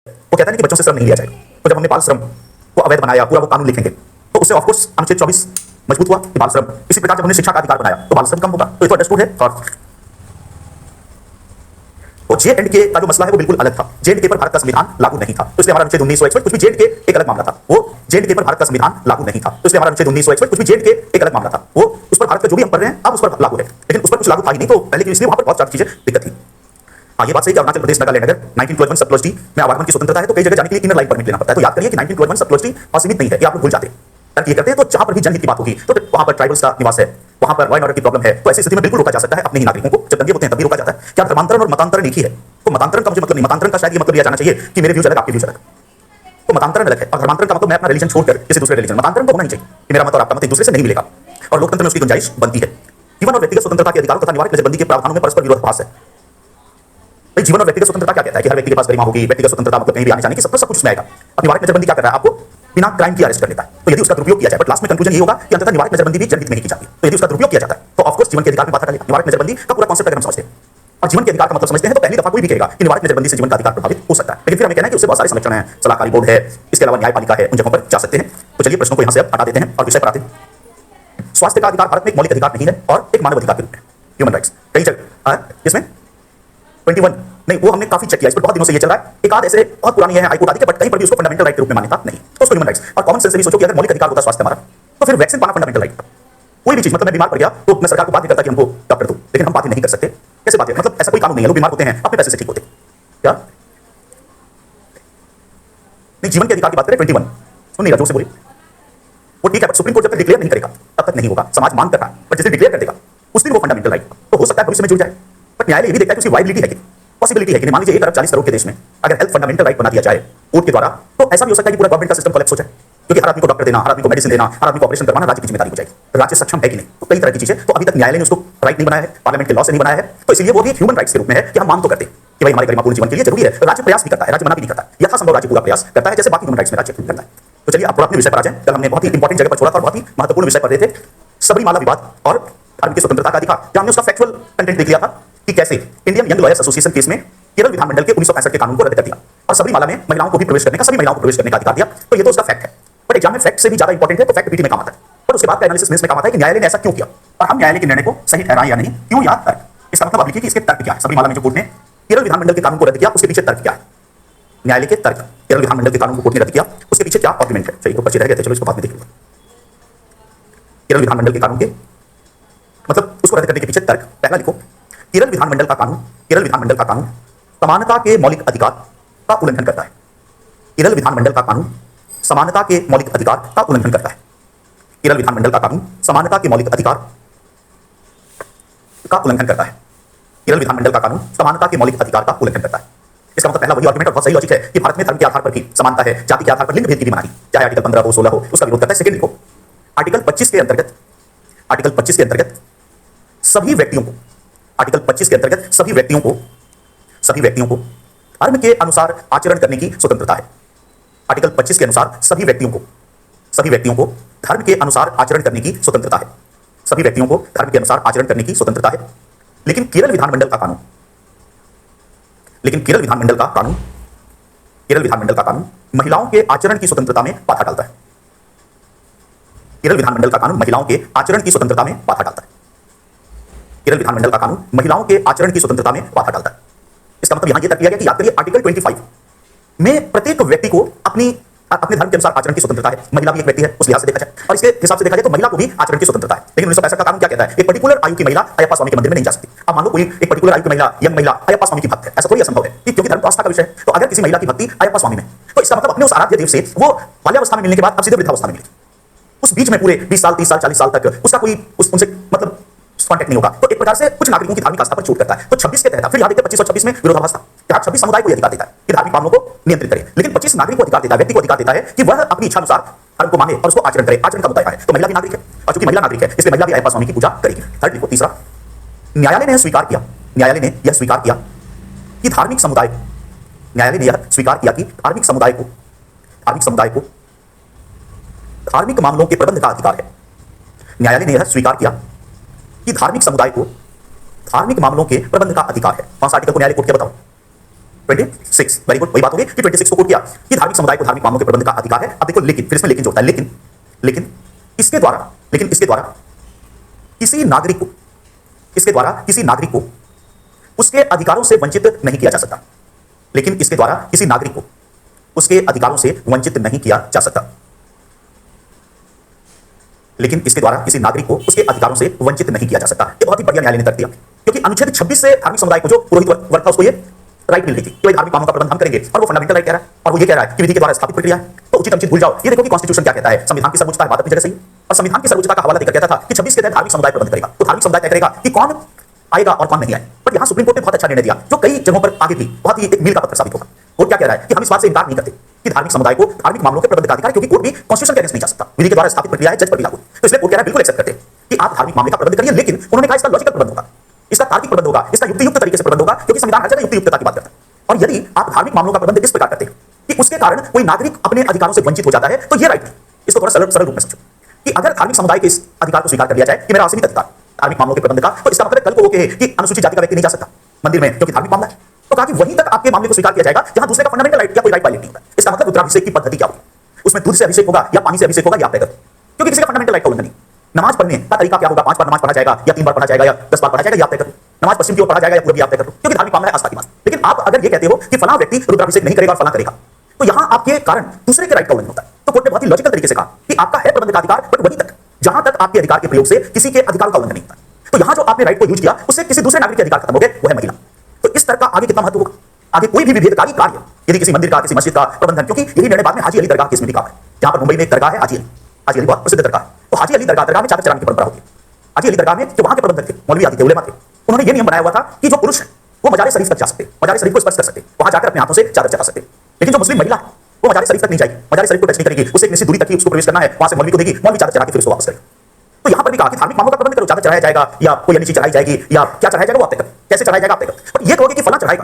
वो कहता है कि बच्चों से श्रम नहीं लिया जाएगा। तो जब हमने बाल श्रम को अवैध बनाया, पूरा वो कानून लिखेंगे, तो उससे ऑफकोर्स अनुच्छेद 24 मजबूत हुआ कि बाल श्रम। इसी प्रकार जब हमने शिक्षा का अधिकार बनाया तो बाल श्रम कम होगा। तो ये तो अंडरस्टूड है। और J&K का जो मसला है वो बिल्कुल अलग था। J&K पर भारत का संविधान लागू नहीं था, तो इसलिए हमारा अनुच्छेद 1961 कुछ भी J&K एक अलग मामला था। वो J&K पर भारत का संविधान लागू नहीं था, तो इसलिए हमारा अनुच्छेद 1961 कुछ भी J&K एक अलग मामला था। वो उस पर भारत का जो भी हम पढ़ रहे हैं अब उस पर लागू है, लेकिन उस पर कुछ लागू था ही नहीं, तो पहले की इसलिए वहां पर बहुत सारी चीजें दिक्कत थी। हाँ, ये बात सही कि अरुणाचल प्रदेश नागालैंड अगर 1912 सब क्लॉज डी में आवागमन की स्वतंत्रता है तो कई जगह जाने के लिए इनर लाइन परमिट लेना पड़ता है। तो याद करिए कि 1912 सब क्लॉज डी असीमित नहीं है, ये आप लोग भूल जाते हैं। ये करते हैं तो जहां पर भी जनहित की बात होगी तो वहां पर ट्राइबल्स का निवास है, वहां पर लॉ एंड ऑर्डर की प्रॉब्लम है, तो ऐसी स्थिति में बिल्कुल रोका जा सकता है अपने ही नागरिकों को। जब दंगे होते हैं तभी रोका जाता है। क्या धर्मांतरण और मतांतरण एक ही है? तो मतांतरण का मुझे मतलब नहीं, मतांतरण का शायद ये मतलब लिया जाना चाहिए कि मेरे व्यूज अलग आपके व्यूज अलग, तो मतांतरण अलग है। और धर्मांतरण का मतलब मैं अपना रिलीजन छोड़कर किसी दूसरे रिलीजन, मतांतरण तो होना नहीं चाहिए कि मेरा मत और आपका मत एक दूसरे से नहीं मिलेगा। और लोकतंत्र में उसकी गुंजाइश बनती है। जीवन और व्यक्तिगत स्वतंत्रता के अधिकारों तथा निवारक नजरबंदी के प्रावधानों में परस्पर विरोधाभास है। भाई जीवन और व्यक्तिगत स्वतंत्रता क्या कहता है कि हर व्यक्ति के पास गरिमा होगी, व्यक्तिगत स्वतंत्रता मतलब कहीं भी आने जाने की, सब कुछ उसमें आएगा। अब निवारक नजरबंदी क्या कर रहा है? आपको बिना क्राइम की अरेस्ट कर लेता है। तो यदि उसका दुरुपयोग किया जाए, बट लास्ट में कंक्लूजन ये होगा कि अंततः निवारक नजरबंदी भी जनहित में ही की जाती है। तो यदि उसका दुरुपयोग किया जाता है तो ऑफकोर्स जीवन के अधिकार में बाधा डालेगा। निवारक नजरबंदी का पूरा कॉन्सेप्ट अगर हम समझते हैं और जीवन के अधिकार का मतलब समझते हैं तो पहली दफा कोई भी कहेगा कि निवारक नजरबंदी से जीवन का अधिकार प्रभावित हो सकता है। लेकिन फिर हमें कहना है कि उससे बहुत सारे संरक्षण हैं, सलाहकारी बोर्ड है, इसके अलावा न्यायपालिका है, उन जगहों पर जा सकते हैं। तो चलिए प्रश्नों को यहाँ से अब हटा देते हैं और विषय पर आते हैं। स्वास्थ्य का अधिकार भारत में एक मौलिक अधिकार नहीं है और एक मानव अधिकार के रूप में, ह्यूमन राइट्स। कई जगह इसमें 21 नहीं, वो हमने काफी चेक किया, इस पर बहुत दिनों से ये चल रहा है। एक आध ऐसे बहुत पुरानी है हाईकोर्ट आदि के, बट कहीं पर भी उसको फंडामेंटल राइट के रूप में मान्यता नहीं, तो उसको ह्यूमन राइट्स। और कॉमन सेंस से भी सोचो कि अगर मौलिक अधिकार होता स्वास्थ्य हमारा, तो फिर वैक्सीन पाना फंडामेंटल राइट। कोई भी चीज, मतलब मैं बीमार पड़ गया तो मैं सरकार को बात नहीं करता कि हमको डॉक्टर दो, लेकिन हम बात नहीं कर सकते। कैसे बात है? मतलब ऐसा कोई कानून नहीं है, लोग बीमार होते हैं अपने पैसे से ठीक होते क्या? नहीं, जीवन के अधिकार की बात करें 21 सुन नहीं रहा, जोर से बोलिए। वो ठीक है, बट सुप्रीम कोर्ट जब तक डिक्लेयर नहीं करेगा तब तक नहीं होगा। समाज मांग कर रहा है, बट जिस दिन डिक्लेयर कर देगा उस दिन वो फंडामेंटल राइट तो हो सकता है भविष्य में जुड़ जाए। बट न्यायालय ये भी देखता है कि उसकी वाइबिलिटी है कि पॉसिबिलिटी है कि मान लीजिए 1 अरब 40 करोड़ के देश में अगर हेल्थ फंडामेंटल राइट बना दिया जाए कोर्ट के द्वारा, तो ऐसा भी हो सकता है कि पूरा गवर्नमेंट का सिस्टम कोलैप्स हो जाए, क्योंकि हर आदमी को डॉक्टर देना, हर आदमी को मेडिसिन देना, हर आदमी को ऑपरेशन करवाना राज्य की जिम्मेदारी हो जाएगी। राज्य सक्षम है कि नहीं, तो कई तरह की चीजें, तो अभी तक न्यायालय ने उसको राइट नहीं बनाया है, पार्लियामेंट के लॉ से नहीं बनाया है, तो इसलिए वो भी ह्यूमन राइट्स के रूप में है कि हम मांग तो करते हैं कि भाई हमारे गरिमापूर्ण जीवन के लिए जरूरी है। राज्य प्रयास भी करता है, राज्य मना भी नहीं करता, यथासंभव राज्य पूरा प्रयास करता है, जैसे बाकी ह्यूमन राइट्स में राज्य करता है। तो चलिए आप अपने विषय पर आ जाए। कल हमने बहुत ही इंपॉर्टेंट जगह पर छोड़ा था और बहुत ही महत्वपूर्ण विषय पर रहे थे, सबरीमाला विवाद और धर्म की स्वतंत्रता का अधिकार। हमने उसका फैक्चुअल कंटेंट देख लिया था कि कैसे Indian young lawyers association case में केरल विधानमंडल के 1965 के कानून को रद्द कर दिया और सबरीमाला में महिलाओं को भी प्रवेश करने का, सभी महिलाओं को प्रवेश करने का अधिकार दिया। तो ये तो उसका फैक्ट है, बट एग्जाम में फैक्ट से भी ज्यादा इंपॉर्टेंट है, तो फैक्ट पीटी में काम आता है। पर उसके बाद का एनालिसिस में काम आता है कि न्यायालय ने ऐसा क्यों किया और हम न्यायालय के निर्णय को सही ठहराए या नहीं, क्यों या तर्क। इसका मतलब आप लिखिए कि इसके तर्क क्या है। सबरीमाला में जो कोर्ट ने केरल विधानमंडल के कानून को रद्द किया उसके पीछे तर्क क्या है, न्यायालय के तर्क। केरल विधानमंडल के कानून को कोर्ट ने रद्द किया उसके पीछे क्या आर्गुमेंट है। चलिए तो बच्चे रह गए थे, चलो इसको बाद में देखिए। केरल विधानमंडल के कानून के मतलब उसको रद्द करने के पीछे तर्क। पहला लिखो, केरल विधानमंडल का कानून समानता के मौलिक अधिकार का उल्लंघन करता है। केरल विधानमंडल का कानून समानता के मौलिक अधिकार का उल्लंघन करता है। केरल विधानमंडल का कानून समानता के मौलिक अधिकार का उल्लंघन करता है। केरल विधानमंडल का कानून समानता के मौलिक अधिकार का उल्लंघन करता है। इसका मतलब पहला वही आर्गुमेंट और बहुत सही लॉजिक है कि भारत में धर्म के आधार पर भी समानता है, जाति के आधार पर लिंग भेद की भी मनाही, चाहे आर्टिकल 15 हो 16 हो, उसका विरोध करता है। सेकंड लिखो, आर्टिकल 25 के अंतर्गत सभी व्यक्तियों को, आर्टिकल 25 के अंतर्गत सभी व्यक्तियों को धर्म के अनुसार आचरण करने की स्वतंत्रता है। आर्टिकल 25 के अनुसार सभी व्यक्तियों को धर्म के अनुसार आचरण करने की स्वतंत्रता है। सभी व्यक्तियों को धर्म के अनुसार आचरण करने की स्वतंत्रता है। लेकिन केरल विधानमंडल का कानून महिलाओं के आचरण की स्वतंत्रता में बाधा डालता है। केरल विधानमंडल का कानून महिलाओं के आचरण की स्वतंत्रता में बाधा डालता है। केरल विधानमंडल का कानून महिलाओं के आचरण की स्वतंत्रता में बाधा डालता है। इसका मतलब यहां यह तक किया गया कि याद करिए आर्टिकल 25 में प्रत्येक व्यक्ति को अपने धर्म के अनुसार आचरण की स्वतंत्रता है। महिला भी एक व्यक्ति है उस लिहाज से देखा जाए, और इसके हिसाब से देखा जाए तो महिला को भी आचरण की स्वतंत्रता है। लेकिन 1965 का कानून क्या कहता है? एक पर्टिकुलर आयु की महिला अयप्पा स्वामी के मंदिर में नहीं जा सकती। अब मान लो कोई एक पर्टिकुलर आयु की महिला, यंग महिला अयप्पा स्वामी की भक्त है, ऐसा थोड़ी असंभव है क्योंकि धर्म आस्था का विषय है। तो अगर किसी महिला की भक्ति अयप्पा स्वामी में, तो इसका मतलब अपने उस आराध्य देव से वो बाल्यावस्था में मिलने के बाद अब सीधे वृद्धावस्था में मिलेगी। उस बीच में पूरे 20 साल 30 साल 40 साल तक उसका कोई उनसे मतलब कॉन्टेक्ट नहीं होगा। तो एक प्रकार से कुछ नागरिकों की धार्मिक आस्था पर छूट करता है। तो 26 के तहत फिर यहां देखते 25 और 26 में विरोधाभास था। 26 समुदाय को अधिकार देता है कि धार्मिक मामलों को नियंत्रित करे, लेकिन 25 नागरिक को अधिकार देता है, व्यक्ति को अधिकार देता है कि वह अपनी इच्छा अनुसार धर्म को माने और उसको आचरण करे। आचरण का मुद्दा है, तो महिला भी नागरिक है, और चूंकि महिला नागरिक है इसलिए महिला भी अयप्पा स्वामी की पूजा करेगी। थर्ड लिखो, तीसरा, न्यायालय ने यह स्वीकार किया कि धार्मिक धार्मिक मामलों के प्रबंध का अधिकार है। न्यायालय ने यह स्वीकार किया कि धार्मिक समुदाय को धार्मिक मामलों के प्रबंध का अधिकार है। कौन सा आर्टिकल को न्यायालय कोर्ट के बताओ? 26, वेरी गुड, वही बात होगी कि 26 को कोट किया कि धार्मिक समुदाय को धार्मिक मामलों के प्रबंध का अधिकार है। अब देखो लेकिन, फिर इसमें लेकिन जोड़ता है, लेकिन इसके द्वारा किसी नागरिक को उसके अधिकारों से वंचित नहीं किया जा सकता। लेकिन इसके द्वारा किसी नागरिक को उसके अधिकारों से वंचित नहीं किया जा सकता। लेकिन इसके द्वारा किसी नागरिक को उसके अधिकारों से वंचित नहीं किया जा सकता। ये बहुत ही बढ़िया न्यायालय ने तर्क दिया, क्योंकि अनुच्छेद 26 से धार्मिक समुदाय को जो पुरोहित वर्ग था उसको ये राइट मिल रही थी कि धार्मिक कामों का प्रबंध हम करेंगे, और वो फंडामेंटल राइट कह रहा है, और वो ये कह रहा है कि विधि के द्वारा स्थापित प्रक्रिया है, तो उचित अनुचित भूल जाओ। ये देखो कि कॉन्स्टिट्यूशन क्या कहता है, संविधान की सर्वोच्चता है, बात अपनी जगह सही, और संविधान की सर्वोच्चता का हवाला देकर कहता था कि 26 के तहत धार्मिक समुदाय प्रबंध करेगा, तो धार्मिक समुदाय तय करेगा कि कौन आएगा और कौन नहीं आए। पर यहां सुप्रीम कोर्ट ने बहुत अच्छा निर्णय दिया, जो कई जगहों पर आगे भी बहुत ही एक मील का पत्थर साबित होगा। कोर्ट क्या कह रहा है कि हम इस बात से इनकार नहीं करते कि धार्मिक समुदाय को धार्मिक मामलों के प्रबंध का अधिकार, क्योंकि कोर्ट भी कॉन्स्टिट्यूशन के अगेंस्ट नहीं जा सकता, विधि के द्वारा स्थापित प्रक्रिया है, जज पर भी लागू। तो इसलिए कोर्ट कह रहा है बिल्कुल एक्सेप्ट करते हैं कि आप धार्मिक मामले का प्रबंध करिए, लेकिन उन्होंने कहा इसका लॉजिकल प्रबंध होगा, इसका तार्किक प्रबंध होगा, इसका युक्तियुक्त तरीके से प्रबंध होगा, क्योंकि संविधान हर जगह युक्तियुक्तता की बात करता है। और यदि आप धार्मिक मामलों का प्रबंध इस प्रकार करते हैं कि उसके कारण कोई नागरिक अपने अधिकारों से वंचित हो जाता है, तो ये राइट नहीं। इसको थोड़ा सरल रूप में समझो कि अगर धार्मिक समुदाय के इस अधिकार को स्वीकार कर लिया जाए कि मेरा असीमित अधिकार धार्मिक मामलों के प्रबंध का, तो इसका मतलब कल को वो कहे कि अनुसूचित जाति का व्यक्ति नहीं जा सकता मंदिर में क्योंकि धार्मिक मामला है, तो कहा कि वहीं तक आपके मामले को स्वीकार किया जाएगा जहां दूसरे का फंडामेंटल राइट या कोई राइट वायलेट नहीं होता। इसका मतलब रुद्राभिषेक की पद्धति क्या होगी, उसमें दूध से अभिषेक होगा या पानी से अभिषेक होगा, या आप तय करो, क्योंकि किसी का फंडामेंटल राइट का उल्लंघन नहीं। नमाज पढ़ने का तरीका क्या होगा, 5 बार नमाज पढ़ा जाएगा या 3 बार पढ़ा जाएगा या 10 बार पढ़ा जाएगा, या आप तय करो। नमाज पश्चिम की ओर पढ़ा जाएगा या पूर्व, आप तय करो, क्योंकि धार्मिक मामला है, आस्था की बात। लेकिन आप अगर ये कहते हो कि फलां व्यक्ति रुद्राभिषेक नहीं करेगा और फलां करेगा, तो यहां आपके कारण दूसरे के राइट का उल्लंघन होता है। तो कोर्ट ने बहुत ही लॉजिकल तरीके से कहा कि आपका है प्रबंध का अधिकार, बट वहीं तक जहां तक आपके अधिकार के प्रयोग से किसी के अधिकारों का उल्लंघन नहीं होता। तो यहां जो आपने राइट को यूज किया उससे किसी दूसरे नागरिक के अधिकार खत्म हो गए, वो है महिला। तो इस तरह का आगे कितना महत्व होगा, आगे कोई भी विभेदकारी कार्य यदि किसी मंदिर का, किसी मस्जिद का प्रबंधन, क्योंकि यही निर्णय बाद में हाजी अली दरगाह केस में भी कहा है, जहां पर मुंबई में एक दरगाह है हाजी अली बहुत प्रसिद्ध दरगाह है। तो हाजी अली दरगाह में चादर चढ़ाने की परंपरा होती है। हाजी अली दरगाह में जो वहां के प्रबंधक थे, मौलवी आदि थे, उलेमा थे, उन्होंने ये नियम बनाया हुआ था कि जो पुरुष है वो मजार शरीफ तक जा सकते, मजार शरीफ को स्पर्श कर सकते, वहां जाकर अपने हाथों से चादर चढ़ा सकते। लेकिन जो मुस्लिम महिला है वो मजार शरीफ तक नहीं जाएगी, मजार शरीफ को टच नहीं करेगी, उसे एक निश्चित दूरी तक ही उसको प्रवेश करना है, वहां से मौलवी को देगी, मौलवी चादर चढ़ा के फिर उसको वापस करेगी। तो यहां पर भी कहा कि धार्मिक मामलों का प्रबंध करो, चादर चढ़ाया जाएगा या कोई अन्य चीज चढ़ाई जाएगी या क्या चढ़ाया जाएगा वो आप तय करो, कैसे चढ़ाया जाएगा आप तय करो। और ये कहोगे कि फला चढ़ाएगा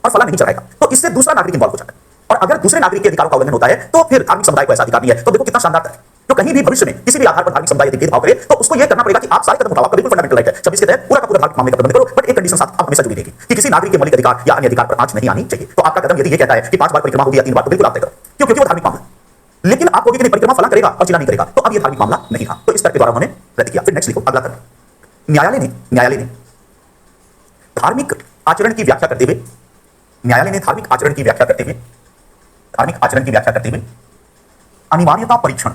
और फला नहीं चढ़ाएगा, तो इससे दूसरा नागरिक इन्वॉल्व हो जाता है, और अगर दूसरे नागरिक के अधिकारों का उल्लंघन होता है तो फिर धार्मिक समुदाय को ऐसा अधिकार नहीं है। तो देखो कितना शानदार है, जो कहीं भी भविष्य में किसी भी आधार पर धार्मिक समुदाय यदि भेदभाव करे तो उसको यह करना पड़ेगा कि आप सारे कदम उठाओ, आपका बिल्कुल फंडामेंटल राइट है 26 के तहत पूरा का पूरा धार्मिक मामले का प्रबंध करो, बट एक कंडीशन साथ आप हमेशा जुड़ी रहेगी कि किसी नागरिक के मौलिक अधिकार या अन्य अधिकार पर आंच नहीं आनी चाहिए। तो आपका कदम यदि ये कहता है कि 5 बार परिक्रमा होगी या 3 बार, तो बिल्कुल आप तय करो, क्योंकि वो धार्मिक मामला। लेकिन आप कहोगे कि नहीं परिक्रमा फला करेगा और चिला नहीं करेगा, तो अब ये धार्मिक मामला नहीं था। तो इस तर्क के द्वारा उन्होंने रद्द किया। फिर नेक्स्ट लिखो, अगला तर्क, न्यायालय ने धार्मिक आचरण की व्याख्या करते हुए, न्यायालय ने धार्मिक आचरण की व्याख्या करते हुए अनिवार्यता परीक्षण,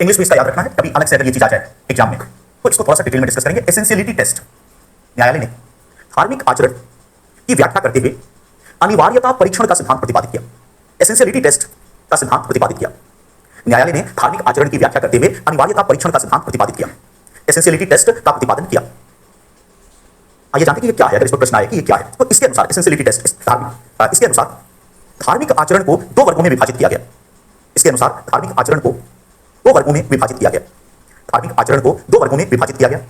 इंग्लिश में इसका याद रखना है, कभी अलग से अगर ये चीज आ जाए एग्जाम में तो इसको थोड़ा सा डिटेल में डिस्कस करेंगे। एसेंशियलिटी टेस्ट, न्यायालय ने धार्मिक आचरण की व्याख्या करते हुए अनिवार्यता परीक्षण का सिद्धांत प्रतिपादित किया। एसेंशियलिटी टेस्ट का सिद्धांत प्रतिपादित किया। न्यायालय ने धार्मिक आचरण की व्याख्या करते हुए अनिवार्यता परीक्षण का सिद्धांत प्रतिपादित किया, एसेंशियलिटी टेस्ट का प्रतिपादन किया। आइए जानते हैं कि ये क्या है, अगर इस पर प्रश्न आए कि ये क्या है, तो इसके अनुसार एसेंशियलिटी टेस्ट इसके अनुसार धार्मिक आचरण को 2 वर्गों में विभाजित किया गया। इसके अनुसार धार्मिक आचरण को 2 वर्गों में विभाजित किया गया। धार्मिक आचरण को 2 वर्गों में विभाजित किया गया।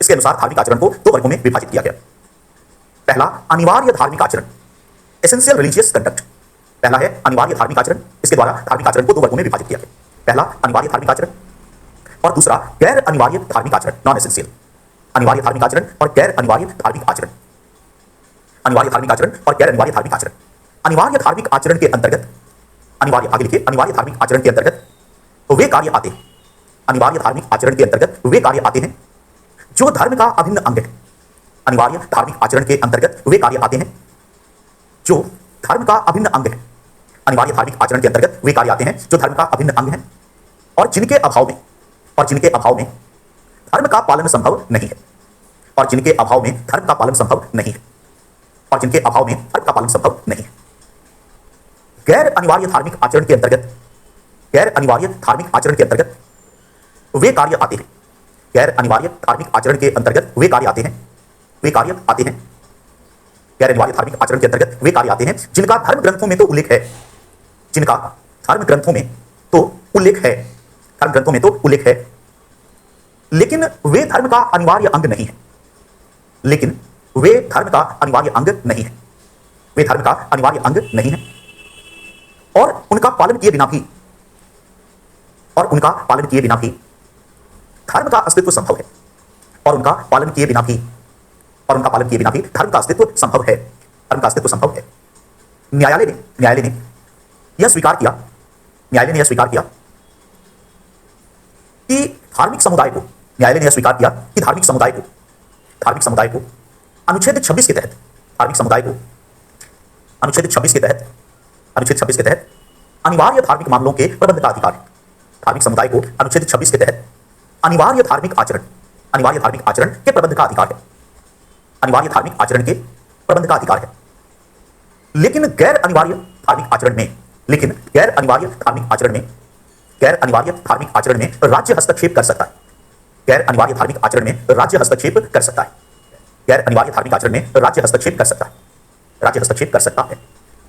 इसके अनुसार धार्मिक आचरण को 2 वर्गों में विभाजित किया गया। पहला अनिवार्य धार्मिक आचरण, एसेंशियल रिलीजियस कंडक्ट, पहला है अनिवार्य धार्मिक आचरण। इसके द्वारा धार्मिक आचरण को 2 वर्गों में विभाजित किया गया। पहला अनिवार्य धार्मिक आचरण और दूसरा गैर अनिवार्य धार्मिक आचरण, नॉन एसेंशियल। अनिवार्य धार्मिक आचरण और गैर अनिवार्य धार्मिक आचरण, अनिवार्य धार्मिक आचरण और गैर अनिवार्य धार्मिक आचरण। अनिवार्य धार्मिक आचरण के अंतर्गत, अनिवार्य आगे लिखिए, अनिवार्य धार्मिक आचरण के अंतर्गत वे कार्य आते हैं, अनिवार्य धार्मिक आचरण के अंतर्गत वे कार्य आते हैं जो धर्म का अभिन्न अंग है। अनिवार्य धार्मिक आचरण के अंतर्गत वे कार्य आते हैं जो धर्म का अभिन्न अंग है। अनिवार्य धार्मिक आचरण के अंतर्गत वे कार्य आते हैं जो धर्म का अभिन्न अंग है और जिनके अभाव में धर्म का पालन संभव नहीं है, और जिनके अभाव में धर्म का पालन संभव नहीं है, और जिनके अभाव में धर्म का पालन संभव नहीं है। गैर अनिवार्य धार्मिक आचरण के अंतर्गत, गैर अनिवार्य धार्मिक आचरण के अंतर्गत वे कार्य आते हैं, गैर अनिवार्य धार्मिक आचरण के अंतर्गत वे कार्य आते हैं, वे कार्य आते हैं, गैर अनिवार्य धार्मिक आचरण के अंतर्गत वे कार्य आते हैं जिनका धर्म ग्रंथों में तो उल्लेख है, जिनका धर्म ग्रंथों में तो उल्लेख है, धर्म ग्रंथों में तो उल्लेख है, लेकिन वे धर्म का अनिवार्य अंग नहीं है, लेकिन वे धर्म का अनिवार्य अंग नहीं है, वे धर्म का अनिवार्य अंग नहीं है, और उनका पालन किए बिना भी, और उनका पालन किए बिना भी धर्म का अस्तित्व संभव है, और उनका पालन किए बिना भी, और उनका पालन किए बिना भी धर्म का अस्तित्व संभव है। धर्म का अस्तित्व संभव है। न्यायालय ने यह स्वीकार किया कि धार्मिक समुदाय को अनुच्छेद 26 के तहत अनिवार्य धार्मिक मामलों के प्रबंध का अधिकार है। धार्मिक समुदाय को अनुच्छेद 26 के तहत अनिवार्य धार्मिक आचरण के प्रबंध का अधिकार है। लेकिन गैर अनिवार्य धार्मिक आचरण में राज्य हस्तक्षेप कर सकता है।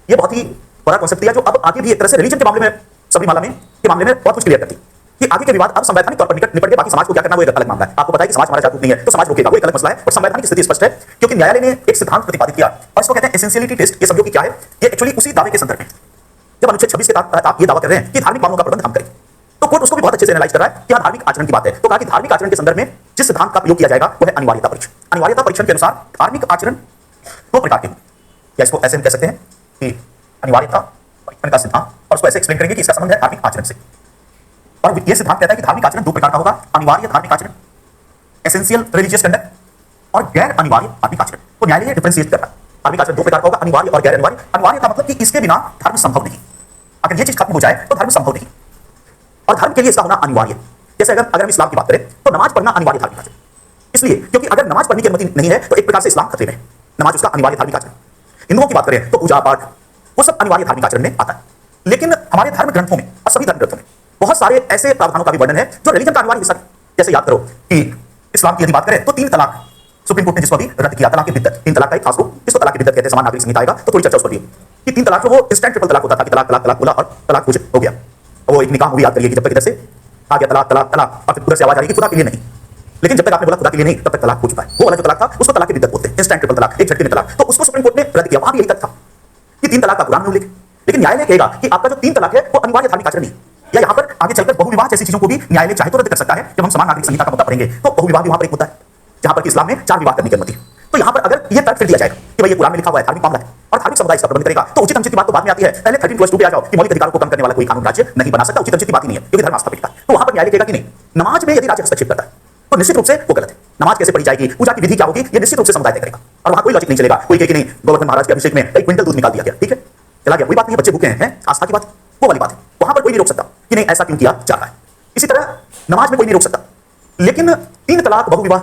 यह बहुत ही बड़ा कॉन्सेप्ट दिया जो अब आगे भी एक तरह से रिलीजन के मामले में, सबरीमाला में के मामले में बहुत कुछ क्लियर करती है कि आगे के विवाद अब संवैधानिक तौर पर निपट गए, बाकी समाज को क्या करना वो एक अलग मामला है। आपको पता है कि समाज हमारा जागरूक नहीं है तो समाज रोकेगा, वो एक अलग मसला है। और संवैधानिक स्थिति स्पष्ट है क्योंकि न्यायालय ने एक सिद्धांत प्रतिपादित किया और इसको कहते हैं एसेंशियलिटी टेस्ट। ये समझो कि क्या है, ये एक्चुअली उसी दावे के संदर्भ में जब अनुच्छेद 26 के तहत आप ये दावा कर रहे हैं कि धार्मिक मामलों का प्रबंध हम करें, तो कोर्ट उसको भी बहुत अच्छे से एनालाइज कर रहा है कि यहाँ धार्मिक आचरण की बात है। तो कहा कि धार्मिक आचरण के संदर्भ में जिस सिद्धांत का प्रयोग किया जाएगा वो है अनिवार्यता परीक्षण। अनिवार्यता परीक्षण के अनुसार धार्मिक आचरण दो प्रकार के हैं, या इसको ऐसे हम कह सकते हैं कि अनिवार्यता परीक्षण का सिद्धांत, और उसको ऐसे एक्सप्लेन करेंगे कि इसका संबंध है धार्मिक आचरण से। और यह सिद्धांत कहता है कि धार्मिक आचरण दो प्रकार का होगा, अनिवार्य धार्मिक आचरण एसेंशियल रिलीजियस कंडक्ट और गैर अनिवार्य धार्मिक आचरण। तो न्यायालय डिफरेंशिएट कर रहा है, धार्मिक आचरण दो प्रकार का होगा, अनिवार्य और गैर अनिवार्य। अनिवार्य का मतलब कि इसके बिना धर्म संभव नहीं, अगर ये चीज खत्म हो जाए तो धर्म संभव नहीं, और धर्म के लिए इसका होना अनिवार्य। जैसे अगर हम इस्लाम की बात करें तो नमाज पढ़ना अनिवार्य धार्मिक आचरण, इसलिए क्योंकि अगर नमाज पढ़ने की अनुमति नहीं है तो एक प्रकार से इस्लाम खतरे में है, नमाज उसका अनिवार्य धार्मिक आचरण। हिंदुओं की बात करें तो पूजा पाठ वो सब अनिवार्य धार्मिक आचरण में आता है। लेकिन हमारे धर्म ग्रंथों में और सभी धर्म ग्रंथों में बहुत सारे ऐसे प्रावधानों का भी वर्णन है जो रिलीजन का अनिवार्य हिस्सा है। जैसे याद करो कि इस्लाम की यदि बात करें तो 3 तलाक सुप्रीम कोर्ट ने जिसको भी रद्द किया, तलाक की बिद्दत, 3 तलाक का एक खास रूप, इसको तलाक की बिद्दत कहते हैं। समान नागरिक संहिता आएगा तो थोड़ी चर्चा उस पर भी कि 3 तलाक वो इंस्टेंट ट्रिपल तलाक होता था कि तलाक तलाक तलाक बोला और तलाक कुछ हो गया। वो एक निकाह मूवी याद करिए कि जब तक इधर से आ गया तलाक तलाक तलाक और फिर उधर से आवाज आ रही कि खुदा के लिए नहीं, लेकिन जब तक आपने बोला खुदा के लिए नहीं तब तक तलाक हो चुका है। वो वाला जो तलाक था उसको तलाक की बिद्दत बोलते हैं, इंस्टेंट ट्रिपल तलाक, एक झटके में तलाक। तो उसको सुप्रीम कोर्ट ने रद्द किया। वहां भी यही तक था कि 3 तलाक का कुरान में उल्लेख, लेकिन न्यायालय कहेगा कि आपका जो 3 तलाक है वो अनिवार्य धार्मिक आचरण नहीं। या यहाँ पर आगे चलकर बहुविवाह जैसी चीजों को भी न्यायालय चाहे तो रद्द कर सकता है। जब हम समान नागरिक संहिता का मुद्दा पढ़ेंगे तो बहुविवाह भी वहां पर एक मुद्दा है, जहां पर इस्लाम में 4 विवाह करने की अनुमति है। तो यहाँ पर अगर ये तर्क फिर दिया जाएगा कि भाई ये कुरान में लिखा हुआ है, धार्मिक मामला है और धार्मिक समुदाय इसका प्रबंध करेगा, तो उचित अनुचित की बात तो बाद में आती है। पहले 13+2 पे आ जाओ कि मौलिक अधिकारों को कम करने वाला कोई कानून राज्य नहीं बना सकता, उचित अनुचित की बात ही नहीं है क्योंकि धर्म आस्था पीठ का। तो वहां पर न्यायालय कहेगा कि नहीं, नमाज में यदि राज्य हस्तक्षेप करता है तो निश्चित रूप से वो गलत है। नमाज कैसे पढ़ी जाएगी, पूजा की विधि क्या होगी, ये निश्चित रूप से समुदाय तय करेगा और वहां कोई लॉजिक नहीं चलेगा। कोई कहे कि नहीं गोवर्धन महाराज के अभिषेक में 1 क्विंटल दूध निकाल दिया गया, ठीक है चला गया, कोई बात नहीं, बच्चे भूखे हैं, आस्था की बात, वो वाली बात है। वहां पर कोई नहीं रोक सकता कि नहीं ऐसा क्यों किया जा रहा है। इसी तरह नमाज में कोई नहीं रोक सकता। लेकिन 3 तलाक, बहुविवाह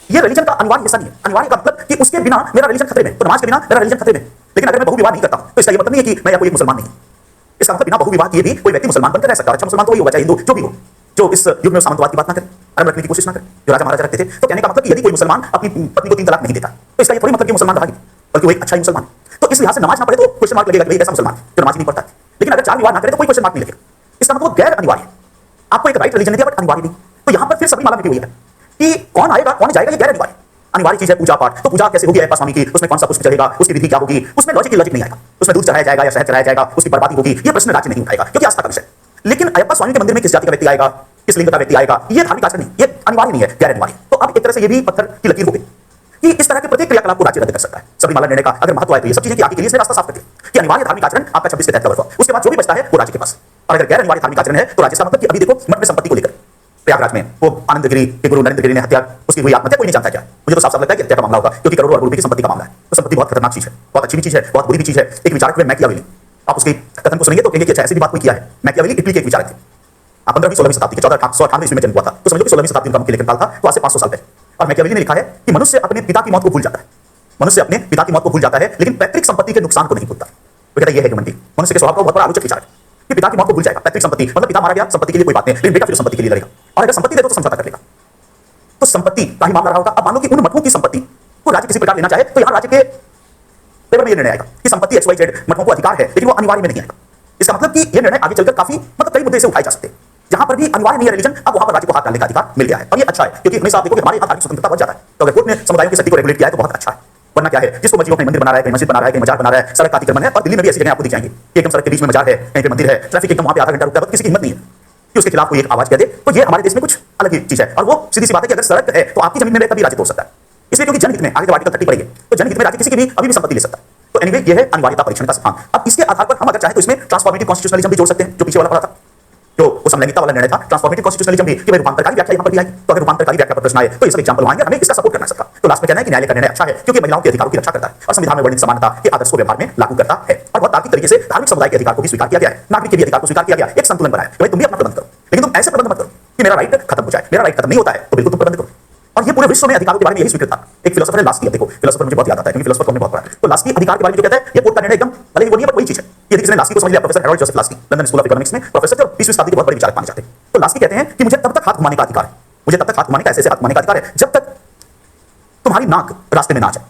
ये रिलीजन का अनिवार्य हिस्सा नहीं है। अनिवार्य का मतलब कि उसके बिना मेरा रिलीजन खतरे में, तो नमाज के बिना मेरा रिलीजन खतरे में। लेकिन अगर मैं बहुविवाह नहीं करता तो इसका ये मतलब नहीं है कि मैं या कोई एक मुसलमान नहीं। इसका मतलब बिना बहुविवाह किए भी कोई व्यक्ति मुसलमान बनकर रह सकता है। अच्छा मुसलमान तो वही होगा चाहे हिंदू जो भी हो, जो इस युग में सामंतवाद की बात ना करे, आराम रखने की कोशिश ना करे जो राजा महाराजा रखते थे। तो कहने का मतलब कि यदि कोई मुसलमान अपनी पत्नी को 3 तलाक नहीं देता तो इसका ये थोड़ी मतलब कि मुसलमान रहा, बल्कि वो एक अच्छा ही मुसलमान। तो इस लिहाज से नमाज ना पढ़े तो क्वेश्चन मार्क लगेगा कि ऐसा मुसलमान जो नमाज नहीं पढ़ता। लेकिन अगर 4 विवाह ना करे तो कोई क्वेश्चन मार्क नहीं लगेगा। इसका मतलब गैर अनिवार्य, आपको एक राइट रिलीजन दिया बट अनिवार्य नहीं। तो यहाँ पर फिर सबरीमाला में भी वही है कि कौन आएगा कौन जाएगा, ये गैर अनिवार्य। अनिवार्य चीज है पूजा पाठ, तो पूजा कैसे होगी अयप्पा स्वामी की, उसमें कौन सा पुष्प चढ़ेगा, उसकी विधि क्या होगी, उसमें लॉजिक नहीं आएगा। उसमें दूध चढ़ाया जाएगा या शहद चढ़ाया जाएगा, उसकी बर्बादी होगी, ये प्रश्न राज्य नहीं उठाएगा क्योंकि आस्था का विषय। लेकिन अयप्पा स्वामी के मंदिर में किस जाति का व्यक्ति आएगा, किस लिंग का व्यक्ति आएगा, ये धार्मिक आचरण नहीं, ये अनिवार्य नहीं है, गैर अनिवार्य। तो अब एक तरह से ये भी पत्थर की लकीर हो गई कि इस तरह के प्रत्येक क्रियाकलाप को राज्य रद्द कर सकता है। सबरीमाला निर्णय का अगर महत्व है तो ये सब चीजें कि आगे के लिए इसने रास्ता साफ कर दिया कि अनिवार्य धार्मिक आचरण आपका 26 के तहत कवर हुआ, उसके बाद जो भी बचता है वो राज्य के पास। और अगर गैर अनिवार्य धार्मिक आचरण है तो राज्य का मतलब कि अभी देखो मठ में संपत्ति को लेकर प्रयागराज में वो आनंद गिरी के गुरु नरेंद्र गिरी ने हत्या, उसकी हुई आत्महत्या, कोई नहीं जानता क्या। मुझे तो साफ साफ लगता है कि हत्या का मामला होगा क्योंकि करोड़ों रुपए की संपत्ति का मामला है। तो संपत्ति बहुत खतरनाक चीज है, बहुत अच्छी भी चीज है, बहुत बुरी भी चीज है। एक विचारक हुए मैकियावेली, आप उसके कथन को सुनेंगे तो कहेंगे कि अच्छा ऐसी भी बात कोई किया है। मैकियावेली इटली के एक विचारक थे। 15वीं 16वीं शताब्दी के 1498 ईस्वी में जन्म हुआ था, तो समझ लो कि 16वीं शताब्दी का मुख्य लेखनकाल था, तो आज से 500 साल पहले। और मैकियावेली ने लिखा है कि मनुष्य अपने पिता की मौत को भूल जाता है, मनुष्य अपने पिता की मौत को भूल जाता है लेकिन पैतृक संपत्ति के नुकसान को नहीं भूलता। वो कहता है ये है ह्यूमनिटी, मनुष्य के स्वभाव का बहुत बड़ा आलोचक विचार है कि पिता की मौत को भूल जाएगा। पैतृक संपत्ति मतलब पिता मारा गया, संपत्ति के लिए कोई बात नहीं, लेकिन बेटा फिर संपत्ति के लिए लड़ेगा और अगर संपत्ति दे तो समझौता कर लेगा। तो संपत्ति का ही मामला रहा होगा। अब मान लो कि उन मठों की संपत्ति को राज्य किसी प्रकार लेना चाहे तो यहाँ राज्य के फेवर में यह निर्णय आएगा कि संपत्ति XYZ मठों को अधिकार है, लेकिन वो अनिवार्य में नहीं आएगा। इसका मतलब कि यह निर्णय आगे चलकर काफी मतलब कई मुद्दे से उठाए जा सकते हैं जहां पर भी अनिवार्य नहीं है रिलीजन, अब वहां पर राज्य को हाथ डालने का अधिकार मिल गया है। और ये अच्छा है क्योंकि हमेशा आप देखो कि हमारे यहाँ धार्मिक स्वतंत्रता बढ़ जाता है। तो अगर कोर्ट ने समुदायों की शक्ति को रेगुलेट किया है तो बहुत अच्छा है। वरना क्या है, जिसको मस्जिदों में मंदिर बना रहा है, कहीं मस्जिद बना रहा है, कहीं मजार बना रहा है, सड़क का अतिक्रमण है। और दिल्ली में भी ऐसी जगह आपको दिख जाएंगी कि एकदम सड़क के बीच में मजार है, कहीं पे मंदिर है, ट्रैफिक एकदम वहां पे आधा घंटा रुकता है, किसी की हिम्मत नहीं है कि उसके खिलाफ कोई एक आवाज कह दे। तो ये हमारे देश में कुछ अलग ही चीज है। और वो सीधी सी बात है कि अगर सड़क है तो आपकी जमीन में तभी राज्य तोड़ सकता है, इसलिए क्योंकि जनहित में आगे जब आर्टिकल 30 पढ़ेंगे तो जनहित में राज्य किसी की भी अभी भी संपत्ति ले सकता है। तो एनीवे ये है अनिवार्यता परीक्षण का सिद्धांत। अब इसके आधार पर हम अगर चाहे तो इसमें ट्रांसफॉर्मेटिव कॉन्स्टिट्यूशनलिज्म भी जोड़ सकते हैं, जो पीछे वाला पढ़ा था, जो वो समलैंगिकता वाला निर्णय था। ट्रांसफॉर्मेटिव कॉन्स्टिट्यूशनलिज्म भी कि भाई रूपांतरकारी व्याख्या यहां पर भी आई, तो अगर रूपांतरकारी व्याख्या पर प्रश्न आए तो ये सब एग्जांपल आएंगे, हमें इसका सपोर्ट करना है सबका। तो लास्ट में कहना है कि न्यायालय का निर्णय अच्छा है क्योंकि महिलाओं के अधिकारों की रक्षा करता है और संविधान में वर्णित समानता के आदर्श को व्यवहार में लागू करता है और बहुत तार्किक तरीके से धार्मिक समुदाय के अधिकार को भी स्वीकार किया गया है, नागरिक के भी अधिकार को स्वीकार किया गया, एक संतुलन बनाया कि भाई तुम भी अपना प्रबंध करो, लेकिन तुम ऐसे प्रबंध मत करो कि मेरा राइट खत्म हो जाए। मेरा राइट खत्म नहीं होता है तो बिल्कुल तुम प्रबंध करो। और ये पूरे विश्व में अधिकारों के बारे में यही स्वीकृत था। एक फिलोसोफर है लास्की, देखो फिलोसोफर मुझे बहुत याद आता है क्योंकि फिलोसोफर को हमने बहुत पढ़ा। तो लास्की अधिकार के बारे में जो कहता है ये कोर्ट का निर्णय एकदम भले ही वो नहीं है बट वही चीज है। यदि किसी ने लास्की को समझ लिया, professor Harold Joseph Laski London school of economics में प्रोफेसर थे और 20वीं शताब्दी के बहुत बड़े विचारक माने जाते हैं। तो लास्की कहते हैं कि मुझे तब तक हाथ घुमाने का अधिकार है, मुझे तब तक हाथ घुमाने का ऐसे हाथ घुमाने का अधिकार है जब तक तुम्हारी नाक रास्ते में ना जाए।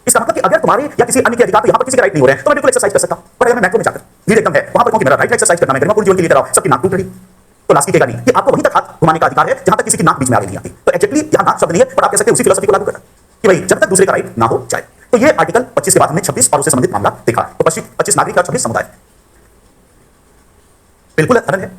इसका मतलब कि अगर तुम्हारे या किसी अन्य के अधिकार तो यहां पर किसी का राइट नहीं हो रहे हैं तो मैं बिल्कुल एक्सरसाइज कर सकता हूं, पर अगर मैं मेट्रो में जाकर भीड़ एकदम है वहां पर कहूं कि मेरा राइट एक्सरसाइज करना, मैं गरिमा पूर्ण जीवन के लिए कराओ, सबकी नाक टूट रही, तो लास्की कहेगा नहीं कि आपको वहीं तक हाथ घुमाने का अधिकार है जहां तक किसी की नाक बीच में आगे नहीं आती। तो एक्चुअली यहां नाक शब्द नहीं है, पर आप कह सकते हैं उसी फिलोसफी को लागू करना कि भाई जब तक दूसरे का राइट ना हो जाए। तो ये आर्टिकल 25 के बाद हमने 26 और उससे संबंधित मामला देखा। तो 25 नागरिक और 26 समुदाय बिल्कुल अनंत है।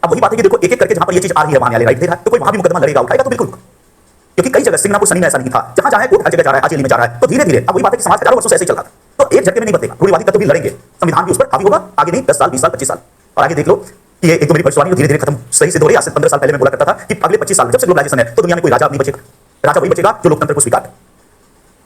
अब वही बात है कि देखो एक एक करके जहां पर ये चीज आ रही है वहां न्यायालय राइट दे रहा है, तो कोई वहां भी मुकदमा लड़ेगा उठाएगा तो बिल्कुल, क्योंकि कई जगह सिंगापुर सनी में ऐसा नहीं था, जहां जहां कोर्ट हर जगह जा रहा है, आजीली में जा रहा है, तो धीरे धीरे अब वही बात है कि समाज हजारों वर्षों से ऐसे ही चल रहा था। तो एक झटके में नहीं बदलेगा, रूढ़िवादी तत्व भी लड़ेंगे, संविधान भी उस पर हावी होगा, आगे नहीं 10 साल 20 साल 25 साल। और आगे देख लो कि ये एक तो मेरी भविष्यवाणी धीरे धीरे खत्म सही से हो रही है। आज से 15 साल पहले मैं बोला करता था कि अगले 25 साल में जब से ग्लोबलाइजेशन है तो दुनिया में कोई राजा नहीं बचेगा, राजा वही बचेगा जो लोकतंत्र को स्वीकार करे।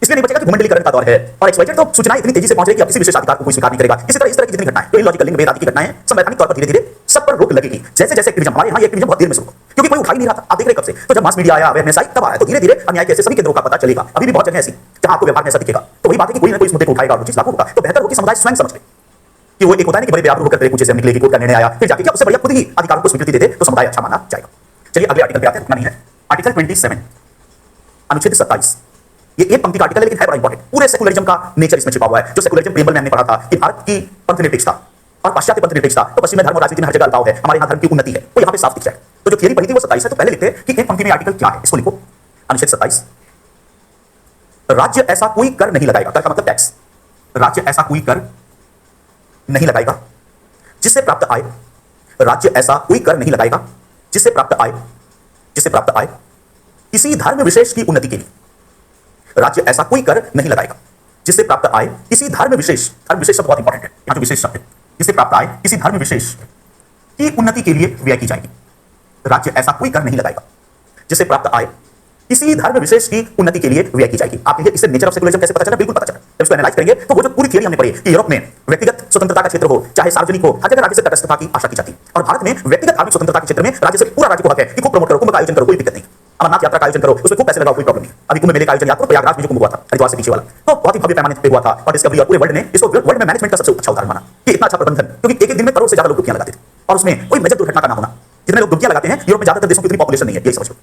इसलिए नहीं बचेगा कि घुमंडलीकरण का दौर है और एक्सवाइजेड तो सूचनाएं इतनी तेजी से पहुंच रही है कि किसी विशेष अधिकार को कोई स्वीकार नहीं करेगा। इसी तरह इस तरह की जितनी घटनाएं, इलॉजिकल लिंग भेद आदि की घटनाएं संवैधानिक तौर पर धीरे धीरे सब पर रोक लगेगी। जैसे जैसे एक्टिविज्म, हमारे यहाँ ये एक्टिविज्म बहुत देर में शुरू हुआ क्योंकि कोई उठा ही नहीं रहा था। आप देख रहे कब से, तो जब मास मीडिया आया, अवेयरनेस आई, तब आया, तो धीरे धीरे अन्याय के ऐसे सभी केंद्रों का पता चलेगा। अभी भी बहुत जगह ऐसी जहां आपको व्यवहार में ऐसा दिखेगा, तो वही बात है कि कोई ना कोई इस मुद्दे को उठाएगा और वो चीज लागू होगा। तो बेहतर हो कि समुदाय स्वयं समझ ले कि वो एक होता है कि बड़े व्यापक होकर कुछ ऐसे निकले कि कोर्ट का निर्णय आया, फिर जाके क्या उससे बढ़िया खुद ही अधिकारों को स्वीकृति देते तो समुदाय अच्छा माना जाएगा। चलिए अगले आर्टिकल पे आते हैं, रुकना नहीं है। आर्टिकल 27 अनुच्छेद 27, ये एक पंक्ति का आर्टिकल है लेकिन है बड़ा इंपॉर्टेंट। पूरे सेकुलरिज्म का नेचर इसमें छिपा हुआ है। जो सेकुलरिज्म प्रीएम्बल में हमने पढ़ा था कि भारत की पंथनिरपेक्षता और पाश्चात्य पंथनिरपेक्षता, तो पश्चिम में धर्म और राजनीति में हर जगह अलगाव है, हमारे यहाँ धर्म की उन्नति है, तो यहाँ पे साफ दिख जाए। तो जो थियरी पढ़ी थी वो 27 है, तो पहले लिखते हैं कि एक पंक्ति में आर्टिकल क्या है, इसको लिखो। अनुच्छेद 27, राज्य ऐसा कोई कर नहीं लगाएगा, कर का मतलब टैक्स, राज्य ऐसा कोई कर नहीं लगाएगा जिससे प्राप्त आय, राज्य ऐसा कोई कर नहीं लगाएगा जिससे प्राप्त आय किसी धर्म विशेष की उन्नति के लिए, राज्य ऐसा कोई कर नहीं लगाएगा जिससे प्राप्त आय किसी धर्म विशेष शब्द बहुत इंपॉर्टेंट है, यहां जो विशेष शब्द है, जिससे प्राप्त आय किसी धर्म विशेष की उन्नति के लिए व्यय की जाएगी। राज्य ऐसा कोई कर नहीं लगाएगा जिससे प्राप्त आय किसी धर्म विशेष की उन्नति के लिए व्यय की जाएगी। आप इससे नेचर ऑफ सेकुलरिज्म कैसे पता चला, बिल्कुल पता चला। जब इसको एनालाइज करेंगे तो वो जो पूरी थियरी हमने पढ़ी कि यूरोप में व्यक्तिगत स्वतंत्रता का क्षेत्र हो चाहे सार्वजनिक हो, हर जगह राज्य से तटस्थता की आशा की जाती है, और भारत में व्यक्तिगत धार्मिक स्वतंत्रता के क्षेत्र में राज्य से पूरा राज्य को हक है कि खूब प्रमोट करो, कुंभ का आयोजन करो, कोई दिक्कत नहीं, अमरनाथ यात्रा का आयोजन करो, उसमें खूब पैसे लगाओ, कोई प्रॉब्लम नहीं। अभी कुंभ मेले का आयोजन याद करो, प्रयागराज में जो कुंभ हुआ था हरिद्वार से पीछे वाला, तो बहुत ही भव्य पैमाने पे हुआ था और डिस्कवरी और पूरे वर्ल्ड ने इसको वर्ल्ड में मैनेजमेंट का सबसे अच्छा उदाहरण माना कि इतना अच्छा प्रबंधन, क्योंकि एक एक दिन में करोड़ से ज्यादा लोग डुबकियां लगाते थे और उसमें कोई मेजर दुर्घटना का ना होना। जितने लोग डुबकियां लगाते हैं, यूरोप में ज्यादातर देशों की उतनी पॉपुलेशन नहीं है, यही समझ लो।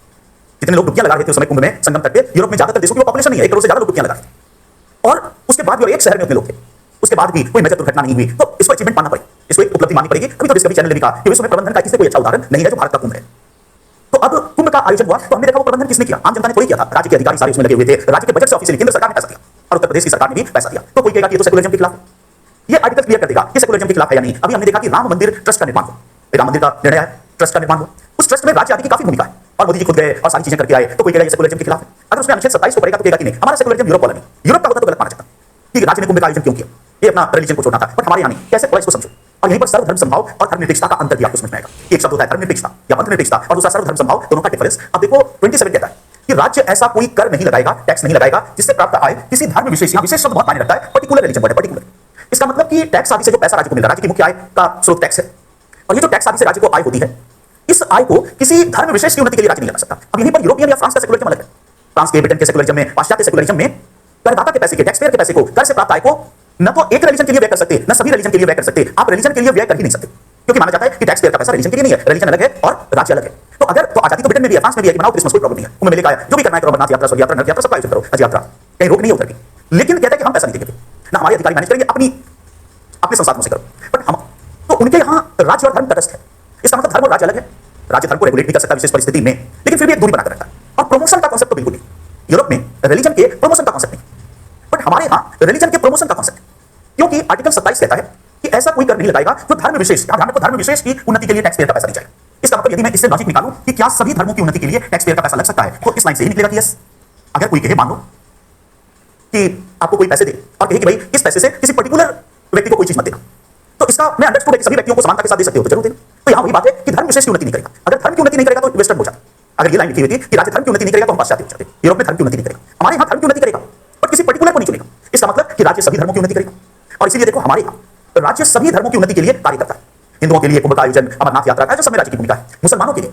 जितने लोग डुबकियां लगा रहे थे उस समय कुंभ में संगम तट पे, यूरोप में ज्यादातर देशों की पॉपुलेशन नहीं है, 1 करोड़ से ज्यादा लोग डुबकियां लगा रहे थे और उसके बाद भी एक शहर में उतने लोग थे, उसके बाद भी कोई मेजर दुर्घटना नहीं हुई। तो इसको अचीवमेंट मानना पड़ेगा, इसको एक उपलब्धि माननी पड़ेगी। अभी तो डिस्कवरी चैनल ने भी कहा कि विश्व में प्रबंधन का किसी कोई अच्छा उदाहरण नहीं है जो भारत का कुंभ है। तो अब कुंभ का आयोजन हुआ तो हमने देखा वो प्रबंधन किसने किया, आम जनता ने थोड़ी किया था, राज्य के अधिकारी सारे उसमें लगे हुए थे, राज्य के बजट से ऑफिशियली केंद्र सरकार ने पैसा दिया और उत्तर प्रदेश की सरकार ने भी पैसा दिया। तो कोई कहेगा कि ये तो सेकुलरिज्म के खिलाफ है। ये आर्टिकल क्लियर कर देगा कि सेकुलरिज्म के खिलाफ है या नहीं। अभी हमने देखा कि राम मंदिर ट्रस्ट का निर्माण हो, राम मंदिर का निर्णय है, ट्रस्ट का निर्माण हो, उस ट्रस्ट में राज्य आदि की काफी भूमिका है और मोदी जी खुद गए और सारी चीजें करके आए, तो कोई कहेगा ये सेकुलरिज्म के खिलाफ है। अगर उसमें अनुच्छेद 27 को पढ़ेगा तो कहेगा कि नहीं, हमारा सेकुलरिज्म यूरोप वाला नहीं, यूरोप का होता तो गलत माना जाता कि राज्य ने कुंभ का आयोजन क्यों किया, ये अपना रिलीजन को छोड़ना था, बट हमारे यहाँ नहीं। कैसे, थोड़ा इसको समझो। और यहीं पर सर्वधर्म समभाव और धर्मनिरपेक्षता का अंतर भी आपको समझ में आएगा। एक शब्द होता है धर्मनिरपेक्षता या पंथनिरपेक्षता और दूसरा सर्वधर्म समभाव, दोनों का डिफरेंस। अब देखो 27 कहता है कि राज्य ऐसा कोई कर नहीं लगाएगा, टैक्स नहीं लगाएगा जिससे प्राप्त आय किसी धर्म विशेष, या विशेष शब्द बहुत मायने रखता है, पर्टिकुलर रिलीजन वर्ड है, पर्टिकुलर। इसका मतलब कि टैक्स आदि से जो पैसा राज्य को मिल रहा है, राज्य की मुख्य आय का स्रोत टैक्स है, और ये जो टैक्स आदि से राज्य को आय होती है, इस आय को किसी धर्म विशेष की उन्नति के लिए राज्य नहीं लगा सकता। अब यहीं पर यूरोपियन या फ्रांस का सेकुलरिज्म अलग है। फ्रांस के, ब्रिटेन के सेकुलरिज्म में, पाश्चात्य सेकुलरिज्म में करदाता के पैसे के, टैक्स पेयर के पैसे को, कर से प्राप्त आय को न तो एक रिलीजन के लिए व्यय कर सकते, न सभी रिलीजन के लिए व्यय कर सकते। आप रिलीजन के लिए व्यय कर ही नहीं सकते, क्योंकि माना जाता है कि टैक्स पेयर का पैसा रिलीजन के लिए नहीं है, रिलीजन अलग है और राज्य अलग है। तो अगर तो आजादी तो ब्रिटेन में भी है, फ्रांस में भी है कि मनाओ क्रिसमस, कोई प्रॉब्लम नहीं है, कुंभ मेले का जो भी करना है करो, अमरनाथ यात्रा, स्वर्ग यात्रा, नर्क यात्रा, सब आयोजन करो, हज यात्रा, कहीं रोक नहीं है उधर की। लेकिन कहते हैं कि हम पैसा नहीं देंगे, ना हमारे अधिकारी मैनेज करेंगे, अपने संसाधनों से करो। बट हम तो उनके यहाँ राज्य और धर्म तटस्थ है। इसका मतलब धर्म और राज्य अलग है, राज्य धर्म को रेगुलेट नहीं कर सकता विशेष परिस्थिति में, लेकिन फिर भी एक दूरी बनाकर रखता है। और प्रमोशन का कॉन्सेप्ट तो बिल्कुल नहीं, यूरोप में रिलीजन के प्रमोशन का कॉन्सेप्ट नहीं, बट हमारे यहाँ रिलीजन के प्रमोशन का कॉन्सेप्ट, क्योंकि आर्टिकल 27 कहता है कि ऐसा कोई कर नहीं लगाएगा जो धर्म विशेष, ध्यान रखो, धर्म विशेष की उन्नति के लिए टैक्स पेयर का पैसा नहीं जाएगा। इसका मतलब यदि मैं इससे लॉजिक निकालूं कि क्या सभी धर्मों की उन्नति के लिए टैक्स पेयर का पैसा लग सकता है, तो इस लाइन से ही निकलेगा कि यस। अगर कोई कहे मान लो कि आपको कोई पैसे दे और कहे कि भाई इस पैसे से किसी पर्टिकुलर व्यक्ति को कोई चीज मत देना, तो इसका मैं अंडरस्टूड है कि सभी व्यक्तियों को समानता के साथ दे सकते हो तो जरूर देना। तो यहाँ वही बात है कि धर्म विशेष की उन्नति नहीं करेगा। अगर धर्म की उन्नति नहीं करेगा तो वेस्टर्न हो जाता। अगर ये लाइन लिखी हुई थी कि राज्य धर्म की उन्नति नहीं करेगा तो हम पाश्चात्य हो जाते। यूरोप में धर्म की उन्नति नहीं करेगा, हमारे यहाँ धर्म की उन्नति करेगा बट किसी पर्टिकुलर को नहीं चुनेगा। इसका मतलब कि राज्य सभी धर्मों की उन्नति करेगा। और इसीलिए देखो हमारे यहाँ राज्य सभी धर्मों की उन्नति के लिए कार्य करता है। हिंदुओं के लिए कुंभ का आयोजन, अमरनाथ यात्रा का, जो सब में राज्य की भूमिका है। मुसलमानों के लिए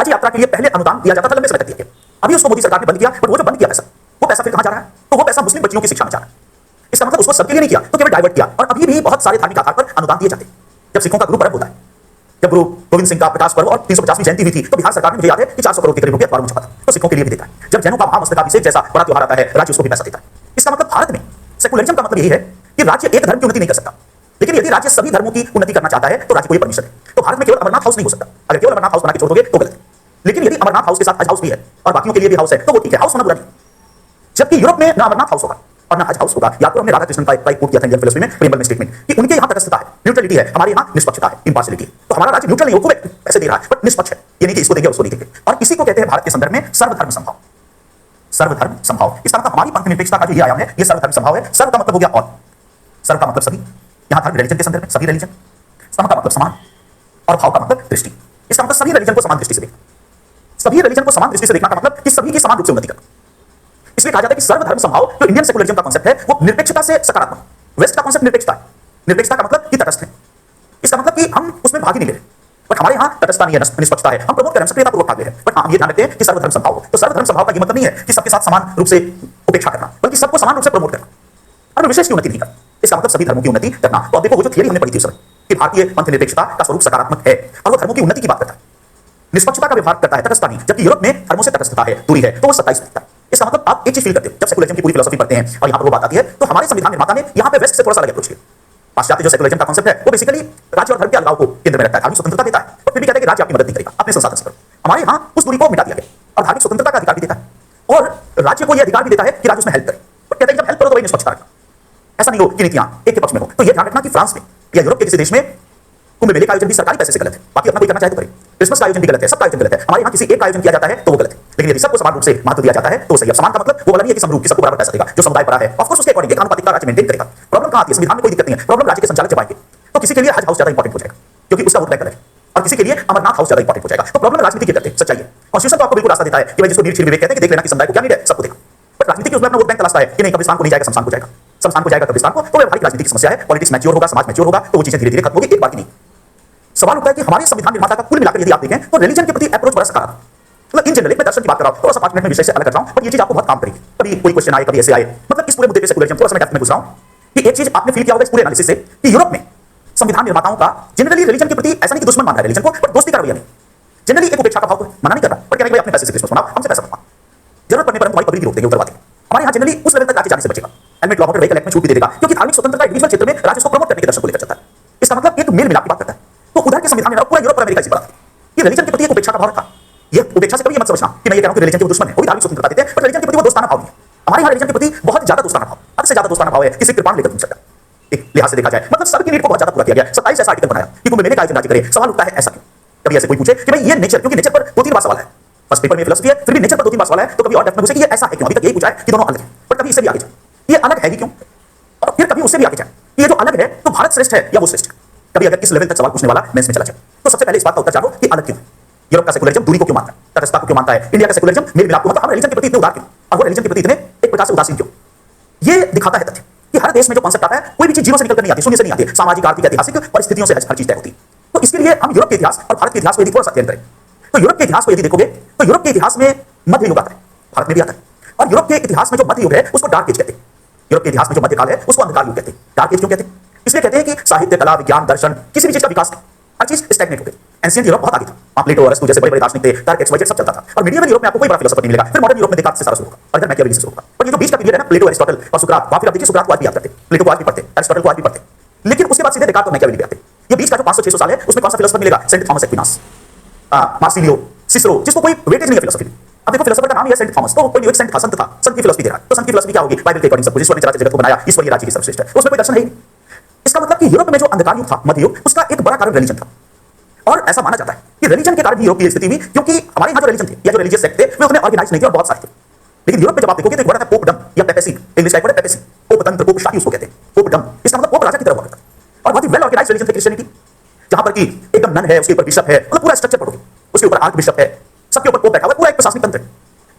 हज यात्रा के लिए पहले अनुदान दिया जाता था, लंबे समय तक दिया गया। अभी उसको मोदी सरकार ने बंद किया, बट वो जो बंद किया पैसा, वो पैसा फिर कहां जा रहा है? तो वो पैसा मुस्लिम बच्चियों की शिक्षा में जा रहा है। इसका मतलब उसको सबके लिए नहीं किया, तो केवल डाइवर्ट किया। और अभी भी बहुत सारे धार्मिक आधार पर अनुदान दिए जाते हैं। जब सिखों का गुरु पर्व होता है, जब गुरु गोविंद सिंह का प्रकाश पर्व और 350वीं जयंती हुई थी, तो बिहार सरकार ने, मुझे याद है कि 400 करोड़ के करीब रुपए अखबारों में छपा था, तो सिखों के लिए भी देता है। जब जैनों का महामस्तकाभिषेक जैसा बड़ा त्योहार आता है, राज्य उसको भी पैसा देता है। इसका मतलब भारत में सेकुलरिज्म का मतलब यही है कि राज्य एक धर्म की उन्नति नहीं कर सकता, लेकिन यदि राज्य सभी धर्मों की उन्नति करना चाहता है तो राज्य को ये परमिशन है। तो भारत में केवल अमरनाथ हाउस नहीं हो सकता। अगर केवल अमरनाथ हाउस बना के छोड़ दोगे तो गलत है, लेकिन यदि अमरनाथ हाउस के साथ हज हाउस भी है और बाकियों के लिए भी हाउस है तो वो ठीक है, हाउस होना बुरा नहीं। जबकि यूरोप में ना अमरनाथ हाउस होगा और ना हज हाउस होगा। या तो हमने राधा कृष्णन का एक कोट किया था इंडियन फिलोसफी में, प्रेमबल में स्टेटमेंट, कि उनके यहाँ तटस्थता है, न्यूट्रलिटी है, हमारे यहाँ निष्पक्षता है, इंपार्शियलिटी है। तो हमारा राज्य न्यूट्रल नहीं, वो पैसे दे रहा है बट निष्पक्ष है। ये नहीं कि इसको देंगे उसको नहीं देंगे। और इसी को कहते हैं भारत के संदर्भ में सर्वधर्म समभाव। सर्वधर्म समभाव, इसका मतलब हमारी पंथ निरपेक्षता का जो ये आयाम है, ये सर्वधर्म समभाव है। सर्व का मतलब हो गया और, सर्व का मतलब सभी, यहाँ धर्म रिलीजन के संदर्भ में सभी रिलीजन, सम का मतलब समान, और भाव का मतलब दृष्टि। इसका मतलब सभी रिलीजन को समान दृष्टि से देखना। सभी रिलीजन को समान दृष्टि से देखना का मतलब कि सभी की समान रूप से उन्नति करना। इसलिए कहा जाता है कि सर्वधर्म समभाव, जो इंडियन सेकुलरिज्म का कांसेप्ट है, वो निरपेक्षता से सकारात्मक। वेस्ट का कांसेप्ट निरपेक्षता है। निरपेक्षता का मतलब कि तटस्थ है। इसका मतलब कि हम उसमें भाग ही नहीं ले रहे, बट हमारे यहाँ तटस्थता नहीं है, निष्पक्षता है, हम प्रमोट करें, सक्रियतापूर्वक भाग ले रहे हैं। बट हम ये ध्यान रखते हैं कि सर्वधर्म समभाव हो। तो सर्वधर्म समभाव का ये मतलब नहीं है कि सबके साथ समान रूप से उपेक्षा करना, बल्कि सबको समान रूप से प्रमोट करना और विशेष की उन्नति नहीं करना। इसका मतलब सभी धर्मों की उन्नति करना। तो अब देखो वो जो थियरी हमने पढ़ी थी उस समय कि भारतीय पंथ निरपेक्षता का स्वरूप सकारात्मक है और वो धर्मों की उन्नति की बात करता है, निष्पक्षता का व्यवहार करता है, तटस्थता नहीं। जबकि यूरोप में धर्मों से तटस्थता है, दूरी है, तो वो 27 दिखता है। इसका मतलब आप एक चीज फील करते हो जब सेकुलरिज्म की पूरी फिलोसफी पढ़ते हैं और यहाँ पर वो बात आती है, तो हमारे संविधान निर्माता ने यहाँ पे वेस्ट से थोड़ा सा अलग अप्रोच किया। पाश्चात्य जो सेकुलरिज्म का कांसेप्ट है वो बेसिकली राज्य और धर्म के अलगाव को केंद्र में रखता है, धार्मिक स्वतंत्रता देता है, और फिर भी कहता है कि राज्य आपकी मदद नहीं करेगा, अपने संसाधन से करो। हमारे यहाँ उस दूरी को मिटा दिया गया और धार्मिक स्वतंत्रता का अधिकार भी देता है, और राज्य को यह अधिकार भी देता है कि राज्य उसमें हेल्प करे। बट कहते हैं जब हेल्प करो तो वही निष्पक्षता रखना, ऐसा नहीं हो कि नीतियां एक के पक्ष में हो। तो यह ध्यान रखना कि फ्रांस में या यूरोप के किसी देश में कुंभ मेले का आयोजन भी सरकारी पैसे से गलत है, बाकी अपना कोई करना चाहे तो करे। क्रिसमस का आयोजन भी गलत है, सबका आयोजन गलत है। हमारे यहाँ किसी एक का आयोजन किया जाता है तो वो गलत है, लेकिन यदि सबको समान रूप से महत्व दिया जाता है तो सही है। समान का मतलब वो वाला नहीं है कि समरूप कि सबको बराबर पैसा देगा, जो समुदाय बड़ा है ऑफ कोर्स उसके अकॉर्डिंग आनुपातिकता राज्य मेंटेन करेगा। प्रॉब्लम कहां आती है? संविधान में कोई दिक्कत नहीं है, प्रॉब्लम राज्य के संचालक जब आएंगे तो किसी के लिए हज हाउस ज्यादा इंपॉर्टेंट हो जाएगा क्योंकि उसका वोट बैंक अलग है, और किसी के लिए अमरनाथ हाउस ज्यादा इंपॉर्टेंट हो जाएगा। तो प्रॉब्लम राजनीति के करते हैं, सच्चाई है। कॉन्स्टिट्यूशन तो आपको बिल्कुल रास्ता देता है कि भाई जिसको नीड विवेक कहते हैं कि देख लेना कि समुदाय को क्या नीड है, सबको देखो। बट राजनीति के उसमें अपना वोट बैंक तलाशता है कि नहीं कब्रिस्तान को नहीं जाएगा, शमशान को जाएगा, शमशान को जाएगा कब्रिस्तान को। तो व्यवहारिक राजनीति की समस्या है। पॉलिटिक्स मैच्योर होगा, समाज मैच्योर होगा तो वो चीजें धीरे धीरे खत्म होगी, एक बार की नहीं। सवाल उठता है कि हमारे संविधान निर्माता का कुल मिलाकर यदि आप देखें तो रिलीजन के प्रति अप्रोच बड़ा सकारात्मक, मतलब इन जनरल मैं दर्शन की बात कर रहा हूं, थोड़ा सा 5 मिनट में विषय से अलग कर रहा हूं, पर ये चीज आपको बहुत काम करेगी। कभी कोई क्वेश्चन आए, कभी ऐसे आए, मतलब इस पूरे मुद्दे पे सेकुलरिज्म थोड़ा सा मैं डेप्थ में घुस रहा हूं कि एक चीज आपने फील किया होगा इस पूरे एनालिसिस से कि यूरोप में संविधान निर्माताओं का जनरली रिलीजन के प्रति ऐसा नहीं कि दुश्मन मान रहा है रिलीजन को, पर दोस्ती का रवैया नहीं, जनरली एक उपेक्षा का भाव मना नहीं कर रहा, पर कहने भाई अपने पैसे से क्रिसमस मनाओ, हमसे पैसा मत, जरूरत पड़ने पर हम तुम्हारी पब्लिक की रोक देंगे, उतरवा देंगे। हमारे यहाँ जनरली उस लेवल तक आगे जाने से बचेगा। हेलमेट लॉ व्हीकल एक्ट में छूट भी दे देगा क्योंकि धार्मिक स्वतंत्रता इंडिविजुअल क्षेत्र में राज्य उसको प्रमोट करने के दर्शन को लेकर चलता है। इसका मतलब एक मेल मिलाप की बात करता है। तो उधर के संविधान में पूरा यूरोप और अमेरिका इसी बात ये रिलीजन के प्रति एक उपेक्षा का भाव रखा। ये उपेक्षा से कभी मत समझना कि मैं ये कह रहा हूं कि रिलीजन के दुश्मन है, वो भी धार्मिक स्वतंत्रता देते हैं, पर रिलीजन के प्रति वो दोस्ताना भाव नहीं है। हमारे यहाँ रिलीजन के प्रति बहुत ज्यादा दोस्ताना भाव, हद से ज्यादा दोस्ताना भाव है, किसी कृपाण लेकर घूम सकता है। एक लिहाज से देखा जाए मतलब सबकी नीड को बहुत ज्यादा पूरा किया गया। 27 ऐसा आर्टिकल बनाया कि कुंभ मेले का आयोजन राज्य करे। सवाल उठता है ऐसा क्यों? कभी ऐसे कोई पूछे कि भाई ये नेचर, क्योंकि नेचर पर 2-3 बार सवाल है, फर्स्ट पेपर में फिलोसफी है, फिर भी नेचर पर 2-3 बार सवाल है, तो कभी और डेप्थ में पूछे कि ये ऐसा है क्यों? अभी तक यही पूछा है कि दोनों अलग है, पर कभी इससे भी आगे जाए ये अलग है ही क्यों, और फिर कभी उससे भी आगे जाए ये जो अलग है तो भारत श्रेष्ठ है या वो श्रेष्ठ है। कभी अगर इस लेवल तक सवाल पूछने वाला मैं इसमें चला जाए तो सबसे पहले इस बात का उत्तर जानो कि अलग क्यों है। यूरोप का सेकुलरिज्म दूरी को क्यों मानता है, तटस्थता को क्यों मानता है, इंडिया का सेकुलरिज्म मेल मिलाप को, मतलब हम रिलीजन के प्रति इतने उदार क्यों, और वो रिलीजन के प्रति इतने एक प्रकार से उदासीन क्यों। ये दिखाता है तथ्य कि हर देश में जो कॉन्सेप्ट आता है कोई भी चीज जीरो से निकलकर नहीं आती, शून्य से नहीं आती, सामाजिक आर्थिक ऐतिहासिक परिस्थितियों से हर चीज तय होती है। तो इसके लिए हम यूरोप के इतिहास और भारत के इतिहास को यदि थोड़ा सा अध्ययन करें तो यूरोप के इतिहास को यदि देखोगे तो यूरोप के इतिहास में मध्य युग आता है, भारत में भी आता है। और यूरोप के इतिहास में जो मध्य युग है उसको डार्क एज कहते हैं। यूरोप के इतिहास में जो मध्यकाल है उसको अंधकार युग कहते हैं। डार्क एज क्यों कहते हैं? इसलिए कहते हैं कि साहित्य, कला, विज्ञान, दर्शन, किसी भी चीज का विकास नहीं, हर चीज स्टैग्नेट हो गई। एंशिएंट यूरोप बहुत आगे था, वहां प्लेटो, अरिस्टो जैसे बड़े-बड़े दार्शनिक थे, डार्क एक्सवाइजेड सब चलता था। और मिडियवल यूरोप में आपको कोई बड़ा फिलोसोफर नहीं मिलेगा। फिर मॉडर्न यूरोप में देकार्त से सारा शुरू होगा और इधर मैकियावेली से शुरू होगा। पर ये जो बीच का पीरियड है ना, प्लेटो, अरिस्टोटल और सुकरात, वहां फिर आप देखिए सुकरात को आज भी याद करते, प्लेटो को आज भी पढ़ते, अरिस्टोटल को आज भी पढ़ते, लेकिन उसके बाद सीधे देकार्त और मैकियावेली पे आते। ये बीच का जो 500-600 साल है उसमें कौन सा फिलोसोफर मिलेगा? Saint Thomas Aquinas, Marsilio, Cicero, जिसको कोई वेटेज नहीं है फिलोसफी में। अब देखो फिलोसोफर का नाम ही है सेंट थॉमस, तो कोई एक सेंट था, संत था, संत की फिलोसफी दे रहा है। तो संत की फिलोसफी क्या होगी? बाइबल के अकॉर्डिंग सब कुछ, ईश्वर ने चराचर जगत को बनाया, ईश्वर ही राज्य की सर्वश्रेष्ठ है, उसमें कोई दर्शन है ही नहीं। इसका मतलब कि यूरोप में जो अंधकार युग था, मध्य युग, उसका एक बड़ा कारण रिलीजन था। और ऐसा माना जाता है कि रिलीजन के कारण भी यूरोप की स्थिति हुई, क्योंकि हमारे यहाँ जो रिलीजन थे या जो रिलीजियस सेक्ट थे वे उतने ऑर्गेनाइज नहीं थे और बहुत सारे थे। लेकिन यूरोप में जब आप देखोगे तो एक वर्ड है पोपडम या पेपेसी, इंग्लिश का एक वर्ड है पेपेसी, पोपतंत्र, पोपशाही उसको कहते हैं, पोपडम। इसका मतलब पोप राजा की तरह हुआ करता है और बहुत ही वेल ऑर्गेनाइज्ड रिलीजन है क्रिश्चियनिटी, जहां पर कि एकदम नन है, उसके ऊपर बिशप है, मतलब पूरा स्ट्रक्चर पढ़ोगे, उसके ऊपर आर्क बिशप है, सबके ऊपर पोप बैठा हुआ है, पूरा एक प्रशासनिक तंत्र है।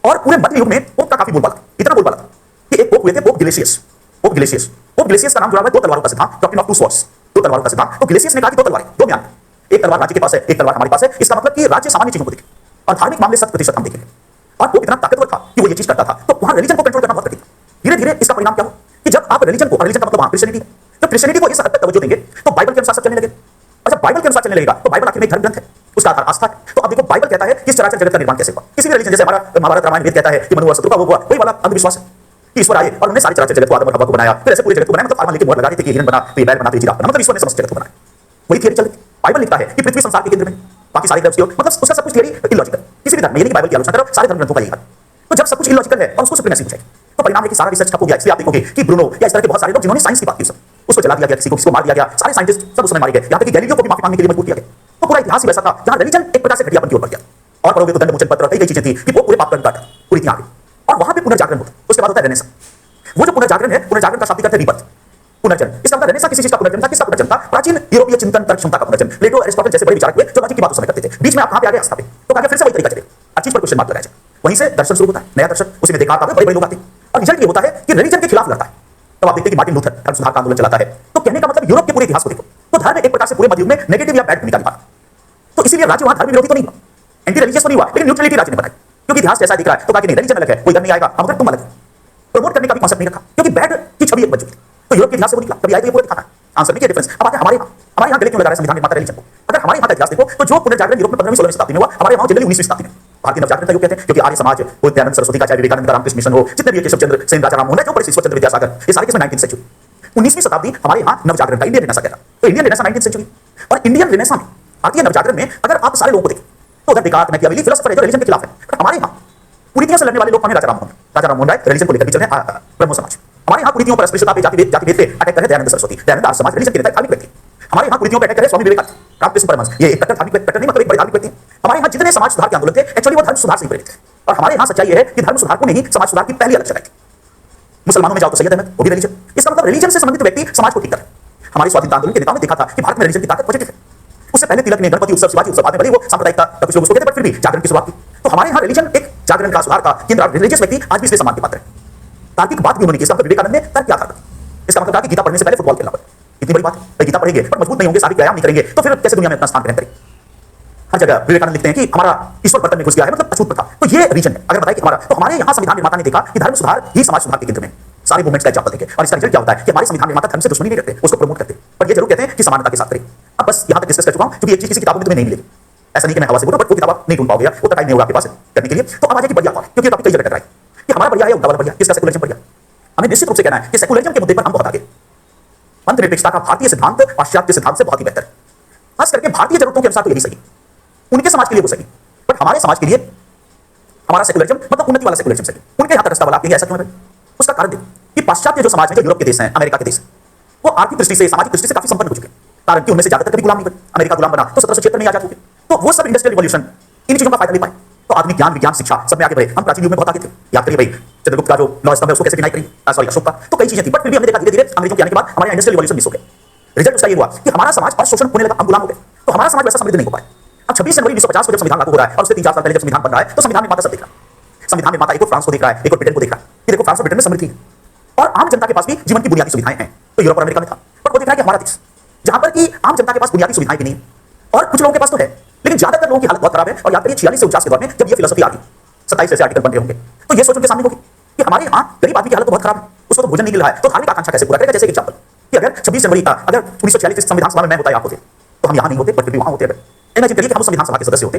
और पूरे मध्य युग में पोप का काफी बोलबाला था, इतना बोलबाला था कि एक पोप हुए थे, पोप ग्लेशियस। पोप ग्लेशियस, पोप ग्लेशियस का नाम जुड़ा हुआ है दो तलवारों का सिद्धांत, डॉक्ट्रिन ऑफ टू स्वॉर्ड्स, दो तलवारों का सिद्धांत। तो ग्लेशियस ने कहा कि दो तलवारें, दो म्यान, एक तलवार राज्य के पास है, एक तलवार हमारे पास है। इसका मतलब कि राज्य सामान्य चीजों को देखे और धार्मिक मामले 100% हम देखेंगे। और पोप इतना ताकतवर था कि वो ये चीज करता था, तो वहां रिलीजन को कंट्रोल करना बहुत कठिन था। धीरे धीरे इसका परिणाम क्या हुआ कि जब आप रिलीजन को, रिलीजन का मतलब वहां क्रिश्चियनिटी, जब क्रिश्चियनिटी को इस हद तक तवज्जो देंगे तो बाइबल के अनुसार सब चलने लगे। और जब बाइबल के अनुसार चलने लगेगा तो बाइबल आखिर में एक धर्म ग्रंथ है, उसका आधार आस्था है। तो अब देखो बाइबल कहता है कि इस चराचर जगत का निर्माण कैसे हुआ। किसी भी रिलीजन, जैसे हमारा महाभारत रामायण वेद कहता है कि मनु और शत्रु का वो हुआ, वही वाला अंधविश्वास है कि ईश्वर आए और उन्होंने सारे चराचर जगत को, आदम और हव्वा को बनाया, फिर ऐसे पूरे जगत को बनाया, मतलब फार्मूले की मोहर लगा दी थी कि हिरन बना, तो ये बैल बना, तो ये जिराफ बना, मतलब ईश्वर ने समस्त जगत को बनाया। वही थियरी चल रही। बाइबल लिखता है कि पृथ्वी संसार के केंद्र में, बाकी सारे ग्रह उसकी ओर, मतलब उसका सब कुछ थियरी इलॉजिकल। किसी भी धर्म में, ये नहीं कि बाइबल की आलोचना करो, सारे धर्म ग्रंथों का यही हाल। तो जब सब कुछ इलॉजिकल है और उसको सुप्रीमेसी हो जाएगी तो परिणाम है कि सारा रिसर्च ठप हो गया। इसलिए आप देखोगे कि ब्रूनो या इस तरह के बहुत सारे लोग जिन्होंने साइंस की बात की, सब उसको जला दिया गया, किसी को मार दिया गया, सारे साइंटिस्ट सब उसमें मारे गए, यहां तक कि गैलीलियो को भी माफी मांगने के लिए मजबूर किया गया। तो पूरा इतिहास ही वैसा था जहां रिलीजन एक प्रकार से घटियापन की ओर बढ़ गया। और पढ़ोगे तो दंडमोचन पत्र, कई चीजें थी कि वो पूरे पाप कर्म काटा, पूरी थी आगे। और वहां पे पुनर्जागरण होता है, उसके बाद होता है रेनेसां। वो जो पुनर्जागरण है, पुनर्जागरण का शाब्दिक अर्थ है रीबर्थ, पुनर्जन्म। इसका मतलब रेनेसां किसी चीज का पुनर्जन्म था। किसका पुनर्जन्म था? प्राचीन यूरोपीय चिंतन तर्क क्षमता का पुनर्जन्म। प्लेटो, एरिस्टोटल जैसे बड़े विचारक हुए जो लॉजिक की बात उस समय करते थे। बीच में आप कहां पे आ गए? आस्था पे। तो कहा फिर से वही तरीका चले, हर चीज पर क्वेश्चन मार्क लगाया जाए। वहीं से दर्शन शुरू होता है, नया दर्शन, उसी में देखाता है, बड़े बड़े लोग आते हैं और रिजल्ट ये होता है कि रिलीजन के खिलाफ लड़ता है। तो आप देखते हैं कि मार्टिन लूथर धर्म सुधार का आंदोलन चलाता है। तो कहने का मतलब यूरोप के पूरे इतिहास को देखो तो धर्म एक प्रकार से पूरे मध्य युग में नेगेटिव या बैड भूमिका निभाता। तो इसीलिए राज्य वहां धर्म विरोधी तो नहीं हुआ, एंटी रिलीजियस तो नहीं हुआ, लेकिन न्यूट्रलिटी राज्य ने बनाई, क्योंकि इतिहास जैसा दिख रहा है। तो कहा कि नहीं, रिलीजन अलग है, कोई इधर नहीं आएगा, हम अगर तुम अलग है। प्रमोट करने का भी कॉन्सेप्ट नहीं रखा, क्योंकि बैड की छवि एक बन चुकी थी। तो यूरोप के इतिहास से वो निकला, कभी आए तो ये पूरा दिखाना आंसर में क्या डिफरेंस। अब आते हैं हमारे यहाँ गले क्यों लगा रहा है संविधान निर्माता रिलीजन को। अगर हमारे यहाँ का इतिहास देखो तो जो पुनर्जागरण यूरोप में 15वीं-16वीं शताब्दी में हुआ, हमारे यहाँ जनरली 19वीं शताब्दी में भारतीय नवजागरण का युग कहते हैं। क्योंकि आर्य समाज, दयानंद सरस्वती का, चाहे विवेकानंद का रामकृष्ण मिशन हो, जितने भी केशव चंद्र सेन, राजा राममोहन, जो बड़े ईश्वर चंद्र विद्यासागर, ये सारे किसमें 19वीं सेंचुरी, 19वीं शताब्दी हमारे यहाँ नवजागरण का, इंडियन रेनेसां कहता। तो इंडियन रेनेसां 19वीं सेंचुरी। और इंडियन रेनेसां में, भारतीय नवजागरण में अगर आप सारे लोगों को देखें तो उधर डेकार्ट, मैकियावेली फिलोसोफर है जो रिलीजन के खिलाफ है। बट हमारे यहाँ कुरीतियों से लड़ने वाले लोग कौन है? राजा राममोहन राय रिलीजन को लेकर भी चल रहे हैं, ब्रह्मो समाज। हमारे यहाँ कुरीतियों पर, अस्पृश्यता पे, जाति भेद पे अटैक कर रहे दयानंद सरस्वती, दयानंद आर्य समाज, रिलीजन के नेता, धार्मिक व्यक्ति। हमारे यहाँ कुरीतियों पर अटैक कर रहे स्वामी विवेकानंद, रामकृष्ण परमहंस, ये एक कट्टर धार्मिक, कट्टर नहीं मतलब एक बड़े धार्मिक व्यक्ति। हमारे यहाँ जितने समाज सुधार के आंदोलन थे एक्चुअली वो धर्म सुधार से प्रेरित थे। और हमारे यहाँ सच्चाई है कि धर्म सुधार को नहीं, समाज सुधार की पहली अलग जगह। मुसलमानों में जाओ तो सैयद अहमद, वो भी रिलीजन। इसका मतलब रिलीजन से संबंधित व्यक्ति समाज को ठीक कर। हमारे स्वाधीनता आंदोलन के नेताओं ने देखा था कि भारत में रिलीजन की ताकत पॉजिटिव है। उससे पहले तिलक ने गणपति उत्सव, शिवाजी उत्सव, बाद में भले वो सांप्रदायिकता का कुछ लोग उसको कहते, बट फिर भी जागरण की शुरुआत की। तो हमारे यहाँ रिलीजन एक जागरण का, सुधार का केंद्र, रिलीजियस व्यक्ति आज भी इसलिए सम्मान के पात्र है। तार्किक बात भी उन्होंने की, इसका मतलब विवेकानंद ने तर्क के आधार पर। इसका मतलब था कि गीता पढ़ने से पहले फुटबॉल खेलना पड़े, इतनी बड़ी बात है। गीता पढ़ेंगे पर मजबूत नहीं होंगे, शारीरिक व्यायाम नहीं करेंगे, तो फिर कैसे दुनिया में अपना स्थान ग्रहण करेंगे। हर जगह विवेकानंद लिखते हैं कि हमारा ईश्वर बर्तन में घुस गया है, मतलब अछूत प्रथा। तो ये रीजन है। अगर बताए कि हमारा, तो हमारे यहाँ संविधान निर्माता ने देखा कि धर्म सुधार ही समाज सुधार के केंद्र में, सारे मूवमेंट्स का एग्जांपल देखे। और इसका रिजल्ट क्या होता है कि हमारे संविधान निर्माता धर्म से दुश्मनी नहीं करते, उसको प्रमोट करते, पर ये जरूर कहते हैं कि समानता के साथ करें। अब बस यहाँ तक डिस्कस कर चुका हूं, क्योंकि एक चीज किसी किताबों में तुम्हें नहीं मिलेगी। ऐसा नहीं कि मैं हवा से बोलूं, बट वो किताब नहीं ढूंढ पाओगे, उतना टाइम नहीं होगा आपके पास करने के लिए। तो अब आ जाए कि बढ़िया कौन है, क्योंकि टॉपिक कई जगह टकराए कि हमारा बढ़िया है, उनका वाला बढ़िया, किसका सेकुलरिज्म बढ़िया। हमें निश्चित रूप से कहना है कि सेकुलरिज्म के मुद्दे पर हम बहुत आगे। अंतरिक्षता का भारतीय सिद्धांत पाश्चात्य सिद्धांत से बहुत ही बेहतर, खास करके भारतीय जरूरतों के अनुसार तो यही सही, उनके समाज के लिए वो सही, बट हमारे समाज के लिए हमारा सेकुलरिज्म मतलब उन्नति वाला सेकुलरिज्म सही। उनके यहाँ का रास्ता वाला आप ऐसा क्यों है? उसका कारण देखो कि पाश्चात्य जो समाज है, जो यूरोप के देश हैं, अमेरिका के देश, वो आर्थिक दृष्टि से, सामाजिक दृष्टि से काफी संपन्न हो चुके हैं। कारण कि उनमें से ज्यादातर कभी गुलाम नहीं बने। अमेरिका गुलाम बना तो 1776 में आजाद हो गए। तो वो सब इंडस्ट्रियल रिवॉल्यूशन, इन चीजों का फायदा ले पाए। तो आधुनिक ज्ञान, विज्ञान, शिक्षा सब में आगे बढ़े। हम प्राचीन युग में बहुत आगे थे। याद करिए भाई, चंद्रगुप्त का जो लॉ स्तंभ है उसको कैसे डिनाई करी, सॉरी अशोक का। तो कई चीजें थी, बट फिर भी हमने देखा धीरे धीरे अंग्रेजों के आने के बाद हमारे इंडस्ट्रियल रिवॉल्यूशन मिस हो गए। रिजल्ट उसका ये हुआ कि हमारा समाज पर शोषण होने लगा, हम गुलाम हो गए। तो हमारा समाज वैसा समृद्ध नहीं हो पाया। अब 26 जनवरी 1950 को जब संविधान लागू हो रहा है और उससे 3-4 साल पहले जब संविधान बन रहा है, तो संविधान निर्माता सब देख रहा है। संविधान निर्माता एक और फ्रांस को देख रहा है, एक और ब्रिटेन को देख रहा है कि देखो फ्रांस और ब्रिटेन में समृद्धि है और आम जनता के पास भी जीवन की बुनियादी सुविधाएं हैं। तो यूरोप और अमेरिका में था, बट वो देख रहा है कि हमारा देश, जहां पर कि आम जनता के पास बुनियादी सुविधाएं भी नहीं और कुछ लोगों के पास तो है, लेकिन ज्यादातर लोगों की हालत बहुत खराब है। और याद करिए 46 से 49 के दौर में जब ये फिलोसफी आ गई, 27 जैसे आर्टिकल बन रहे होंगे, तो ये सोच उनके सामने होगी कि हमारे यहाँ गरीब आदमी की हालत तो बहुत खराब है, उसको तो भोजन नहीं मिल रहा है, तो धार्मिक आकांक्षा कैसे पूरा करेगा। जैसे एग्जाम्पल कि अगर 26 जनवरी का, अगर 1946 संविधान सभा में मैं होता आप होते, तो हम यहाँ नहीं होते, बट फिर भी वहां होते। इमेजिन करिए कि हम संविधान सभा के सदस्य होते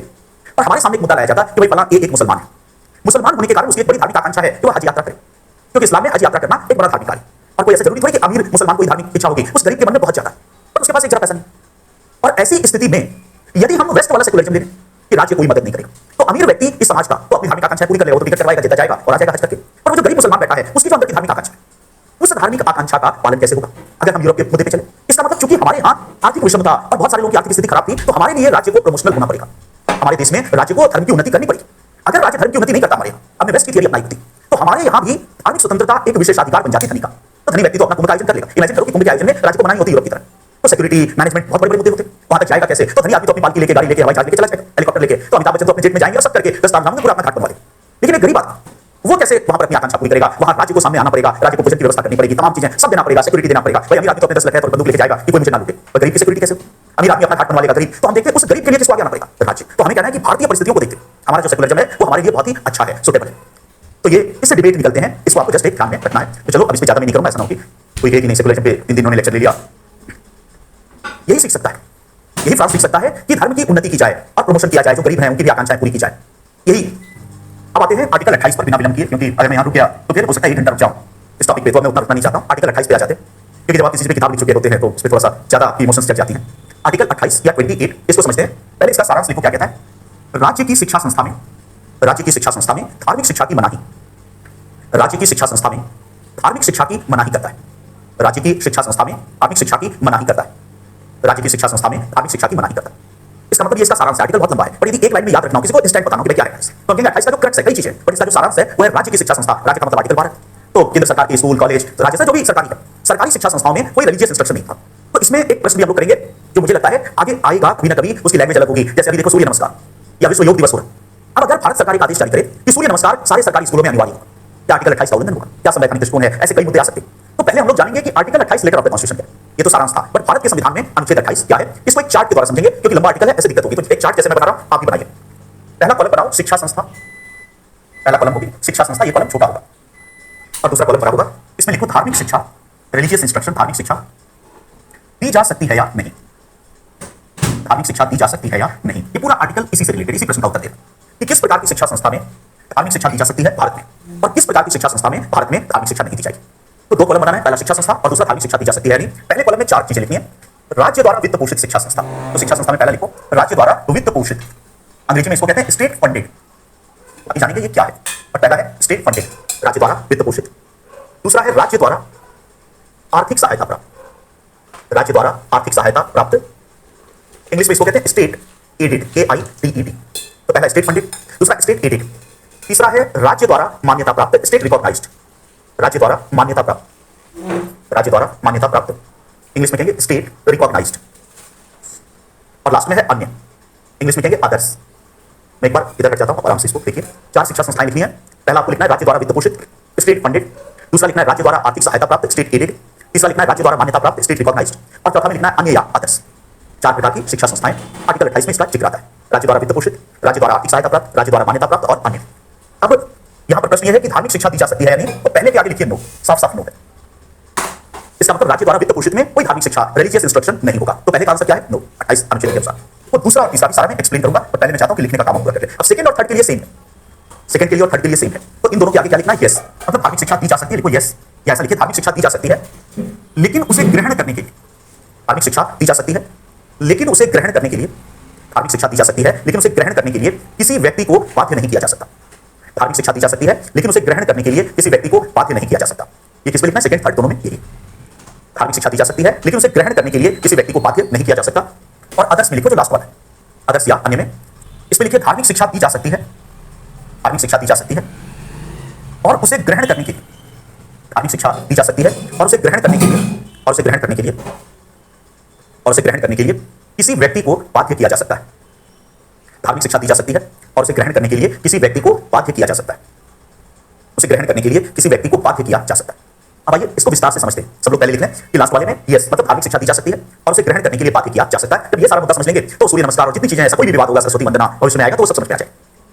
और हमारे सामने एक मुद्दा लाया जाता कि भाई फलां एक मुसलमान है, मुसलमान होने के कारण उसकी एक बड़ी धार्मिक आकांक्षा है कि वह हज यात्रा करे, क्योंकि इस्लाम में हज यात्रा करना एक बड़ा धार्मिक कार्य। और कोई ऐसा जरूरी थोड़ी कि अमीर मुसलमान को धार्मिक इच्छा होगी, उस गरीब के मन में बहुत ज्यादा, पर उसके पास एक जरा पैसा नहीं। और ऐसी स्थिति में यदि हम वेस्ट वाला सेकुलरिज्म ले कि राज्य कोई मदद नहीं करेगा, तो अमीर व्यक्ति इस समाज का तो अपनी धार्मिक आकांक्षा पूरी कर लेगा, तो टिकट करवाएगा, जीता जाएगा और आ जाएगा हज करके। और वो जो गरीब मुसलमान बैठा है, उसकी जो अंदर की धार्मिक आकांक्षा है, उस धार्मिक आकांक्षा का पालन कैसे होगा अगर हम यूरोप के मुद्दे पे चले। इसका मतलब चूंकि हमारे यहाँ आर्थिक विषमता और बहुत सारे लोगों की आर्थिक स्थिति खराब थी, तो हमारे लिए राज्य को प्रमोशनल होना पड़ेगा। हमारे देश में राज्य को धर्म की उन्नति करनी पड़ेगी। अगर राज्य धर्म की उन्नति नहीं करता हमारे यहाँ, हमने वेस्ट की थियरी अपनाई होती तो हमारे यहाँ भी धार्मिक स्वतंत्रता एक विशेषाधिकार बन जाती है धनी का। तो धनी व्यक्ति तो अपना कुंभ का आयोजन कर लेगा। इमेजिन करो कि कुंभ के आयोजन में राज्य को मनाही होती है यूरोप की तरह। तो सिक्योरिटी मैनेजमेंट बहुत बड़े बड़े मुद्दे होते हैं, वहां तक जाएगा कैसे? तो धनी आदमी तो अपनी पालकी लेके, गाड़ी लेके, हवाई जहाज लेके चला जाएगा, हेलीकॉप्टर लेके। तो अमिताभ बच्चन तो अपने जेट में जाएंगे और सब करके 10 ताम में पूरा अपना घाट बनवा देंगे। लेकिन एक गरीब आदमी वो कैसे वहां पर अपनी आकांक्षा पूरी करेगा? वहां राज्य को सामने आना पड़ेगा, राज्य को भोजन की व्यवस्था करनी पड़ेगी, तमाम चीजें सब देना पड़ेगा, सिक्योरिटी देना पड़ेगा। भाई अमीर आदमी तो अपने 10 लाख है तो बंदूक लेके जाएगा कि कोई मुझे ना लूटे, पर गरीब की सिक्योरिटी कैसे? अमीर आदमी अपना घाट बनवा लेगा, गरीब तो हम देखते हैं उस गरीब के लिए किसको आगे आना पड़ेगा? राज्य। तो हमें कहना है कि भारतीय परिस्थितियों को देखते हमारा जो सेकुलरिज्म है वो हमारे लिए बहुत ही अच्छा है, सुटेबल है। तो ये इससे डिबेट निकलते हैं, इसको आपको जस्ट एक ध्यान में रखना है। तो चलो अब इस पे ज्यादा मैं नहीं करूंगा, ऐसा ना हो कि कोई कहे कि नहीं सेकुलरिज्म पे 3 दिन उन्होंने लेक्चर ले लिया। यही सीख सकता है, यही फ्रांस सीख सकता है कि धर्म की उन्नति की जाए और प्रमोशन किया जाए, जो गरीब हैं उनकी भी आकांक्षाएं पूरी की जाए। यही। अब आते हैं आर्टिकल 28 पर बिना विलंब किए, क्योंकि अगर मैं यहां रुक गया तो फिर हो सकता है 1 घंटा रुक जाऊं इस टॉपिक पे, तो मैं उतना रुकना नहीं चाहता हूं। आर्टिकल 28 पे आ जाते हैं, क्योंकि जब आप किसी पे किताब लिख चुके होते हैं तो उस पर थोड़ा सा ज्यादा इमोशंस चढ़ जाती हैं। आर्टिकल 28 या 28 इसको समझते हैं। पहले इसका सारांश लिखो, क्या कहता है? राज्य की शिक्षा संस्था में, राज्य की शिक्षा संस्था में धार्मिक शिक्षा की मनाही, राज्य की शिक्षा संस्था में धार्मिक शिक्षा की मनाही करता है। राज्य की शिक्षा संस्था में धार्मिक शिक्षा की मनाही करता है। राज्य की शिक्षा संस्था में धार्मिक शिक्षा की मनाही करता है। इसका मतलब ये इसका सारांश है। आर्टिकल बहुत लंबा है, पर यदि एक लाइन में याद रखना हो, किसी को इंस्टेंट बताना हो कि क्या है तो हम कहेंगे 28 का जो क्रक्स है, कई चीजें, पर इसका जो सारांश है वो है राज्य की शिक्षा संस्था। राज्य का मतलब आर्टिकल 12। तो केंद्र सरकार के स्कूल, कॉलेज, राज्य से जो भी सरकारी है, सरकारी शिक्षा संस्थाओं में कोई रिलीजियस इंस्ट्रक्शन नहीं था। तो इसमें एक प्रश्न भी हम लोग करेंगे जो मुझे लगता है आगे आएगा कभी ना कभी, उसकी लैंग्वेज अलग होगी। जैसे अभी देखो सूर्य नमस्कार या विश्व योग दिवस हो रहा है। अब अगर भारत सरकार एक आदेश जारी करे कि सूर्य नमस्कार सारे सरकारी स्कूलों में अनिवार्य होगा, क्या आर्टिकल 28 का उल्लंघन होगा? क्या संवैधानिक दृष्टिकोण है? ऐसे कई मुद्दे आ सकते हैं। तो पहले हम लोग जानेंगे कि article 28 letter of the constitution क्या है। ये तो सारांश था, बट भारत के संविधान में अनुच्छेद 28 क्या है इसको एक चार्ट के द्वारा समझेंगे, क्योंकि लंबा आर्टिकल है, ऐसे दिक्कत होगी। तो एक चार्ट जैसे मैं बना रहा हूं आप भी बनाइए। पहला कॉलम बनाओ शिक्षा संस्था, पहला कॉलम होगी शिक्षा संस्था, ये कॉलम छोटा होगा, और दूसरा कॉलम बड़ा होगा। इसमें लिखो धार्मिक शिक्षा, रिलीजियस इंस्ट्रक्शन, धार्मिक शिक्षा दी जा सकती है या नहीं, धार्मिक शिक्षा दी जा सकती है या नहीं। ये पूरा आर्टिकल इसी से रिलेटेड, इसी प्रश्न का उत्तर देगा कि किस प्रकार की शिक्षा संस्था में धार्मिक शिक्षा दी जा सकती है भारत में, और किस प्रकार की शिक्षा संस्था में भारत में धार्मिक शिक्षा नहीं दी जाएगी। तो 2 कॉलम बनाना है, पहला शिक्षा संस्था और दूसरा धार्मिक शिक्षा दी जा सकती है नहीं। पहले कॉलम में 4 चीजें लिखनी है। राज्य द्वारा वित्त पोषित शिक्षा संस्था, तो शिक्षा संस्था में पहला लिखो राज्य द्वारा वित्त पोषित, अंग्रेजी में इसको कहते हैं स्टेट फंडेड। अभी जानेंगे ये क्या है, और पहला है स्टेट फंडेड, राज्य द्वारा वित्त पोषित। दूसरा है राज्य द्वारा आर्थिक सहायता प्राप्त, राज्य द्वारा आर्थिक सहायता प्राप्त, इंग्लिश में इसको कहते हैं स्टेट एडेड, AIDED। तो पहला स्टेट फंडेड, दूसरा स्टेट एडेड, तीसरा है राज्य द्वारा मान्यता प्राप्त, स्टेट रिकॉग्नाइज्ड, राज्य द्वारा मान्यता प्राप्त, राज्य द्वारा मान्यता प्राप्त, इंग्लिश में कहेंगे स्टेट रिकॉग्नाइज्ड, और लास्ट में है अन्य, इंग्लिश में कहेंगे अदर्स। मैं एक बार इधर हट जाता हूं, आराम से इसको देखिए। 4 शिक्षा संस्थाएं लिखनी है। पहला आपको लिखना है राज्य द्वारा वित्त पोषित, स्टेट फंडेड, दूसरा लिखना है राज्य द्वारा आर्थिक सहायता प्राप्त, स्टेट एडेड, तीसरा लिखना है राज्य द्वारा मान्यता प्राप्त, स्टेट रिकॉग्नाइज्ड, और चौथा में लिखना है अन्य या अदर्स। 4 प्रकार की शिक्षा संस्थाएं आर्टिकल 28 में इसका जिक्र आता है। राज्य द्वारा वित्त पोषित, राज्य द्वारा आर्थिक सहायता प्राप्त, राज्य द्वारा मान्यता प्राप्त और अन्य। अब यहां पर प्रश्न यह है कि धार्मिक शिक्षा दी जा सकती है या नहीं, तो पहले के आगे लिखिए नो, साफ साफ नो है। इसका मतलब राज्य द्वारा वित्त पोषित में कोई धार्मिक शिक्षा, रिलीजियस इंस्ट्रक्शन नहीं होगा। तो पहले का आंसर क्या है? नो, 28 अनुच्छेद के अनुसार। तो दूसरा और तीसरा भी सारा मैं एक्सप्लेन करूंगा, पर पहले मैं चाहता हूं कि लिखने का काम पूरा कर ले। अब सेकंड और थर्ड के लिए सेम है, सेकंड के लिए और थर्ड के लिए सेम है। तो इन दोनों के आगे क्या लिखना है? यस, मतलब धार्मिक शिक्षा दी जा सकती है, लिखो यस, या ऐसा लिखिए धार्मिक शिक्षा दी जा सकती है, लेकिन उसे ग्रहण करने के लिए, धार्मिक शिक्षा दी जा सकती है लेकिन उसे ग्रहण करने के लिए, धार्मिक शिक्षा दी जा सकती है लेकिन उसे ग्रहण करने के लिए किसी व्यक्ति को बाध्य नहीं किया जा सकता। धार्मिक शिक्षा दी जा सकती है लेकिन उसे ग्रहण करने के लिए किसी व्यक्ति को बाध्य नहीं किया जा सकता। ये किस में लिखना है? सेकंड थर्ड दोनों में यही। धार्मिक शिक्षा दी जा सकती है लेकिन उसे ग्रहण करने के लिए किसी व्यक्ति को बाध्य नहीं किया जा सकता। और अदर्स में लिखो जो लास्ट वाला है, अदर्स या अन्य में, इसमें लिखिए धार्मिक शिक्षा दी जा सकती है, धार्मिक शिक्षा दी जा सकती है और उसे ग्रहण करने के लिए, धार्मिक शिक्षा दी जा सकती है और उसे ग्रहण करने के लिए, और उसे ग्रहण करने के लिए, और उसे ग्रहण करने के लिए किसी व्यक्ति को बाध्य किया जा सकता है। धार्मिक शिक्षा दी जा सकती है और उसे ग्रहण करने के लिए किसी व्यक्ति को बाध्य किया जा सकता है, उसे ग्रहण करने के लिए किसी व्यक्ति को बाध्य किया जा सकता है। अब आइए इसको विस्तार से समझते हैं। सब लोग पहले लिख लें कि लास्ट वाले में यस, मतलब धार्मिक शिक्षा दी जा सकती है और उसे ग्रहण करने के लिए बाध्य किया जा सकता है। जब ये सारा मुद्दा समझ लेंगे तो सूर्य नमस्कार और जितनी चीजें हैं, कोई भी विवाद होगा, सरस्वती वंदना भविष्य में आएगा तो वो सब समझ में आ जाए।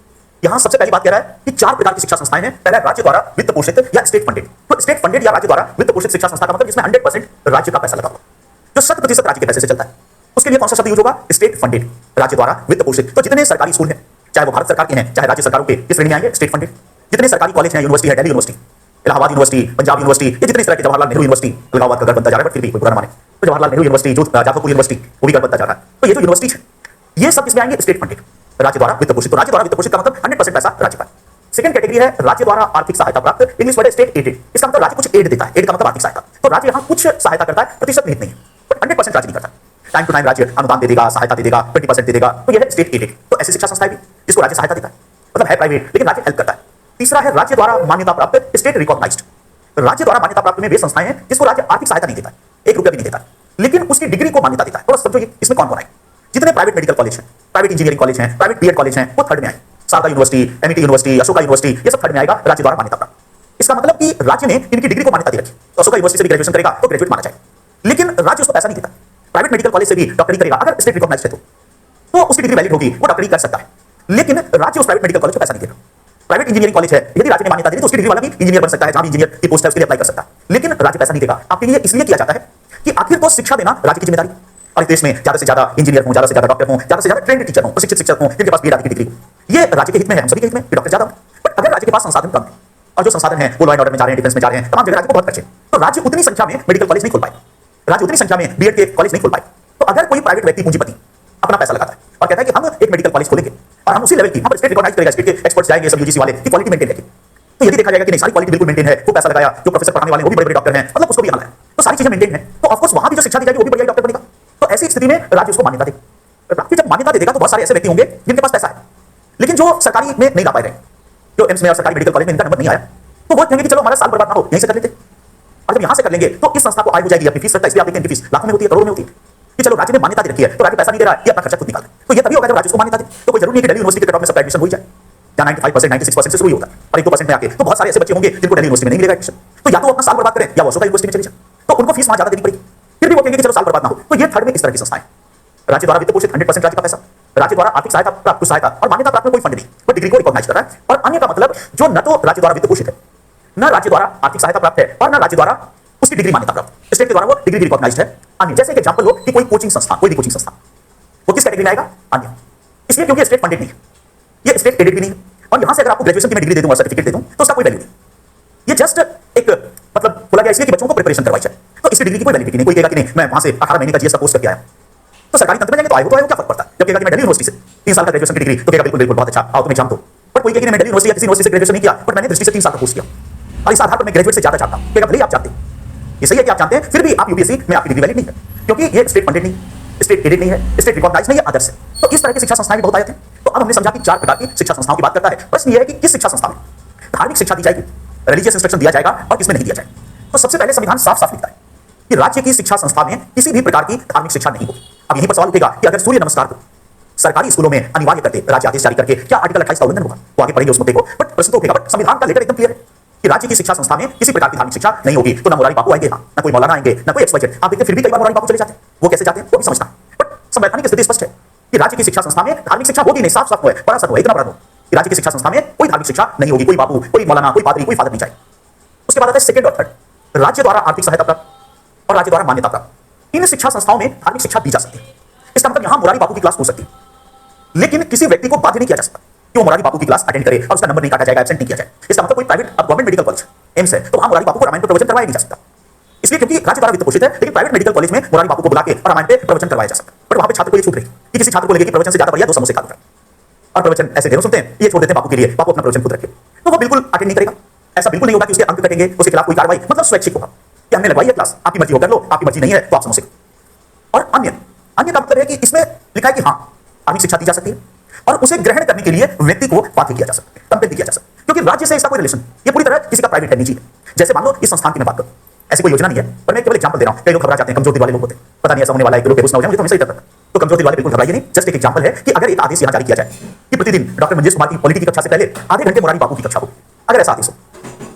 यहां सबसे पहली बात कह रहा है कि 4 प्रकार की शिक्षा संस्थाएं हैं। पहला राज्य द्वारा वित्त पोषित या स्टेट फंडेड। तो स्टेट फंडेड या राज्य द्वारा वित्त पोषित शिक्षा संस्था का मतलब जिसमें 100% राज्य का पैसा लगा हुआ, जो 100% राज्य के पैसे से चलता है, उसके लिए कौन सा शब्द यूज होगा? स्टेट फंडेड, राज्य द्वारा वित्त पोषित। तो जितने सरकारी स्कूल हैं, चाहे वो भारत सरकार के हैं चाहे राज्य सरकारों के, किस श्रेणी में आएंगे? State funded. जितने सरकारी कॉलेज हैं, यूनिवर्सिटी है, Delhi university, Allahabad university, Punjab university, ये जितने तरह के, जवाहरलाल नेहरू यूनिवर्सिटी, इलाहाबाद का घर बनता जा रहा है, फिर भी कोई बुरा ना माने, तो जवाहरलाल नेहरू यूनिवर्सिटी, जो जादवपुर यूनिवर्सिटी, वो भी घर बनता जा रहा है। तो ये जो यूनिवर्सिटी है, ये सब किसमें आएंगे? स्टेट फंडेड, राज्य द्वारा वित्त पोषित। तो राज्य द्वारा वित्त पोषित का मतलब 100% पैसा राज्य का। सेकंड कैटेगरी है राज्य द्वारा आर्थिक सहायता प्राप्त, इंग्लिश वर्ड स्टेट एडेड। इसका मतलब राज्य कुछ एड देता है, एड का मतलब आर्थिक सहायता। तो राज्य यहाँ कुछ सहायता करता है, प्रतिशत निहित नहीं है, बट 100% राज्य नहीं करता। टाइम टू टाइम राज्य अनुदान दे देगा, सहायता दे देगा, 20% दे देगा, तो यह है स्टेट एडेड। तो ऐसी शिक्षा संस्थाएं भी जिसको राज्य सहायता देता है, मतलब है प्राइवेट लेकिन राज्य हेल्प करता है। तीसरा है राज्य द्वारा मान्यता प्राप्त, स्टेट रिकॉग्नाइज्ड। राज्य द्वारा मान्यता प्राप्त में वे संस्थाएं हैं जिसको राज्य आर्थिक सहायता नहीं देता है, 1 रुपया भी नहीं देता है, लेकिन उसकी डिग्री को मान्यता देता है। थोड़ा समझो इसमें कौन कौन है। जितने प्राइवेट मेडिकल कॉलेज हैं, प्राइवेट इंजीनियरिंग कॉलेज हैं, प्राइवेट बीएड कॉलेज हैं, वो थर्ड में आए। Sharda university, MET university, Ashoka university, ये सब थर्ड में आएगा राज्य द्वारा मान्यता प्राप्त। इसका मतलब कि राज्य ने इनकी डिग्री को मान्यता दे रखी। तो अशोका यूनिवर्सिटी से भी ग्रेजुएशन करेगा तो ग्रेजुएट माना जाएगा, लेकिन राज्य उसको पैसा नहीं देता। प्राइवेट मेडिकल कॉलेज से भी डॉक्टरी करेगा अगर स्टेट रिकॉग्नाइज्ड है तो उसकी डिग्री वैलिड होगी, वो डॉक्टरी कर सकता है, लेकिन राज्य उस प्राइवेट मेडिकल कॉलेज को पैसा नहीं देगा। प्राइवेट इंजीनियरिंग कॉलेज है, यदि राज्य ने मान्यता दी तो उसकी डिग्री वाला भी इंजीनियर बन सकता है, जहां भी इंजीनियर की पोस्ट है उसके लिए अप्लाई कर सकता है, लेकिन राज्य पैसा नहीं देगा। आपके लिए इसलिए किया जाता है कि आखिर तो शिक्षा देना राज्य की जिम्मेदारी, और देश में ज्यादा से ज्यादा इंजीनियर हो, ज्यादा से ज्यादा डॉक्टर हो, ज्यादा से ज्यादा ट्रेंड टीचर हो, प्रशिक्षित शिक्षक हो, जिनके पास बीएड आदि की डिग्री हो। ये राज्य के हित में है, हम सभी के हित में कि डॉक्टर ज्यादा हो। बट अगर राज्य के पास संसाधन कम है, और जो संसाधन है वो लॉ एंड ऑर्डर में जा रहे हैं, डिफेंस में जा रहे हैं, तमाम जगह राज्य को बहुत खर्चे, तो राज्य उतनी संख्या में मेडिकल कॉलेज नहीं खोल पाए, राज्य उतनी संख्या में बीएड के कॉलेज नहीं खोल पाए। तो अगर कोई प्राइवेट व्यक्ति पूंजीपति अपना पैसा लगाता है और कहता है कि हम एक मेडिकल कॉलेज खोलेंगे और हम उसी लेवल की, हम स्टेट रिकॉग्नाइज करेगा, स्टेट के एक्सपर्ट्स जाएंगे, सब यूजीसी वाले की क्वालिटी मेंटेन रहेगी, तो यदि देखा जाएगा कि नहीं सारी क्वालिटी बिल्कुल मेंटेन है, वो पैसा लगाया, जो प्रोफेसर पढ़ाने वाले वो भी बड़े-बड़े डॉक्टर हैं, मतलब उसको भी हाल है, तो सारी चीजें मेंटेन है, तो ऑफ कोर्स वहां भी जो शिक्षा दी जाएगी वो भी बढ़िया डॉक्टर बनेगा। तो ऐसी स्थिति में राज्य उसको मान्यता देगा। राज्य जब मान्यता दे देगा तो बहुत सारे ऐसे व्यक्ति होंगे जिनके पास पैसा है, लेकिन जो सरकारी में नहीं ला पाए रहे, जो एम्स में और सरकारी मेडिकल कॉलेज में इनका नंबर नहीं आया, तो वो कहेंगे कि चलो हमारा साल बर्बाद ना हो, यहीं से कर लेते। और जब यहां से कर लेंगे तो इस संस्था को आय हो जाएगी, अपनी फीस लगता है, इसलिए आप देखते हैं इनकी फीस लाखों में होती है, करोड़ों में होती है, कि चलो राज्य ने मान्यता दे रखी है तो राज्य पैसा नहीं दे रहा है, ये अपना खर्चा खुद निकाले। तो ये तभी होगा जब राज्य को मान्यता दे। तो कोई जरूरी नहीं कि दिल्ली यूनिवर्सिटी के कट ऑफ में सब एडमिशन हो जाए, जहां 95% 96% से शुरू होता है, और 1-2% में आके तो बहुत सारे ऐसे बच्चे होंगे जिनको दिल्ली यूनिवर्सिटी में नहीं मिलेगा एडमिशन। तो या तो अपना साल बर्बाद करें या वो अशोका यूनिवर्सिटी में चले जाए, तो उनको फीस वहां ज्यादा देनी पड़ेगी, फिर भी वो कहेंगे कि चलो साल बर्बाद ना हो। तो ये थर्ड में इस तरह की संस्थाएं, राज्य द्वारा वित्त पोषित 100% राज्य का पैसा, राज्य द्वारा आर्थिक सहायता प्राप्त, कुछ सहायता और मान्यता प्राप्त में कोई फंड नहीं, वो डिग्री को रिकॉग्नाइज कर रहा है। और अन्य का मतलब जो न तो राज्य द्वारा वित्त पोषित है, न राज्य द्वारा आर्थिक सहायता प्राप्त है, और न राज्य द्वारा उसकी डिग्री मान्यता प्राप्त, स्टेट के द्वारा वो डिग्री रिकॉग्नाइज्ड है। अन्य जैसे एक एग्जांपल लो कि कोई कोचिंग संस्था, कोई भी कोचिंग संस्था, वो किस कैटेगरी में आएगा? अन्य। इसलिए क्योंकि स्टेट फंडेड नहीं है, ये स्टेट एडेड भी नहीं है, और यहां से अगर आपको ग्रेजुएशन की मैं डिग्री दे दूं और सर्टिफिकेट दे दूं तो उसका कोई वैल्यू नहीं। ये जस्ट एक मतलब बोला गया इसलिए कि बच्चों को प्रिपरेशन करवाई जाए, तो इसकी डिग्री की कोई वैलिडिटी नहीं। कोई कहेगा कि नहीं मैं वहां से 18 महीने का जीएस का कोर्स करके आया, तो सरकारी तंत्र में जाएंगे तो आएगा, क्या फर्क पड़ता है। जब कहेगा कि मैं दिल्ली यूनिवर्सिटी से 3 साल का ग्रेजुएशन की डिग्री, तो कहेगा बिल्कुल बिल्कुल बहुत अच्छा, आओ तुम एग्जाम दो। बट कोई कहेगा कि मैं दिल्ली यूनिवर्सिटी या किसी यूनिवर्सिटी से ग्रेजुएशन नहीं किया, बट मैंने दृष्टि से 3 साल का कोर्स किया और इस आधार पर मैं ग्रेजुएट से ज्यादा चाहता हूं, कहेगा भले आप चाहते हैं, ये सही है कि आप जानते हैं, फिर भी आप यूपीएससी में आपकी डिग्री वैलिड नहीं है, क्योंकि ये स्टेट फंडेड नहीं, स्टेट एडेड नहीं है, स्टेट रिकॉग्नाइज्ड नहीं है, आदर्श है। तो इस तरह की शिक्षा संस्थाएं भी बहुत आए थे। तो अब हमने समझा कि 4 प्रकार की शिक्षा संस्थाओं की बात करता है। प्रश्न ये है कि किस शिक्षा संस्था में धार्मिक शिक्षा दी जाएगी, रिलीजियस इंस्ट्रक्शन दिया जाएगा और किसमें नहीं दिया जाएगा। तो सबसे पहले संविधान साफ साफ लिखता है कि राज्य की शिक्षा संस्था में किसी भी प्रकार की धार्मिक शिक्षा नहीं होगी। अब यहीं पर सवाल उठेगा कि अगर सूर्य नमस्कार को सरकारी स्कूलों में अनिवार्य करते राज्य आदेश जारी करके, क्या आर्टिकल 28 का उल्लंघन होगा? वो आगे पढ़ेंगे उस मुद्दे को, बट प्रश्न तो उठेगा। बट संविधान का लेटर एकदम क्लियर है कि राज्य की शिक्षा संस्था में किसी प्रकार की धार्मिक शिक्षा नहीं होगी। तो ना मुरारी बापू आएंगे, ना कोई मौलाना आएंगे, ना कोई एक्सपर्ट। आप देखते फिर भी कई बार मुरारी बापू चले जाते हैं, वो कैसे जाते हैं वो भी समझता है। बट संवैधानिक स्थिति स्पष्ट है कि राज्य की शिक्षा संस्था में धार्मिक शिक्षा होगी नहीं, साफ साफ है, बड़ा सा है, इतना बड़ा हो कि राज्य की शिक्षा संस्था में कोई धार्मिक शिक्षा नहीं होगी, कोई बापू, कोई मौलाना, कोई पादरी, कोई फादर नहीं चाहिए। उसके बाद आता है सेकंड और थर्ड, राज्य द्वारा आर्थिक सहायता प्राप्त और राज्य द्वारा मान्यता प्राप्त। इन शिक्षा संस्थाओं में धार्मिक शिक्षा दी जा सकती है। इसका मतलब यहां मुरारी बापू की क्लास हो सकती है, लेकिन किसी व्यक्ति को बाध्य नहीं किया जा सकता कि वो मुरारी बापू की क्लास अटेंड करे और उसका नंबर नहीं काटा जाएगा, एब्सेंट नहीं किया जाए। इसका मतलब कोई private government medical college AIIMS है तो वहां मुरारी बापू को रामायण पर प्रवचन करवाया नहीं जा सकता, इसलिए क्योंकि राज्य द्वारा वित्त पोषित है। लेकिन प्राइवेट मेडिकल कॉलेज में मुरारी बापू को बुला के और रामायण पे प्रवचन करवाया जा सकता है। बट वहां पे छात्र को ये छूट रही कि किसी छात्र को लगे कि प्रवचन से ज्यादा बढ़िया 2 समोसे खा लूंगा और प्रवचन ऐसे ढेरों सुनते हैं, ये छोड़ देते हैं बापू के लिए, बापू अपना प्रवचन खुद रखे, तो वो बिल्कुल अटेंड नहीं करेगा। ऐसा बिल्कुल नहीं होगा कि उसके अंक कटेंगे, उसके खिलाफ कोई कार्रवाई, मतलब स्वैच्छिक होगा कि हमने लगवाई है क्लास, आपकी मर्जी हो कर लो, आपकी मर्जी नहीं है तो आप समोसे। और अन्य का मतलब है कि इसमें लिखा है कि हाँ धार्मिक शिक्षा दी जा सकती है और उसे ग्रहण करने के लिए व्यक्ति को बाध्य किया जा सकता है, कंपेल किया जा सकता है, क्योंकि राज्य से इसका कोई रिलेशन, ये पूरी तरह किसी का प्राइवेट है, निजी है। जैसे मान लो इस संस्थान की मैं बात करूं, ऐसी कोई योजना नहीं है, पर मैं केवल एग्जांपल दे रहा हूं। कई लोग घबरा जाते हैं, कमजोर दिल वाले लोग होते हैं, पता नहीं ऐसा होने वाला है कि लोग बेहोश ना हो जाए, मुझे तो हमेशा ही डर लगता है। तो कमजोर दिल वाले बिल्कुल घबराइए नहीं। जस्ट एक एग्जांपल है कि अगर एक आदेश यहां जारी किया जाए कि प्रतिदिन डॉक्टर मंजेश कुमार की पॉलिटी की कक्षा से पहले आधे घंटे मुरारी बापू की कक्षा हो, अगर ऐसा आदेश हो,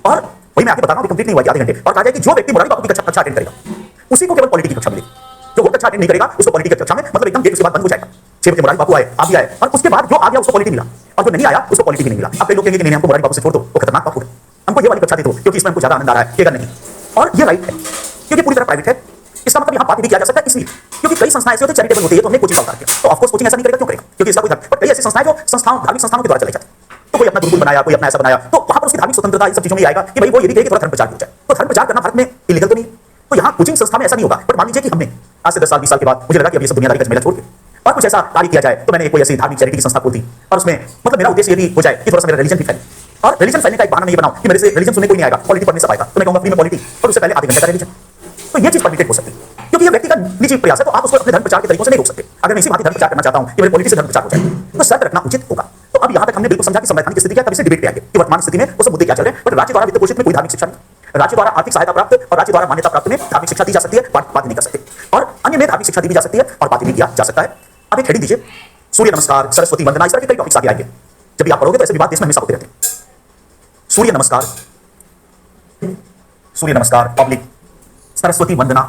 और वही मैं आपको बता रहा हूं कंप्लीट नहीं हुआ आधे घंटे, और कहा जाए कि जो व्यक्ति मुरारी बापू की कक्षा अटेंड करेगा उसी को केवल पॉलिटी की कक्षा मिलेगी, जो वो कक्षा अटेंड नहीं करेगा उसको पॉलिटी की कक्षा में मतलब एकदम गेट उसके बाद बंद हो जाएगा। 6 बजे मुरारी बापू आए, आ भी आए, और उसके बाद जो आ गया उसको पॉलिटी मिला और जो नहीं आया उसको पॉलिटी नहीं मिला। अब कई लोग कहेंगे कि नहीं हमको मुरारी बापू से छोड़ दो, वो खतरनाक बापू है, हमको ये वाली कक्षा दे दो क्योंकि इसमें हमको ज्यादा आनंद आ रहा है, केगा नहीं। और ये राइट है क्योंकि पूरी तरह प्राइवेट है। इसका मतलब यहाँ बात भी किया जा सकता है इसलिए क्योंकि कई संस्थाएं ऐसे होती है चैरिटेबल होती है, तो हमने कोचिंग का उतार किया, तो ऑफ कोर्स कोचिंग ऐसा नहीं करेगा, क्यों करेगा? क्योंकि इसका कोई धर्म, पर कई ऐसी संस्थाएं जो धार्मिक संस्थानों के द्वारा चलाई जाती है, तो कोई अपना गुरुकुल बनाया, कोई अपना ऐसा बनाया, तो वहां पर उसकी धार्मिक स्वतंत्रता इन सब चीजों में आएगा कि भाई वो यदि कहे कि थोड़ा धर्म प्रचार हो जाए, तो धर्म प्रचार करना भारत में इलीगल तो नहीं, तो यहाँ कोचिंग संस्था में ऐसा नहीं होगा। बट मान लीजिए कि हमने आज से 10 साल 20 साल के बाद मुझे लगा कि अब ये सब दुनियादारी का झमेला छोड़ के और कुछ ऐसा कार्य किया जाए, तो मैंने कोई ऐसी धार्मिक चैरिटी की संस्था खोल दी और उसमें मतलब मेरा उद्देश्य यदि हो जाए कि थोड़ा सा मेरा रिलीजन भी फैले, और रिलीजन फैलने का एक बहाना नहीं बनाऊं कि मेरे से रिलीजन सुनने कोई नहीं आएगा, पॉलिटी पढ़ने से आएगा, तो मैं कहूंगा फ्री में पॉलिटी और उससे पहले आधे घंटे का रिलीजन, तो ये चीज परमिटेड हो सकती है क्योंकि ये व्यक्ति का निजी प्रयास है, तो आप उसको अपने धर्म प्रचार के तरीकों से नहीं रोक सकते। अगर मैं इसी बात धर्म प्रचार करना चाहता हूं कि मेरे पॉलिटी से धर्म प्रचार हो जाए, तो शर्त रखना उचित होगा। तो अब यहां तक हमने बिल्कुल समझा कि संवैधानिक स्थिति क्या है, तब इसे डिबेट पे आएंगे कि वर्तमान स्थिति में वो सब मुद्दे क्या चल रहे हैं। बट राज्य द्वारा वित्त पोषित में कोई धार्मिक शिक्षा नहीं, राज्य द्वारा आर्थिक सहायता प्राप्त और राज्य द्वारा मान्यता प्राप्त में धार्मिक शिक्षा दी जा सकती है, बाध्य नहीं कर सकते, और अन्य में धार्मिक शिक्षा दी जा सकती है और बाध्य नहीं किया जा सकता है। अब एक हेडिंग दीजिए, सूर्य नमस्कार, सरस्वती वंदना, इस तरह के कई टॉपिक्स आगे आएंगे। जब भी आप पढ़ोगे तो ऐसे विवाद देश में हमेशा होते रहते हैं। सूर्य नमस्कार, सूर्य नमस्कार, पब्लिक, सरस्वती वंदना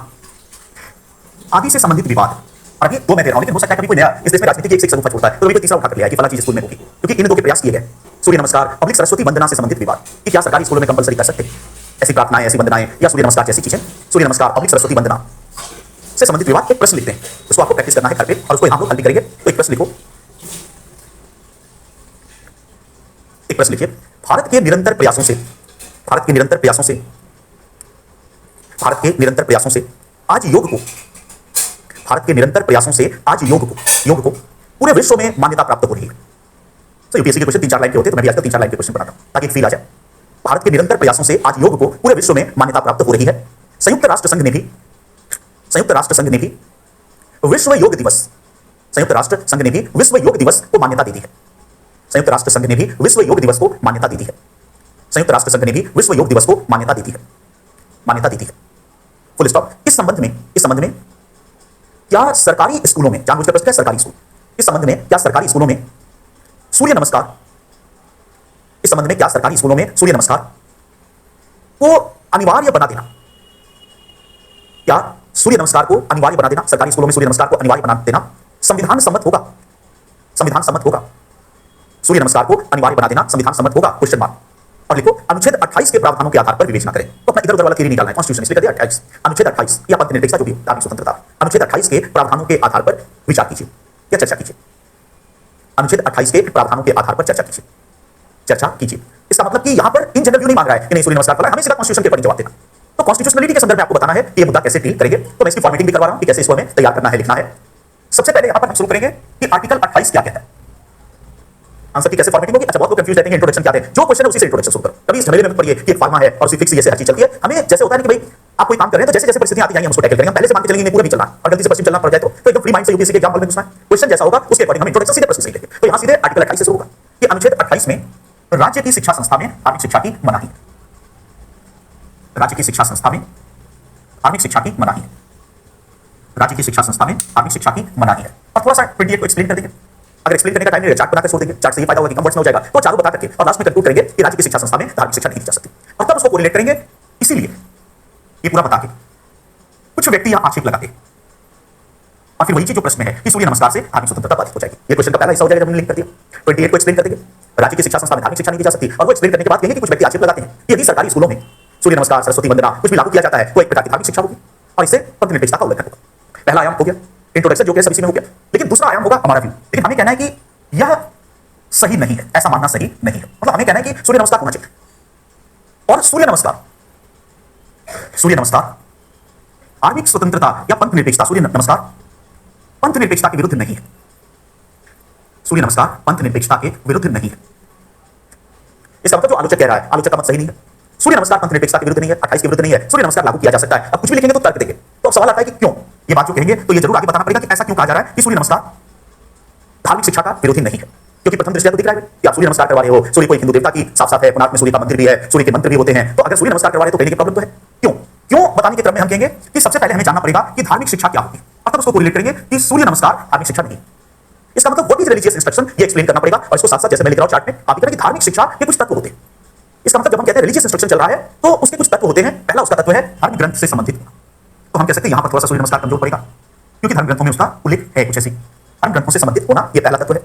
आदि से संबंधित विवाद। और अभी दो मैं दे रहा हूं, लेकिन हो सकता है कभी कोई नया इस देश में राजनीति की एक से एक छोड़ता है तो कभी कोई तीसरा उठा कर ले आए कि फला चीज स्कूल में होगी, क्योंकि इन दो के प्रयास किए गए। सूर्य नमस्कार, पब्लिक, सरस्वती वंदना से संबंधित विवाद कि क्या सरकारी स्कूलों में कंपलसरी कर सकते हैं ऐसी प्रार्थनाएं, ऐसी वंदनाएं या सूर्य नमस्कार जैसी चीजें। सूर्य नमस्कार, पब्लिक, सरस्वती वंदना से संबंधित विवाद। एक प्रश्न लिखते हैं, उसको आपको प्रैक्टिस करना है घर पे और उसको हम लोग हल भी करेंगे। तो एक प्रश्न लिखो, एक प्रश्न लिखिए, भारत के निरंतर प्रयासों से, भारत के निरंतर प्रयासों से, भारत के निरंतर प्रयासों से आज योग को, भारत के निरंतर प्रयासों से आज योग को पूरे विश्व में मान्यता प्राप्त हो रही है। तो यूपीएससी के क्वेश्चन 3-4 लाइन के होते हैं, तो मैं भी आज तक 3-4 लाइन के क्वेश्चन बनाता हूं ताकि एक फील आ जाए। भारत के निरंतर प्रयासों से आज योग को पूरे विश्व में मान्यता प्राप्त हो रही है। संयुक्त राष्ट्र संघ ने भी विश्व योग दिवस, संयुक्त राष्ट्र संघ ने भी विश्व योग दिवस को मान्यता दे दी है। संयुक्त राष्ट्र संघ ने भी विश्व योग दिवस को मान्यता दे दी है। संयुक्त राष्ट्र संघ ने भी विश्व योग दिवस को मान्यता दी है। Full stop. इस संबंध में क्या सरकारी स्कूलों में, जानबूझकर प्रश्न है सरकारी स्कूल, इस संबंध में क्या सरकारी स्कूलों में सूर्य नमस्कार, इस संबंध में क्या सरकारी स्कूलों में सूर्य नमस्कार को अनिवार्य बना देना, क्या सूर्य नमस्कार को अनिवार्य बना देना, सरकारी स्कूलों में सूर्य नमस्कार को अनिवार्य बना देना संविधान सम्मत होगा? संविधान सम्मत होगा? सूर्य नमस्कार को अनिवार्य बना देना संविधान सम्मत होगा? Question mark. और लिखो, अनुच्छेद 28 के प्रावधानों के आधार पर विवेचना करें। तो अपना इधर उधर वाला थ्योरी निकालना है, कॉन्स्टिट्यूशन इसलिए कहते हैं 28, अनुच्छेद 28 या पंथ निरपेक्षता जो भी धार्मिक स्वतंत्रता, अनुच्छेद 28 के प्रावधानों के आधार पर विचार कीजिए या चर्चा कीजिए। अनुच्छेद 28 के प्रावधानों के आधार पर चर्चा कीजिए। इसका मतलब कि यहां पर इन जनरल व्यू नहीं मांग रहा है कि नहीं सूर्य नमस्कार फला, हमें सीधा कॉन्स्टिट्यूशन के ऊपर जवाब देना। तो कॉन्स्टिट्यूशनलिटी के संदर्भ में आपको बताना है कि ये मुद्दा कैसे डील करेंगे। तो मैं इसकी फॉर्मेटिंग भी करवा रहा हूं कि कैसे इसको हमें तैयार करना है, लिखना है। सबसे पहले यहां पर हम शुरू करेंगे कि आर्टिकल 28 क्या कहता है। आंसर की कैसे फॉर्मेटिंग होगी? अच्छा, बहुत लोग कंफ्यूज रहते हैं इंट्रोडक्शन क्या है, जो क्वेश्चन है उसी से इंट्रोडक्शन शुरू करो। कभी इस झमेले में पढ़िए कि एक फार्मा है और उसी फिक्स ये से हर चीज चलती है। हमें जैसे होता है कि भाई आप कोई काम कर रहे हैं तो जैसे जैसे परिस्थितियां आती जाएंगी हम उसको टैकल करेंगे। हम पहले से मान के चलेंगे नहीं पूरा भी चलना और गलती से पश्चिम चलना पड़ जाए तो एकदम फ्री माइंड से यूपीएससी के एग्जाम हॉल में घुसना है। क्वेश्चन जैसा होगा उसके अकॉर्डिंग हम इंट्रोडक्शन सीधे प्रश्न से लेंगे। तो यहां सीधे आर्टिकल 28 से शुरू होगा कि अनुच्छेद 28 में राज्य की शिक्षा संस्था में धार्मिक शिक्षा की मनाही, राज्य की शिक्षा संस्था में धार्मिक शिक्षा की मनाही, राज्य की शिक्षा संस्था में धार्मिक शिक्षा की मनाही है। और थोड़ा सा 28 को एक्सप्लेन कर देंगे। अगर एक्सप्लेन करने का टाइम नहीं चार्ट बनाकर छोड़ देंगे, चार्ट से ये फायदा होगा कि कम वर्ड्स में हो जाएगा। तो चारों बता करके और लास्ट में कंक्लूड करेंगे कि राज्य की शिक्षा संस्था में धार्मिक शिक्षा नहीं दी जा सकती और तब उसको कोरिलेट करेंगे। इसीलिए ये पूरा बता के कुछ व्यक्ति यहां आक्षेप लगाते हैं और फिर वही चीज जो प्रश्न में है कि सूर्य नमस्कार से धार्मिक स्वतंत्रता बाधित हो जाएगी। ये क्वेश्चन का पहला हिस्सा हो जाएगा जब हमने लिंक कर दिया। 28 को एक्सप्लेन कर देंगे, राज्य की शिक्षा संस्था में धार्मिक शिक्षा नहीं दी जा सकती और वो एक्सप्लेन करने के बाद कहेंगे कि कुछ व्यक्ति आक्षेप लगाते हैं कि यदि सरकारी स्कूलों में सूर्य नमस्कार, सरस्वती वंदना कुछ भी लागू किया जाता है तो एक प्रकार की धार्मिक शिक्षा होगी और इससे पंथ निरपेक्षता का उल्लंघन होगा। पहला आयाम हो गया इंट्रोडक्शन, जो कि सब इसी में हो गया। लेकिन दूसरा आयाम होगा हमारा व्यू। लेकिन हमें कहना है कि यह सही नहीं है, ऐसा मानना सही नहीं है। मतलब हमें कहना है कि सूर्य नमस्कार होना चाहिए और सूर्य नमस्कार धार्मिक स्वतंत्रता या पंथ निरपेक्षता, सूर्य नमस्कार पंथ निरपेक्षता के विरुद्ध नहीं है। सूर्य नमस्कार पंथ निरपेक्षता के विरुद्ध नहीं है। इसका मतलब जो आलोचक कह रहा है, आलोचक का मत सही नहीं है। सूर्य नमस्कार पंथ निरपेक्षता के विरुद्ध नहीं है, 28 के विरुद्ध नहीं है। सूर्य नमस्कार लागू किया जा सकता है। अब कुछ भी लिखेंगे तो तर्क देंगे। तो अब सवाल आता है कि क्यों ये बात जो कहेंगे तो ये जरूर आगे बताना पड़ेगा कि ऐसा क्यों कहा जा रहा है कि सूर्य नमस्कार धार्मिक शिक्षा का विरोधी नहीं है। क्योंकि प्रथम दृष्टया तो दिख रहा है कि आप सूर्य नमस्कार करवा रहे हो, सूर्य को एक हिंदू देवता की साफ साफ है, कोणार्क में सूर्य का मंदिर भी है, सूर्य के मंत्र भी होते हैं। तो अगर सूर्य नमस्कार करवा रहे तो कहने की प्रॉब्लम तो है। क्यों बताने के क्रम में हम कहेंगे कि सबसे पहले हमें जानना पड़ेगा कि धार्मिक शिक्षा क्या होती है और तब उसको कोरिलेट करेंगे कि सूर्य नमस्कार धार्मिक शिक्षा नहीं। इसका मतलब व्हाट इज रिलीजियस इंस्ट्रक्शन, ये एक्सप्लेन करना पड़ेगा। और इसको साथ साथ जैसे मैं लिख रहा हूं चार्ट में आप कि धार्मिक शिक्षा के कुछ तत्व होते हैं। इसका मतलब जब हम कहते हैं रिलीजियस इंस्ट्रक्शन चल रहा है तो उसके कुछ तत्व होते हैं। पहला उसका तत्व है धर्म ग्रंथ से संबंधित होना। तो हम कह सकते हैं यहां पर थोड़ा सा सूर्य नमस्कार कमजोर पड़ेगा क्योंकि धर्म ग्रंथों में उसका उल्लेख है कुछ ऐसी, धर्म ग्रंथों से संबंधित होना, यह पहला तत्व है।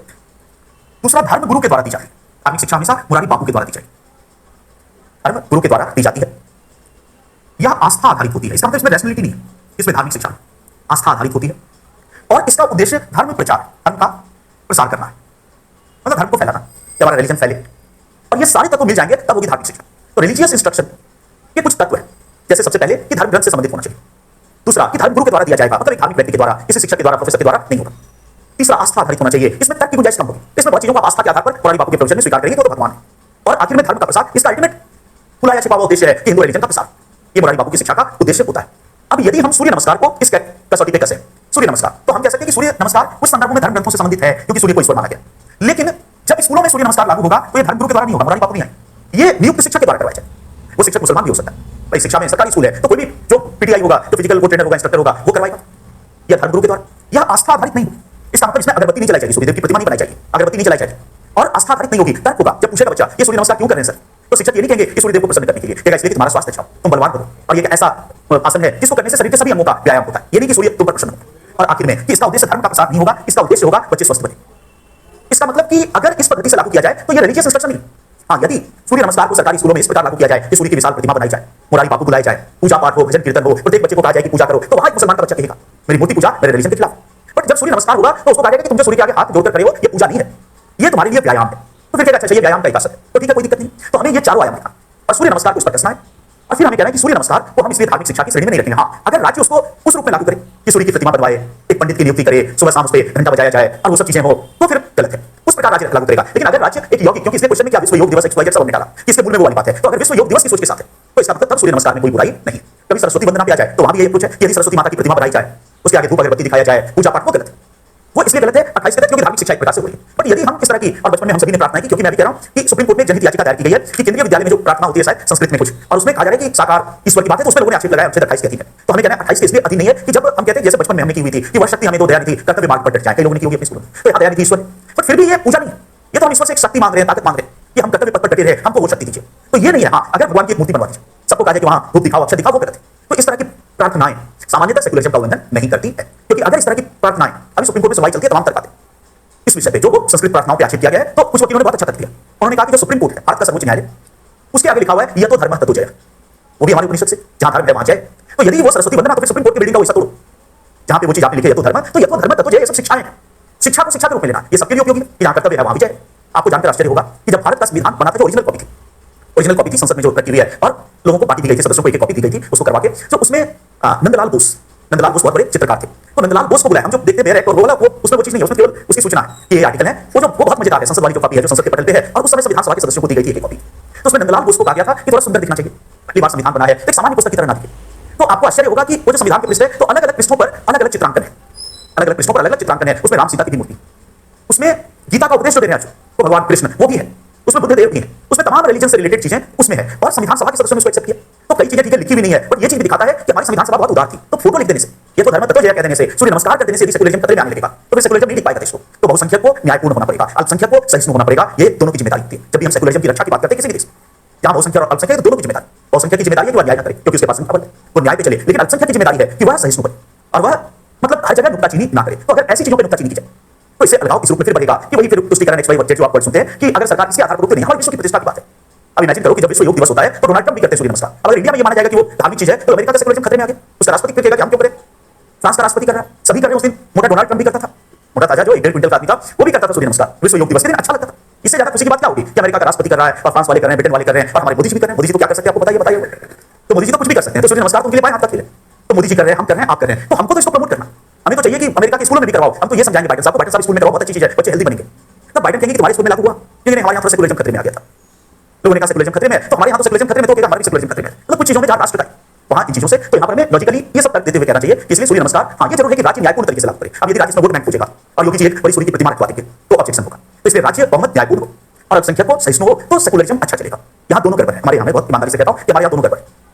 दूसरा, धर्म गुरु के द्वारा दी जाती है। धार्मिक शिक्षा हमेशा मुरारी बापू के द्वारा दी जाएगी, धर्म गुरु के द्वारा दी जाती है। यह आस्था आधारित होती है। इसका मतलब इसमें रैशनैलिटी नहीं है, इसमें धार्मिक शिक्षा आस्था आधारित होती है और इसका उद्देश्य धर्म प्रचार, धर्म का प्रसार करना है, मतलब धर्म को फैलाना, कि हमारा रिलीजन फैले। और ये सारे तत्व मिल जाएंगे तब होगी धार्मिक शिक्षा। तो रिलीजियस इंस्ट्रक्शन के कुछ तत्व है, जैसे सबसे पहले कि धर्म ग्रंथ से संबंधित होना चाहिए। दूसरा कि धर्म गुरु के द्वारा दिया जाएगा, मतलब एक धार्मिक व्यक्ति के द्वारा, किसी शिक्षक के द्वारा, प्रोफेसर के द्वारा नहीं होगा। तीसरा, आस्था आधारित होना चाहिए। इसमें तर्क की गुंजाइश कम होगी। इसमें बहुत चीजों को आस्था के आधार पर पुरानी बापू के प्रवचन में स्वीकार करेंगे तो भगवान है। और आखिर में धर्म का प्रसार, इसका अल्टीमेट खुला या छिपा हुआ उद्देश्य है कि हिंदू रिलीजन का प्रसार। ये मुरारी बापू की शिक्षा का उद्देश्य होता है। अब यदि हम सूर्य नमस्कार को इस कसौटी पे कसें, सूर्य नमस्कार, तो हम कह सकते हैं कि सूर्य नमस्कार कुछ संदर्भों में धर्म ग्रंथों से संबंधित है क्योंकि सूर्य को ईश्वर माना गया। लेकिन जब इस स्कूलों में सूर्य नमस्कार लागू होगा तो ये धर्मगुरु के द्वारा नहीं होगा, मुरारी बापू नहीं आए, ये नियुक्त शिक्षक के द्वारा करवाया जाए। वो शिक्षक मुसलमान भी हो सकता है भाई, शिक्षा में सरकारी स्कूल है तो कोई भी जो पीटीआई होगा, जो फिजिकल ट्रेनर होगा, इंस्ट्रक्टर होगा, वो करवाएगा। यह धर्मगुरु के द्वारा, यह आस्था आधारित नहीं होगी। इसका मतलब इसमें अगरबत्ती नहीं जलाई जाएगी, सूर्यदेव की प्रतिमा नहीं बनाई जाएगी, अगरबत्ती नहीं जलाई जाएगी और आस्था आधारित नहीं होगी। तर्क होगा। जब पूछेगा बच्चा ये सूर्य नमस्कार क्यों कर रहे हैं सर, तो शिक्षक ये नहीं कहेंगे कि सूर्यदेव को प्रसन्न करने के लिए, कहेगा इसलिए कि तुम्हारा स्वास्थ्य अच्छा हो, तुम बलवान हो, और ये ऐसा आसन है जिसको करने से शरीर के सभी अंगों का व्यायाम होता है। ये नहीं कि सूर्य तुम पर प्रसन्न हो। और आखिर में कि इसका उद्देश्य धर्म का प्रसार नहीं होगा, इसका उद्देश्य होगा बच्चे स्वस्थ बने। इसका मतलब कि अगर इस पद्धति से लागू किया जाए तो ये रिलीजियस इंस्ट्रक्शन नहीं। हाँ, यदि सूर्य नमस्कार को सरकारी स्कूलों में इस प्रकार लागू किया जाए कि सूर्य की विशाल प्रतिमा बनाई जाए, मुरारी बापू बुलाए जाए, पूजा पाठ हो, भजन कीर्तन हो, प्रत्येक बच्चे को कहा जाए कि पूजा करो, तो वहां एक मुसलमान का बच्चा कहेगा मेरी मूर्ति पूजा मेरे रिलीजन के खिलाफ। बट जब सूर्य नमस्कार होगा तो उसको कहा जाएगा कि तुम जो सूर्य के आगे हाथ जोड़कर खड़े हो, ये पूजा नहीं है, ये तुम्हारे लिए व्यायाम है। तो फिर कहेगा अच्छा ये व्यायाम का एक असर है, तो ठीक है कोई दिक्कत नहीं। तो हमें ये चारों आयाम दिखा और सूर्य नमस्कार को उस पर कसना है। और फिर हमें कहना है कि सूर्य नमस्कार को हम इसलिए धार्मिक शिक्षा की श्रेणी में नहीं रखेंगे। हाँ, अगर राज्य उसको उस रूप में लागू करे कि सूर्य की प्रतिमा बनवाए, एक पंडित की नियुक्ति करे, सुबह शाम उस पर घंटा बजाया जाए और वो सब चीजें हो, तो फिर गलत है, उस प्रकार राज्य लागू करेगा। लेकिन अगर राज्य एक यौगिक, क्योंकि इसलिए क्वेश्चन में क्या विश्व योग दिवस XYZ सब निकाला, इसके मूल में वो वाली बात है, तो अगर विश्व योग दिवस की सोच के साथ है तो इसका मतलब तब सूर्य नमस्कार में कोई बुराई नहीं। कभी सरस्वती वंदना पे आ जाए तो वहां भी ये पूछे कि यदि सरस्वती माता की प्रतिमा बनाई जाए, उसके आगे धूप अगरबत्ती दिखाया जाए, पूजा पाठ, वो गलत है। वो इसलिए गलत है 28 के तहत क्योंकि धार्मिक शिक्षा एक प्रकार से हो रही है। बट यदि हम इस तरह की, और बचपन में हम सभी ने प्रार्थना की, क्योंकि मैं भी कह रहा हूं कि सुप्रीम कोर्ट में जनहित याचिका दायर की गई है कि केंद्रीय विद्यालय में जो प्रार्थना होती है शायद संस्कृत में कुछ, और उसमें कहा जा रहा है कि साकार ईश्वर की बात है, तो उसमें लोगों ने आक्षेप लगाया अनुच्छेद 28 के अधीन है। तो हमें कहना है 28 के इसलिए अधीन नहीं है कि जब हम कहते हैं जैसे बचपन में हमने की हुई थी कि वह शक्ति हमें दो, दयानिधि कर्तव्य मार्ग पर डट जाए, कई लोगों ने की होगी अपने स्कूल में, तो यहाँ दयानिधि ईश्वर, बट फिर भी ये पूजा नहीं है। ये तो हम ईश्वर से एक शक्ति मांग रहे हैं, ताकत मांग रहे हैं कि हम कर्तव्य पथ पर डटे रहे, हमको वो शक्ति दीजिए। तो ये नहीं है। हाँ, अगर भगवान की एक मूर्ति बनवा दीजिए, सबको कहा जाए कि वहां धूप दिखाओ, अक्षर दिखाओ, वो गलत है। तो इस तरह की प्रार्थनाएं सामान्यतः सेकुलरिज्म का उल्लंघन नहीं करती है, क्योंकि अगर इस तरह की प्रार्थनाएं, अभी सुप्रीम कोर्ट में सुनवाई चलती है तमाम तरह की इस विषय पे, जो संस्कृत प्रार्थनाओं पे आक्षेप किया गया है, तो कुछ वकीलों ने बहुत अच्छा तर्क दिया। उन्होंने कहा कि जो सुप्रीम कोर्ट है, भारत का सर्वोच्च न्यायालय, उसके आगे लिखा हुआ है यह तो धर्म तत्व जय, वो भी हमारे उपनिषद से, जहां धर्म है वहां जय। तो यदि वो सरस्वती वंदना, तो फिर सुप्रीम कोर्ट की बिल्डिंग का वैसा तोड़ो, जहां पे वो चीज आपने लिखी है तो धर्म, तो यह तो धर्म तत्व जय, ये सब शिक्षाएं हैं। शिक्षा को शिक्षा के रूप में लेना, ये सबके लिए उपयोगी है। जहां कर्तव्य है वहां भी जय। आपको जानकर आश्चर्य होगा कि जब भारत का संविधान बना था, जो ओरिजिनल कॉपी थी संसद में जो रखी हुई है और लोगों को बांटी दी गई थी, सदस्यों को एक कॉपी दी गई थी उसको करवा के, तो उसमें नंदलाल बोस बहुत बड़े चित्रकार थे, तो नंदलाल बोस को बुलाया। हम जो देखते हैं वो वाला, वो उसमें वो चीज नहीं है, उसमें केवल उसकी सूचना है कि ये आर्टिकल है, वो बहुत मजेदार है। संसद वाली जो कॉपी है, जो संसद के पटल पे है, और उस समय संविधान सभा के सदस्यों को दी गई थी एक कॉपी। तो उसमें नंदलाल बोस को कहा गया था कि थोड़ा सुंदर दिखना चाहिए, पहली बार संविधान बना है, एक सामान्य पुस्तक की तरह ना दिखे। तो आपको आश्चर्य होगा कि वो जो संविधान के पृष्ठ है, तो अलग अलग पृष्ठों पर अलग अलग चित्रांकन है, अलग अलग पृष्ठों पर अलग अलग चित्रांकन है। उसमें राम सीता की भी मूर्ति, उसमें गीता का उपदेश जो दे रहे हैं वो भगवान कृष्ण, वो भी है, उसमें बुद्ध देव भी है, उसमें तमाम रिलीजन से रिलेटेड चीजें उसमें है, और संविधान सभा के सदस्यों ने उसको एक्सेप्ट किया। तो कई चीजें ठीक है लिखी भी नहीं है, बट ये चीज भी दिखाता है कि हमारी संविधान सभा बहुत उदार थी। तो फोटो लिख देने से, ये तो धर्म तत्व जय कह देने से, सूर्य नमस्कार कर देने से यदि सेकुलरिज्म खतरे में आने लगेगा, तो फिर सेकुलरिज्म नहीं टिक पाएगा देश को। तो बहुसंख्यक को न्यायपूर्ण होना पड़ेगा, अल्पसंख्यक को सहिष्णु होना पड़ेगा। ये दोनों की जिम्मेदारी होती है जब भी हम सेकुलरिज्म की रक्षा की बात करते हैं किसी भी देश में, जहां बहुसंख्यक और अल्पसंख्यक दोनों की जिम्मेदारी। बहुसंख्यक की जिम्मेदारी है कि वह न्याय न करे, क्योंकि उसके पास संख्या बल है, वो न्याय पे चले। लेकिन अल्पसंख्यक की जिम्मेदारी है कि वह सहिष्णु बने, और वह मतलब हर जगह नुक्ताचीनी ना करे। तो अगर ऐसी चीजों पर नुक्ताचीनी की जाए तो इससे अलगाव इस रूप में फिर बढ़ेगा कि वही फिर तुष्टिकरण XYZ जो आप वर्ड सुनते हैं कि अगर सरकार इसके आधार पर, तो नहीं, हमारे विश्व की प्रतिष्ठा की बात है। अब इमेजिन करो कि जब विश्व योग दिवस होता है तो डोनाल्ड ट्रंप भी करते हैं सूर्य नमस्कार। अगर इंडिया में ये माना जाएगा कि वो धार्मिक चीज है, तो अमेरिका का सेकुलरिज्म खतरे में आ गया। उसका राष्ट्रपति फिर कहेगा कि हम क्यों करें, फ्रांस का राष्ट्रपति कर रहा है, सभी कर रहे हैं। उस दिन मोटा डोनाल्ड ट्रंप भी करता था, मोटा ताजा जो 1.5 क्विंटल का आदमी था, वो भी करता था सूर्य नमस्कार विश्व योग दिवस के दिन। अच्छा लगता था। इससे ज्यादा खुशी की बात क्या होगी कि अमेरिका का राष्ट्रपति कर रहा है और फ्रांस वाले कर रहे हैं, ब्रिटेन वाले कर रहे हैं, और हमारे मोदी जी भी कर रहे हैं। मोदी जी तो क्या कर सकते हैं आपको बताइए। तो मोदी जी तो कुछ भी कर सकते हैं, तो सूर्य नमस्कार तो उनके लिए पाए हाथ का खेल है। तो मोदी जी कर रहे हैं, हम कर रहे हैं, आप कर रहे हैं, तो हमको तो इसको प्रमोट करना। हमें तो चाहिए कि अमेरिका के स्कूलों में भी करवाओ। हम तो ये समझाएंगे बाइडेन साहब को, बाइडेन साहब स्कूल में करवाओ, बहुत अच्छी चीज है, बच्चे हेल्दी बनेंगे। तब बाइडेन कहेंगे कि तुम्हारे स्कूल में लागू हुआ, लेकिन हमारे यहाँ तो सेकुलरिज्म खतरे में आ गया था। लोगों ने कहा सेकुलरिज्म खतरे में, तो हमारे यहाँ तो सेकुलरिज्म खतरे में, तो कहेगा हमारे सेकुलरिज्म खतरे में। मतलब कुछ चीजों में जहां राष्ट्र का वहां इन चीजों से, तो यहाँ पर हमें लॉजिकली ये सब तर्क देते हुए कहना चाहिए कि इसलिए सूर्य नमस्कार, हाँ ये जरूर है कि राज्य न्यायपूर्ण तरीके से लागू करे। अब यदि राज्य इसमें वोट बैंक पूछेगा और योगी जी एक बड़ी सूर्य की प्रतिमा रखवा देंगे तो ऑब्जेक्शन होगा। तो इसलिए राज्य बहुमत न्यायपूर्ण हो और अल्पसंख्यक को सहिष्णु हो, तो सेकुलरिज्म अच्छा चलेगा। यहाँ दोनों गड़बड़ है हमारे यहाँ, में बहुत ईमानदारी से कहता हूँ कि हमारे यहाँ दोनों गड़बड़ है।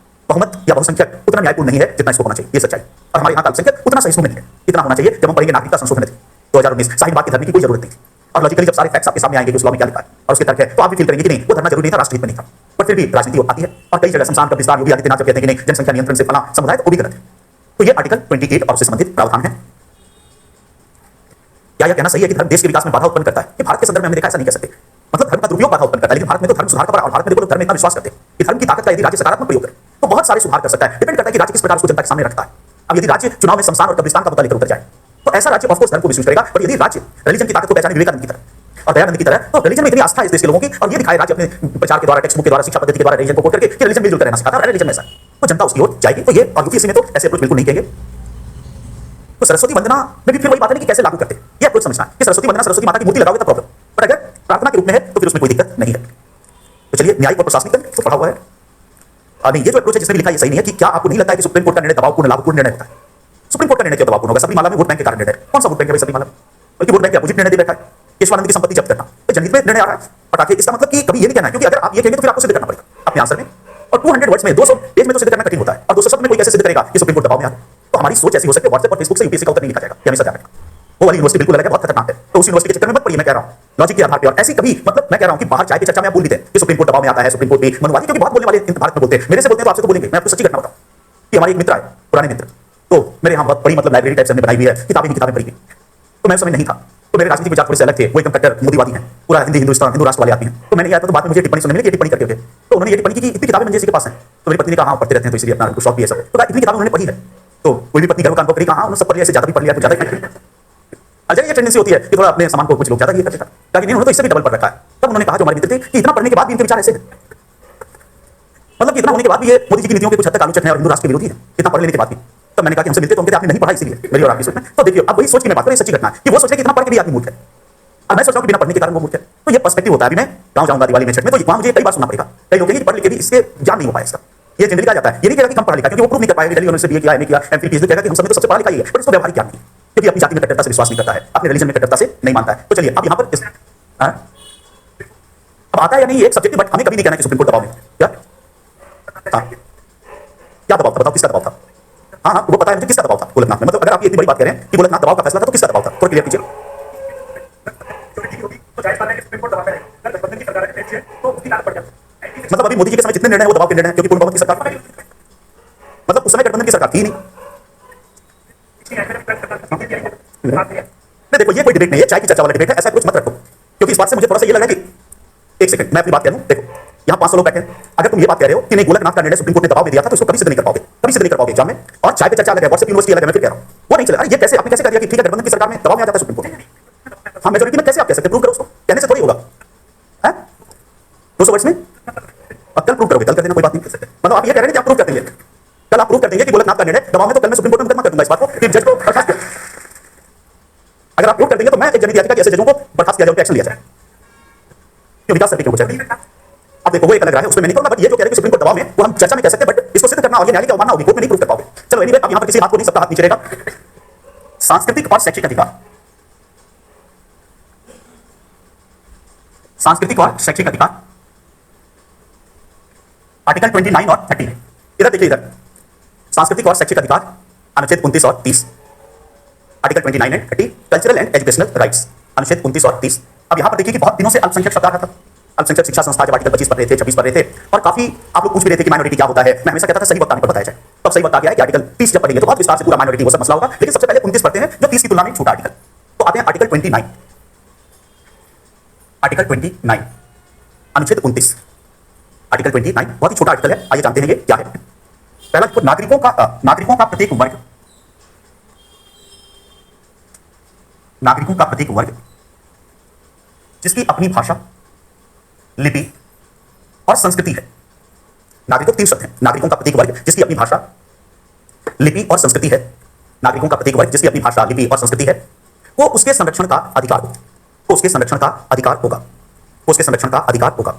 बहुमत या बहुसंख्यक उतना न्यायपूर्ण नहीं है जितना इसको होना चाहिए, ये सच्चाई। और हमारे यहाँ का अल्पसंख्यक उतना सहिष्णु नहीं है, इतना होना चाहिए। जब हम पढ़ेंगे नागरिकता संशोधन अधिनियम 2019, साहित्यवाद की धर्म की कोई जरूरत नहीं थी। और लॉजिकली जब सारे फैक्ट्स आपके सामने आएंगे कि उस लॉ में क्या लिखा है और उसके तर्क है, तो आप भी फील करेंगे कि नहीं वो धरना जरूरी नहीं था, राष्ट्रहित में नहीं था। पर फिर भी राजनीति आती है, और कई जगह शमशान का विस्तार योगी आदित्यनाथ जब कहते हैं कि नहीं जनसंख्या नियंत्रण से फला समुदाय, तो वो भी गलत है। तो ये आर्टिकल 28 और उससे संबंधित प्रावधान है। क्या यह कहना सही है कि धर्म देश के विकास में बाधा उत्पन्न करता है? कि भारत के संदर्भ में हमने देखा ऐसा नहीं कह सकते। मतलब धर्म का दुरुपयोग बाधा उत्पन्न करता है, लेकिन भारत में तो धर्म सुधार का बड़ा, और भारत में देखो धर्म में इतना विश्वास करते हैं कि धर्म की ताकत का यदि राज्य सकारात्मक प्रयोग करे तो बहुत सारे सुधार कर सकता है। डिपेंड करता है कि राज्य किस प्रकार उसको जनता के सामने रखता है। अब यदि राज्य चुनाव में शमशान और कब्रिस्तान का पता लेकर उतर जाए तो ऐसा राज्य ऑफकोर्स धर्म को विश्वास करेगा। पर यदि राज्य रिलीजन की ताकत को पहचाने विवेकानंद की तरह और दयानंद की तरह, तो रिलीजन में इतनी आस्था है इस देश के लोगों की, और ये दिखाए राज्य अपने प्रचार के द्वारा, टेक्स्ट बुक के द्वारा, शिक्षा पद्धति के द्वारा रिलीजन को कोट करके कि रिलीजन मिलजुल कर रहना सिखाता है, रिलीजन में ऐसा है, तो जनता उसकी ओर जाएगी। तो ये और यूपीएससी में तो ऐसे अप्रोच बिल्कुल नहीं कहेंगे। तो सरस्वती वंदना में भी फिर वही बात है कि कैसे लागू करते हैं, ये अप्रोच समझना है कि सरस्वती वंदना सरस्वती माता की मूर्ति लगाओगे तब प्रॉब्लम, पर अगर प्रार्थना के रूप में है तो फिर उसमें कोई दिक्कत नहीं है। तो चलिए, न्यायिक और प्रशासनिक तो पढ़ा हुआ है। नहीं, ये जो अप्रोच है जिसमें लिखा है ये सही नहीं है। कि क्या आपको नहीं लगता है कि सुप्रीम कोर्ट का निर्णय दबावपूर्ण लाभपूर्ण निर्णय होता है? सुप्रीम कोर्ट का निर्णय क्यों दबावपूर्ण होगा? सबरीमाला में वोट बैंक के कारण निर्णय, कौन सा वोट बैंक है भाई सबरीमाला? बल्कि वोट बैंक के अपोजिट निर्णय दे बैठा है, केशवानंद की संपत्ति जब्त करना। जनहित में निर्णय आ रहा है पटाखे, इसका मतलब कि कभी ये नहीं कहना है, क्योंकि अगर आप ये कहेंगे तो फिर आपको सिद्ध करना पड़ेगा अपने आंसर में, और 200 वर्ड्स में 200 पेज में तो सिद्ध करना कठिन होता है, और 200 शब्द में कोई कैसे सिद्ध करेगा कि सुप्रीम कोर्ट दबाव में आ गया। तो हमारी सोच ऐसी हो सकती है, व्हाट्सएप और फेसबुक से यूपीएससी का उत्तर नहीं लिखा जाएगा, ये हमेशा ध्यान रखना। वो वाली यूनिवर्सिटी बिल्कुल अलग है, बहुत खतरनाक है, तो उस यूनिवर्सिटी के चक्कर में मत पड़िए, मैं कह रहा हूं लॉजिक के आधार पर। और ऐसी कभी मतलब मैं कह रहा हूं कि बाहर चाय की चर्चा में आप बोल देते हैं कि सुप्रीम कोर्ट दबाव में आता है, सुप्रीम कोर्ट भी मनुवादी, क्योंकि बहुत बोलने वाले भारत में बोलते हैं, मेरे से बोलते हैं तो आपसे तो बोलेंगे। मैं आपको सच्ची घटना बताऊं कि हमारे एक मित्र आए, पुराने मित्र, तो मेरे यहाँ बहुत बड़ी मतलब लाइब्रेरी टाइप से हमने बनाई हुई है, किताबें पढ़ी हुई, तो मैं उस समय नहीं था, तो मेरे राजनीतिक विचार थोड़े से अलग थे, वो एकदम कट्टर मोदीवादी हैं, पूरा हिंदू राष्ट्र वाले आदमी हैं। तो मैंने याद तो बाद में मुझे टिप्पणी सुनने मिली कि टिप्पणी करके थे, तो उन्होंने ये टिप्पणी की कि इतनी किताबें मंजे के पास हैं, तो मेरी पत्नी ने कहा हाँ पढ़ते रहते हैं तो इसलिए अपना शौक भी है सब, तो इतनी किताबें उन्होंने पढ़ी है, तो कोई भी पत्नी गर्व काम करेगी, हाँ उन्होंने सब पढ़ लिया, इससे ज्यादा भी पढ़ लिया, कुछ ज्यादा अच्छा ये टेंडेंसी होती है कि थोड़ा अपने सामान को कुछ लोग ज्यादा ये करते हैं, ताकि नहीं उन्होंने तो इससे भी डबल पढ़ रखा है। तब उन्होंने कहा जो हमारे मित्र थे कि इतना पढ़ने के बाद भी इनके विचार ऐसे हैं, मतलब कि इतना होने के बाद भी ये मोदी जी की नीतियों के कुछ हद तक आलोचक हैं और हिंदू राष्ट्र के विरोधी हैं, इतना पढ़ लेने के बाद भी। तब मैंने कहा कि हमसे मिलते तो उनके आपने नहीं पढ़ा, इसीलिए मेरी और आपकी सोच में। तो देखिए अब वही सोच की मैं बात करूं, सच्ची घटना है कि वो सोच रहे कि इतना पढ़ के भी आदमी मूर्ख है, और मैं सोच रहा हूं कि बिना पढ़ने के कारण वो मूर्ख है। तो ये पर्सपेक्टिव होता है। अभी मैं गांव जाऊंगा दिवाली में, छठ में, तो वहां मुझे कई बार सुनना पड़ेगा, कई लोग कहेंगे पढ़ लिख के भी इसके ज्ञान नहीं हो पाया इसका, ये जनरली कहा जाता है। ये नहीं कहा कि कम पढ़ा लिखा, क्योंकि वो प्रूव नहीं कर पाएगा दिल्ली यूनिवर्सिटी बीए किया, एमए किया, एमफिल पीएचडी कहेगा कि हम सब में तो सबसे पढ़ा लिखा ही है, पर इसको व्यवहारिक ज्ञान नहीं, क्योंकि अपनी जाति में कट्टरता से विश्वास नहीं करता है, अपने रिलीजन में कट्टरता से नहीं मानता है। तो चलिए अब यहाँ पर अब आता है या नहीं एक सब्जेक्ट, बट हमें कभी नहीं कहना कि सुप्रीम कोर्ट दबाव में क्या क्या दबाव था, बताओ किसका दबाव था? हाँ हाँ वो पता है मुझे किसका दबाव था गोलकनाथ में, मतलब अगर आप ये इतनी बड़ी बात कह रहे हैं कि गोलकनाथ दबाव का फैसला था तो किसका दबाव था, थोड़ा क्लियर कीजिए। मतलब अभी मोदी जी के समय जितने निर्णय वो दबाव के निर्णय, क्योंकि पूर्ण बहुमत की सरकार, मतलब उस समय गठबंधन की सरकार थी नहीं। देखो ये कोई डिबेट नहीं है, चाय की चर्चा वाला डिबेट है, ऐसा कुछ मत रखो, क्योंकि इस बात से मुझे थोड़ा सा ये लगा कि एक सेकंड मैं अपनी बात कह लूं। देखो यहाँ 500 लोग बैठे हैं, अगर तुम ये बात कह रहे हो कि नहीं गोलकनाथ का निर्णय सुप्रीम कोर्ट ने दबाव में दिया था, तो इसको कभी सिद्ध नहीं कर पाओगे, कभी सिद्ध नहीं कर पाओगे एग्जाम में। और चाय पे चर्चा अलग है, व्हाट्सएप यूनिवर्सिटी अलग है, मैं फिर कह रहा हूं वो नहीं चलेगा। ये कैसे आपने कैसे कर दिया कि ठीक है गठबंधन की सरकार में दबाव में आ जाता है सुप्रीम कोर्ट, हाँ मेजोरिटी में कैसे आप कह सकते, प्रूव करो उसको, कहने से थोड़ी होगा है 200 वर्ष में। अब कल प्रूव करोगे, कल कर देना कोई बात नहीं, मतलब आप ये कह रहे हैं कि आप प्रूव कर देंगे, कल आप प्रूव कर देंगे कि गोलकनाथ का निर्णय दबाव में, तो कल मैं सुप्रीम कोर्ट में मुकदमा कर दूंगा इस बात को कि जज को बर्खास्त किया। अगर आप प्रूव कर देंगे तो मैं एक जनहित याचिका ऐसे जजों को बर्खास्त किया जाए, एक्शन लिया जाए, क्यों विकास करके क्यों चाहिए। अब देखो वो एक अलग रहा है, उसमें मैं नहीं करूंगा, बट ये जो कह रहे हैं सुप्रीम कोर्ट दबाव में, वो हम चर्चा में कह सकते हैं, बट इसको सिद्ध करना और ये न्याय की अवमानना होगी, कोर्ट में नहीं प्रूव कर पाओगे। चलो एनीवे अब यहां पर किसी हाथ को नहीं, सबका हाथ नीचे रहेगा। सांस्कृतिक और शैक्षिक अधिकार, सांस्कृतिक और शैक्षिक अधिकार, आर्टिकल 29 और 30। इधर देखिए, इधर सांस्कृतिक और शैक्षिक अधिकार अनुच्छेद 29 और 30, article 29 and 30, cultural and educational rights अनुच्छेद 29 और 30। अब यहां पर देखिए कि बहुत दिनों से अल्पसंख्यक शब्द आ रहा था, अल्पसंख्यक शिक्षा संस्था जब आर्टिकल 25 पढ़ रहे थे, 26 पढ़ रहे थे, और काफी आप लोग पूछ भी रहे थे कि माइनॉरिटी क्या होता है। मैं हमेशा कहता था सही वक्त आने पर बताया जाए, तो सही वक्त आ गया है कि आर्टिकल 30 जब पढ़ेंगे तो बहुत विस्तार से पूरा माइनॉरिटी वो सब मसला होगा, लेकिन सबसे पहले 29 पढ़ते हैं जो 30 की तुलना में छोटा आर्टिकल। तो आते हैं आर्टिकल 29, आर्टिकल 29 अनुच्छेद 29, आर्टिकल 29 बहुत ही छोटा आर्टिकल है, आइए जानते हैं ये क्या है। पहला तो नागरिकों का प्रत्येक वर्ग, नागरिकों का प्रत्येक वर्ग जिसकी अपनी भाषा, लिपि और संस्कृति है। नागरिकों 3 शब्द हैं, नागरिकों का प्रत्येक वर्ग जिसकी अपनी भाषा, लिपि और संस्कृति है, नागरिकों का प्रत्येक वर्ग जिसकी अपनी भाषा, लिपि और संस्कृति है, वो उसके संरक्षण का अधिकार होगा, वो उसके संरक्षण का अधिकार होगा, वो उसके संरक्षण का अधिकार होगा।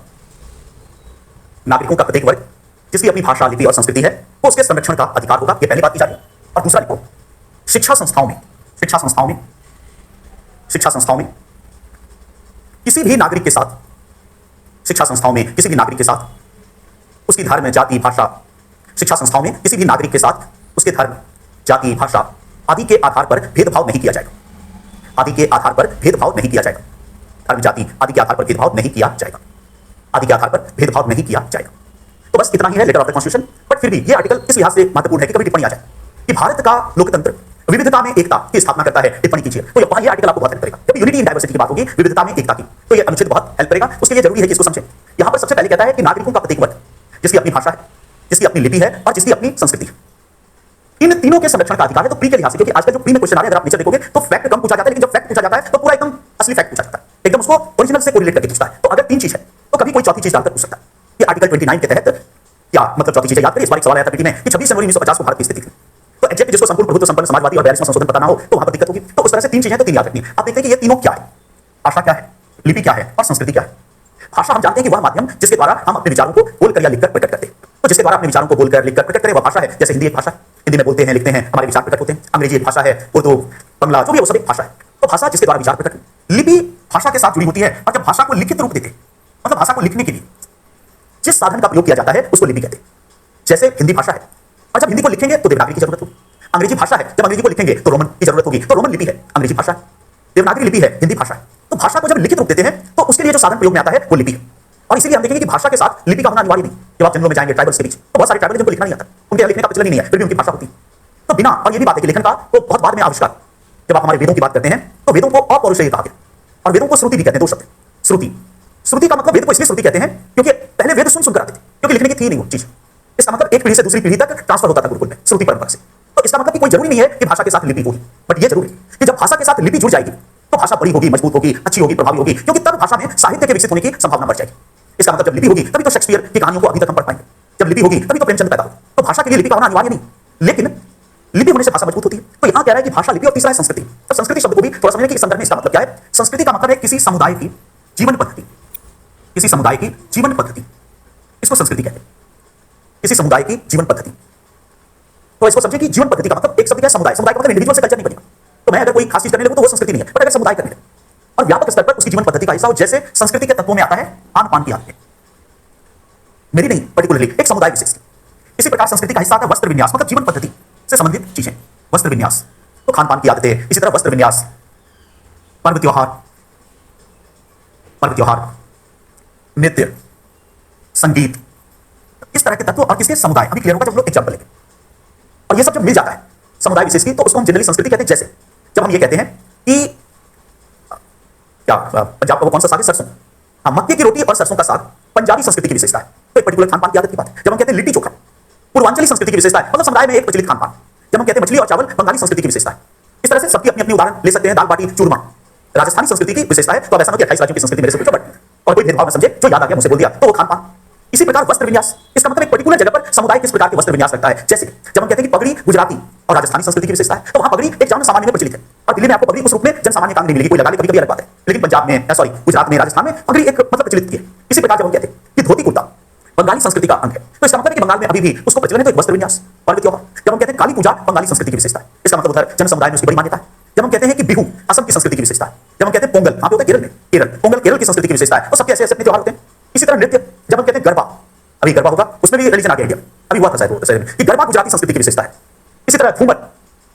नागरिकों का प्रत्येक वर्ग जिसकी अपनी भाषा, लिपि और संस्कृति है, वो उसके संरक्षण का अधिकार होगा, ये पहली बात की जा रही है। और दूसरा लिखो, शिक्षा संस्थाओं में किसी भी नागरिक के साथ, शिक्षा संस्थाओं में किसी भी नागरिक के साथ उसकी धर्म, जाति, भाषा, शिक्षा संस्थाओं में किसी भी नागरिक के साथ उसके धर्म, जाति, भाषा आदि के आधार पर भेदभाव नहीं किया जाएगा, आदि के आधार पर भेदभाव नहीं किया जाएगा, धर्म, जाति आदि के आधार पर भेदभाव नहीं किया जाएगा, आदि के आधार पर भेदभाव नहीं किया जाएगा। तो बस इतना ही है letter of the constitution. But फिर भी ये आर्टिकल इस लिहाज से महत्वपूर्ण है कि कभी टिप्पणी आ जाए कि भारत का लोकतंत्र विविधता में एकता की स्थापना करता है, टिप्पणी कीजिए, तो ये आर्टिकल आपको बहुत हेल्प करेगा। जब यूनिटी इन डाइवर्सिटी की बात होगी, विविधता में एकता की, तो ये अनुच्छेद बहुत हेल्प करेगा। उसके लिए जरूरी है कि इसको समझें। यहां पर सबसे पहले कहता है कि नागरिकों का प्रत्येक वर्ग जिसकी अपनी भाषा है, जिसकी अपनी लिपि है और जिसकी अपनी संस्कृति है, इन तीनों के संरक्षण का अधिकार है। तो प्री के लिहाज से, क्योंकि आजकल जो प्री में क्वेश्चन आ रहे हैं, अगर आप नीचे देखोगे तो फैक्ट कम पूछा जाता है, लेकिन जब फैक्ट पूछा जाता है तो पूरा एकदम असली फैक्ट पूछा जाता है, एकदम उसको ओरिजिनल से कोरिलेट करके पूछता है। तो अगर 3 चीज है तो कभी कोई चौथी चीज डालकर पूछ सकता है। ये आर्टिकल 29 के तहत क्या मतलब चौथी चीज याद करिए। इस बार एक सवाल आया था पीटी में कि 26 जनवरी 1950 को भारत की स्थिति थी, तो एग्जैक्ट जिसको संपूर्ण प्रभुत्व संपन्न समाजवादी और 42वां संशोधन पता ना हो तो वहां पर दिक्कत होगी। तो उस तरह से 3 चीजें तो 3 याद रखनी है। आप देखते हैं कि ये तीनों क्या है, भाषा क्या है, लिपि क्या है और संस्कृति क्या है। भाषा हम जानते हैं कि वह माध्यम जिसके द्वारा हम अपने विचारों को बोलकर या लिखकर प्रकट करते हैं। तो जिसके द्वारा अपने विचारों को बोलकर लिखकर प्रकट करें वह भाषा है। जैसे हिंदी एक भाषा है, हिंदी में बोलते हैं, लिखते हैं, हमारे विचार प्रकट होते हैं। अंग्रेजी एक भाषा है, उर्दू, बंगला, जो भी है वो सब एक भाषा है। तो भाषा जिसके द्वारा विचार प्रकट। लिपि भाषा के साथ जुड़ी होती है और जब भाषा को लिखित रूप देते हैं, मतलब भाषा को लिखने के लिए जिस साधन का प्रयोग किया जाता है उसको लिपि कहते हैं। जैसे हिंदी भाषा है और जब हिंदी को लिखेंगे तो देवनागरी की जरूरत होगी। अंग्रेजी भाषा है, जब अंग्रेजी को लिखेंगे तो रोमन की जरूरत होगी, तो रोमन लिपि है, अंग्रेजी भाषा है। देवनागरी लिपि है, हिंदी भाषा है। तो भाषा को जब लिखित रूप देते हैं तो उसके लिए जो साधन प्रयोग में आता है वो लिपि है। और इसीलिए हम देखेंगे कि भाषा के साथ लिपि का होना अनिवार्य नहीं। जब आप जंगलों में जाएंगे ट्राइबल्स के बीच तो बहुत सारे ट्राइबल जिनको लिखना नहीं आता, उनके यहाँ लिखने का प्रचलन ही नहीं है, फिर भी उनकी भाषा होती है। तो बिना, और ये भी बात है कि लेखन का तो बहुत बाद में आविष्कार। जब आप हमारे वेदों की बात करते हैं तो वेदों को अपौरुषेय कहा गया और वेदों को श्रुति भी कहते हैं। दो शब्द श्रुति, श्रुति का मतलब वेद को इसलिए श्रुति कहते हैं क्योंकि पहले वेद सुनकर आते थे, क्योंकि लिखने की थी नहीं वो चीज। इसका मतलब एक पीढ़ी से दूसरी पीढ़ी तक ट्रांसफर होता था गुरुकुल में श्रुति परंपरा से। तो इसका मतलब कि कोई जरूरी नहीं है कि भाषा के साथ लिपि होगी, बट ये जरूर है कि जब भाषा के साथ लिपि जुड़ जाएगी तो भाषा बड़ी होगी, मजबूत होगी, अच्छी होगी, प्रभावी होगी, क्योंकि तब भाषा में साहित्य के विकसित होने की संभावना बढ़ जाएगी। इसका मतलब जब लिपि होगी तभी तो शेक्सपियर की कहानियों को अभी तक हम पढ़ पाएंगे, जब लिपि होगी तभी तो प्रेमचंद पैदा होगा। तो भाषा के लिए लिपि का होना अनिवार्य नहीं, लेकिन लिपि होने से भाषा मजबूत होती है। तो यहां कह रहा है कि भाषा, लिपि और तीसरा है संस्कृति। तो संस्कृति शब्द को भी थोड़ा समझने की इस संदर्भ में इसका मतलब क्या है। संस्कृति का मतलब है किसी समुदाय की जीवन पद्धति, किसी समुदाय की जीवन पद्धति, इसको संस्कृति कहते हैं, किसी समुदाय की जीवन पद्धति। तो इसको समझे कि जीवन पद्धति का मतलब एक शब्द क्या है, समुदाय। समुदाय का मतलब इंडिविजुअल से कल्चर नहीं बनेगा। तो मैं अगर कोई खास चीज करने लगूं तो वो संस्कृति नहीं है, बट अगर समुदाय करने लगे और व्यापक स्तर पर उसकी जीवन पद्धति का हिस्सा हो, जैसे संस्कृति के तत्वों में आता है खान पान की आदतें, मेरी नहीं, पर्टिकुलरली एक समुदाय विशेष की। इसी प्रकार संस्कृति का हिस्सा आता है वस्त्र विन्यास, मतलब जीवन पद्धति से संबंधित चीजें, वस्त्र विन्यास, तो खान पान की आदतें। इसी तरह वस्त्र विन्यास, पर्व त्योहार, नृत्य, संगीत, इस तरह के तत्व और किसके, समुदाय। अभी क्लियर होगा जब हम लोग एग्जाम्पल लेंगे। और ये सब जब मिल जाता है समुदाय विशेष की तो उसको हम जनरली संस्कृति कहते हैं। जैसे जब हम ये कहते हैं कि क्या पंजाब का वो कौन सा साग है, सरसों, हाँ, मक्के की रोटी और सरसों का साग पंजाबी संस्कृति की विशेषता है। तो एक पर्टिकुलर खान पान की आदत की बात है। जब हम कहते हैं लिट्टी चोखा, पूर्वांचली संस्कृति की विशेषता है, मतलब समुदाय में एक प्रचलित खान पान। जब हम कहते हैं मछली और चावल, बंगाली संस्कृति की विशेषता है। इस तरह से सबकी अपनी अपनी उदाहरण ले सकते हैं। दाल बाटी चूरमा राजस्थानी संस्कृति की विशेषता है। तो ऐसा नहीं कि 28 राज्यों की संस्कृति मेरे से पूछो, बट और कोई भेदभाव न समझे, जो याद आ गया मुझसे बोल दिया, तो वो खान पान। इसी प्रकार वस्त्र विन्यास, इसका मतलब एक पर्टिकुलर जगह पर समुदाय किस प्रकार के वस्त्र विन्यास रखता है। जैसे जब हम कहते हैं कि पगड़ी गुजराती और राजस्थानी संस्कृति की विशेषता है, तो वहां पगड़ी एक जन सामान्य में प्रचलित है और दिल्ली में आपको पगड़ी उस रूप में जन सामान्य काम नहीं मिलेगी, कोई लगा ले कभी-कभी अलग बात है, लेकिन पंजाब में, सॉरी, गुजरात में, राजस्थान में पगड़ी एक मतलब प्रचलित है। इसी प्रकार जब हम कहते हैं कि धोती कुर्ता बंगाली संस्कृति का अंग है, तो इसका मतलब है कि बंगाल में अभी भी उसको प्रचलन है, तो एक वस्त्र विन्यास। पर्व त्योहार, जब हम कहते हैं काली पूजा बंगाली संस्कृति की विशेषता है, इसका मतलब उधर जन समुदाय में उसकी बड़ी मान्यता है। जब हम कहते हैं कि बिहू असम की संस्कृति की विशेषता है, जब हम कहते हैं पोंगल, वहां पे होता है केरल में, पोंगल केरल की संस्कृति की विशेषता है। तो सबके ऐसे ऐसे अपने त्योहार होते हैं। इसी तरह नृत्य, जब हम कहते हैं गरबा, अभी गरबा होगा, उसमें भी रिलीजन आ गया, अभी हुआ था शायद कि गरबा गुजराती संस्कृति की विशेषता है। इसी तरह घूमर,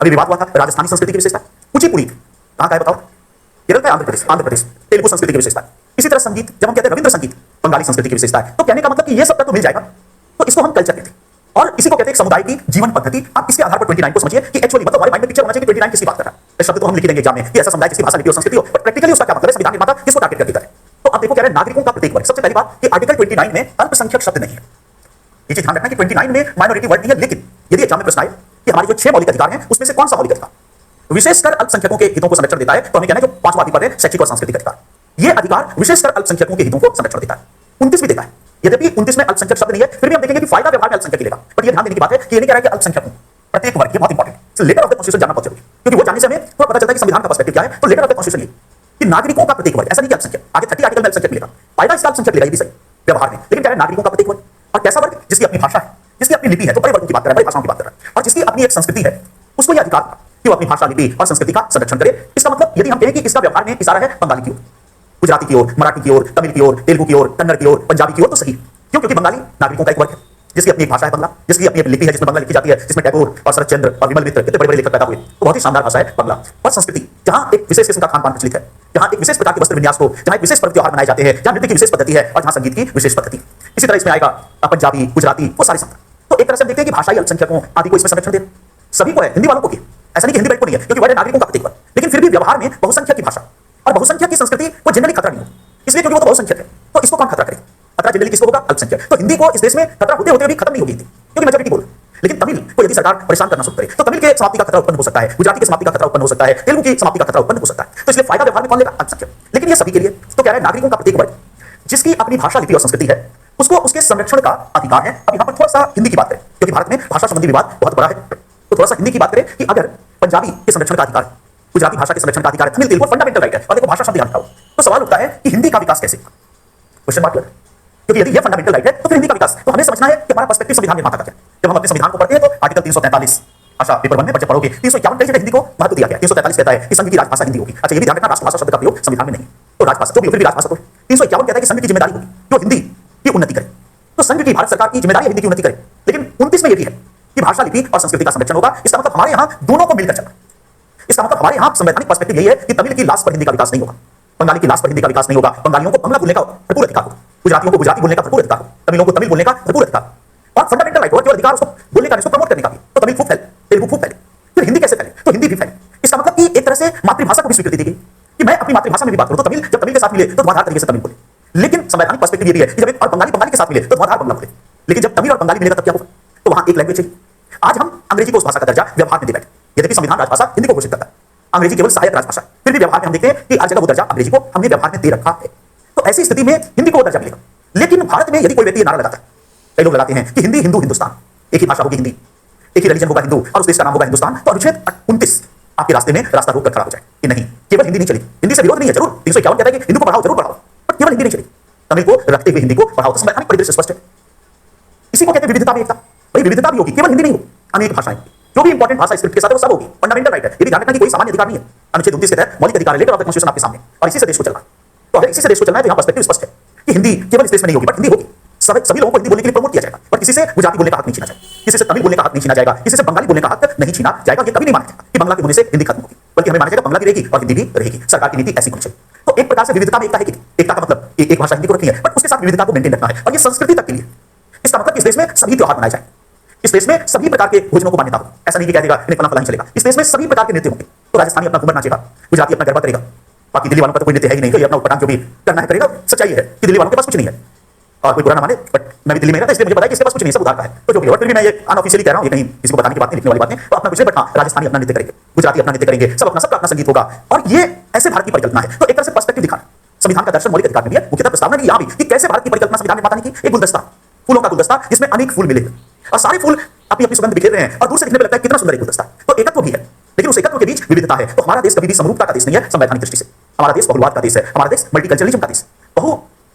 अभी विवाद हुआ था, राजस्थानी संस्कृति की विशेषता है। कुचिपुड़ी कहां का है बताओ, केरल का, आंध्र प्रदेश, तेलुगु संस्कृति की विशेषता है। इसी तरह संगीत, जब हम कहते हैं रविंद्र संगीत बंगाली संस्कृति की विशेषता है। तो कहने का मतलब कि ये सब तक तो मिल जाएगा, तो इसको हम कल्चर कहते हैं और इसी को कहते हैं समुदाय की जीवन पद्धति। आप इसके आधार पर 29 को समझिए कि एक्चुअली मतलब हमारे माइंड में पिक्चर होना चाहिए कि 29 किसकी बात कर रहा है। शब्द तो हम लिख देंगे एग्जाम में कि ऐसा समुदाय जिसकी भाषा, लिपि और संस्कृति हो, बट प्रैक्टिकली उसका क्या मतलब है, संविधान निर्माता किसको टारगेट कर देता है। तो आप देखो कह रहे हैं नागरिकों का प्रत्येक वर्ग। सबसे पहली बात कि आर्टिकल 29 में अल्पसंख्यक शब्द नहीं है, ये चीज ध्यान रखना कि 29 में माइनॉरिटी वर्ड नहीं है। लेकिन यदि एग्जाम में प्रश्न आए कि हमारे जो 6 मौलिक अधिकार हैं उसमें से कौन सा मौलिक अधिकार विशेषकर अल्पसंख्यकों के हितों को संरक्षण देता है, तो हमें कहना है जो 5वां अधिकार है शैक्षिक और सांस्कृतिक अधिकार। ये अधिकार विशेषकर अल्पसंख्यकों के हितों को संरक्षण देता है। 29 भी देता है, यद्यपि 29 में अल्पसंख्यक शब्द नहीं है, फिर भी हम देखेंगे कि फायदा व्यवहार में अल्पसंख्यक लेगा। बट ये ध्यान देने की बात है कि ये नहीं कह रहा है कि अल्पसंख्यक हूं, प्रत्येक वर्ग, ये बहुत इंपॉर्टेंट है। लेटर ऑफ द कॉन्स्टिट्यूशन जानना बहुत जरूरी है, क्योंकि वो जानने से हमें थोड़ा पता चलता है कि संविधान का पर्सपेक्टिव क्या है। तो लेटर ऑफ द कॉन्स्टिट्यूशन ये कि नागरिकों का प्रत्येक वर्ग, ऐसा नहीं कि अल्पसंख्यक, आगे 30 आर्टिकल में अल्पसंख्यक मिलेगा, फायदा इसका अल्पसंख्यक लेगा, ये भी सही व्यवहार में, लेकिन कह रहा है नागरिकों का प्रत्येक वर्ग। और कैसा वर्ग, जिसकी अपनी भाषा है, जिसकी अपनी लिपि है, तो बड़े वर्गों की बात कर रहा है, बड़ी भाषाओं की बात कर रहा है, और जिसकी अपनी एक संस्कृति है, उसको यह अधिकार कि वो अपनी भाषा, लिपि और संस्कृति का संरक्षण करे। इसका मतलब यदि हम कहें कि इसका व्यवहार में इशारा है बंगाली की ओर, गुजराती की ओर, मराठी की ओर, तमिल की ओर, तेलुगु की ओर, कन्नड़ की ओर, पंजाबी की ओर, तो सही। क्यों? क्योंकि बंगाली नागरिकों का एक वर्ग है जिसकी अपनी एक भाषा है बंगला, जिसकी अपनी एक लिपि है जिसमें बंगला लिखी जाती है, जिसमें टैगोर और शरद चंद्र और विमल मित्र कितने बड़े बड़े लेखक पैदा हुए। तो बहुत ही शानदार भाषा है बंगला। और संस्कृति, जहां एक विशेष किस्म का खान पान प्रचलित है, जहां एक विशेष प्रकार के वस्त्र विन्यास को, जहां एक विशेष पर्व त्योहार मनाए जाते हैं, जहां नृत्य की विशेष पद्धति है और जहां संगीत की विशेष पद्धति। इसी तरह इसमें आएगा पंजाबी, गुजराती, वो सारे शब्द। तो एक तरह से हम देखते हैं कि भाषाई अल्पसंख्यकों आदि को इसमें संरक्षण दे, सभी को है, हिंदी वालों को भी, ऐसा नहीं कि हिंदी वालों को नहीं है, क्योंकि वर्ड नागरिकों का प्रतीक वर्ग। लेकिन फिर भी व्यवहार में बहुसंख्यक की भाषा और बहुसंख्यक की संस्कृति को जनरली खतरा नहीं हो, इसलिए क्योंकि वो तो बहुसंख्यक है, तो इसको कौन खतरा करे। खतरा जनरली किसको होगा, अल्पसंख्यक। तो हिंदी को इस देश में खतरा होते होते भी खत्म नहीं होगी हिंदी, क्योंकि मेजॉरिटी बोल। लेकिन तमिल को यदि सरकार परेशान करना शुरू करे तो तमिल के समाप्ति का खतरा उत्पन्न हो सकता है, गुजराती की समाप्ति का खतरा उत्पन्न हो सकता है, तेलुगु की समाप्ति का खतरा उत्पन्न हो सकता है। तो इसलिए फायदा व्यवहार में कौन लेगा, अल्पसंख्यक। लेकिन ये सभी के लिए, तो कह रहा है नागरिकों का प्रत्येक वर्ग जिसकी अपनी भाषा, लिपि और संस्कृति है, उसको उसके संरक्षण का अधिकार है। अब यहाँ पर थोड़ा सा हिंदी की बात करें, क्योंकि भारत में भाषा संबंधी विवाद बहुत बड़ा है, तो थोड़ा सा हिंदी की बात करें कि अगर पंजाबी के संरक्षण का अधिकार, गुजराती भाषा के संरक्षण का अधिकार है, तमिल, तेलुगु फंडामेंटल राइट है, और देखो भाषा शब्द ध्यान रखा हो, तो सवाल उठता है कि हिंदी का विकास कैसे, क्वेश्चन मार्क। क्योंकि यदि ये फंडामेंटल राइट है तो फिर हिंदी का विकास, तो हमें समझना है कि हमारा पर्सपेक्टिव संविधान निर्माता का क्या है। जब हम अपने संविधान को पढ़ते हैं तो आर्टिकल 343 भाषा पेपर 1 में जब पढ़ोगे 351 कई जगह हिंदी को महत्व दिया गया है। 343 कहता है कि संघ की राजभाषा हिंदी होगी। अच्छा, ये भी ध्यान रखना राष्ट्रभाषा शब्द का प्रयोग संविधान में नहीं। तो राजभाषा जो भी हो, फिर भी राजभाषा तो 351 कहता है कि संघ की जिम्मेदारी होगी जो हिंदी की उन्नति करे। तो संघ की, भारत सरकार की जिम्मेदारी है हिंदी की उन्नति करे, लेकिन 29 में यह भी है कि भाषा, लिपि और संस्कृति का संरक्षण होगा। इसका मतलब हमारे यहां दोनों को मिलकर चलना। इसका मतलब हमारे यहां संवैधानिक पर्सपेक्टिव यही है कि तमिल की लाश पर हिंदी का विकास नहीं होगा, बंगाली की लाश पर हिंदी का विकास नहीं होगा, बंगालियों को बांग्ला बोलने का भरपूर अधिकार होगा, गुजरातियों को गुजराती बोलने का भरपूर अधिकार होगा, तमिलों को तमिल बोलने का भरपूर अधिकार, और फंडामेंटल राइट होगा केवल अधिकार उसको बोलने का, उसको प्रमोट करने का भी। तो तमिल खूब फैले, तेलुगु खूब फैले, फिर हिंदी कैसे फैले? तो हिंदी भी फैले। इसका मतलब कि एक तरह से मातृभाषा को भी स्वीकृति दी गई कि मैं अपनी मातृभाषा में भी बात करूं। तो तमिल जब तमिल के साथ मिले तो धुआंधार तरीके से तमिल बोले, लेकिन संवैधानिक पर्सपेक्टिव ये भी है कि जब एक और बंगाली बंगाली के साथ मिले तो धुआंधार बंगला बोले, लेकिन जब तमिल और बंगाली मिलेगा तब क्या होगा? तो वहां एक लैंग्वेज चाहिए। आज हम अंग्रेजी को उस भाषा का दर्जा व्यवहार में दे बैठे, यद्यपि संविधान राजभाषा हिंदी को घोषित करता है, अंग्रेजी केवल सहायक राजभाषा, फिर भी व्यवहार में हम देखते हैं कि हर जगह वो दर्जा अंग्रेजी को हमने व्यवहार में दे रखा है। तो ऐसी स्थिति में हिंदी को वो दर्जा मिलेगा। लेकिन भारत में यदि कोई व्यक्ति ये नारा लगाता है, कई लोग लगाते हैं कि हिंदी हिंदू हिंदुस्तान, एक ही भाषा होगी हिंदी, एक ही रिलीजन होगा हिंदू और उस देश का नाम होगा हिंदुस्तान, तो अनुच्छेद 29 आपके रास्ते में रास्ता रोक कर खड़ा हो जाए कि नहीं, केवल हिंदी नहीं चलेगी। हिंदी से विरोध नहीं है, जरूर 351 कहता है कि हिंदू को बढ़ाओ, जरूर बढ़ाओ, पर केवल हिंदी नहीं चलेगी, तमिल को रखते हुए हिंदी को बढ़ाओ। तो संवैधानिक परिदृश्य स्पष्ट है। इसी को कहते हैं विविधता में एकता। भाई विविधता भी होगी, केवल हिंदी नहीं होगी, अनेक भाषाएं, जो भी इंपॉर्टेंट भाषा स्क्रिप्ट के साथ है वो सब होगी। फंडामेंटल राइट है, ये भी ध्यान रखना कि कोई सामान्य अधिकार नहीं है। अनुच्छेद 29 के तहत मौलिक अधिकार लेटर ऑफ द कॉन्स्टिट्यूशन आपके सामने, और इसी से देश को चलना है। तो अगर इसी से देश को चलना है तो यहाँ पर्सपेक्टिव स्पष्ट है कि हिंदी केवल इस देश में नहीं होगी, बट हिंदी होगी। सभी लोगों को हिंदी बोलने के लिए प्रमोट किया जाएगा, पर किसी से गुजराती बोलने का हक नहीं छीना जाएगा, किसी से तमिल बोलने का हक नहीं छीना जाएगा, किसी से बंगाली बोलने का हक नहीं छीना जाएगा। ये कभी नहीं माना जाएगा कि बंगला के होने से हिंदी खत्म होगी, बल्कि हमें माना जाएगा बंगला भी रहेगी और हिंदी भी रहेगी। सरकार की नीति ऐसी होनी चाहिए। तो एक प्रकार से विविधता में एकता है कि एकता का मतलब एक भाषा हिंदी को रखनी है, बट उसके साथ विविधता को मेंटेन रखना है, और ये संस्कृति तक के लिए। इसका मतलब इस देश में सभी त्योहार मनाए जाए, इस देश में सभी प्रकार के भोजनों को मान्यता हो। ऐसा नहीं कि कह देगा इन्हें फला फला ही चलेगा। इस देश में सभी प्रकार के नृत्य होंगे। तो राजस्थानी अपना घूमर नाचेगा, गुजराती अपना गरबा करेगा, बाकी दिल्ली वालों का तो कोई नृत्य है ही नहीं, तो ये अपना उपटान जो भी करना है करेगा। सच्चाई है कि दिल्ली वालों के पास कुछ नहीं है, और कोई बुरा ना माने, बट मैं भी दिल्ली में रहता, इसलिए मुझे पता है कि इसके पास कुछ नहीं, सब उधार का है। तो जो भी हो, फिर भी मैं ये अनऑफिशियली कह रहा हूं, ये कहीं किसी को बताने की बात नहीं, लिखने वाली बात नहीं। तो अपना कुछ नहीं, बट हाँ, राजस्थानी अपना नृत्य करेंगे, गुजराती अपना नृत्य करेंगे, सब अपना सबका अपना संगीत होगा, और ये ऐसे भारत की परिकल्पना है। तो एक तरह से पर्सपेक्टिव दिखाना संविधान का दर्शन मौलिक अधिकार में भी है, मुख्यतः प्रस्तावना की यहाँ भी कि कैसे भारत की परिकल्पना संविधान निर्माता ने की। एक गुलदस्ता, फूलों का गुलदस्ता जिसमें अनेक फूल मिले और सारे फूल अपनी अपनी सुगंध बिखेर रहे हैं, और दूर से दिखने में लगता है कितना सुंदर एक गुलदस्ता। तो एकत्व भी है, लेकिन उस एकत्व के बीच विविधता है। तो हमारा देश कभी भी समरूपता का देश नहीं है संवैधानिक दृष्टि से। हमारा देश बहुलवाद का देश है, हमारा देश मल्टीकल्चरलिज्म का देश,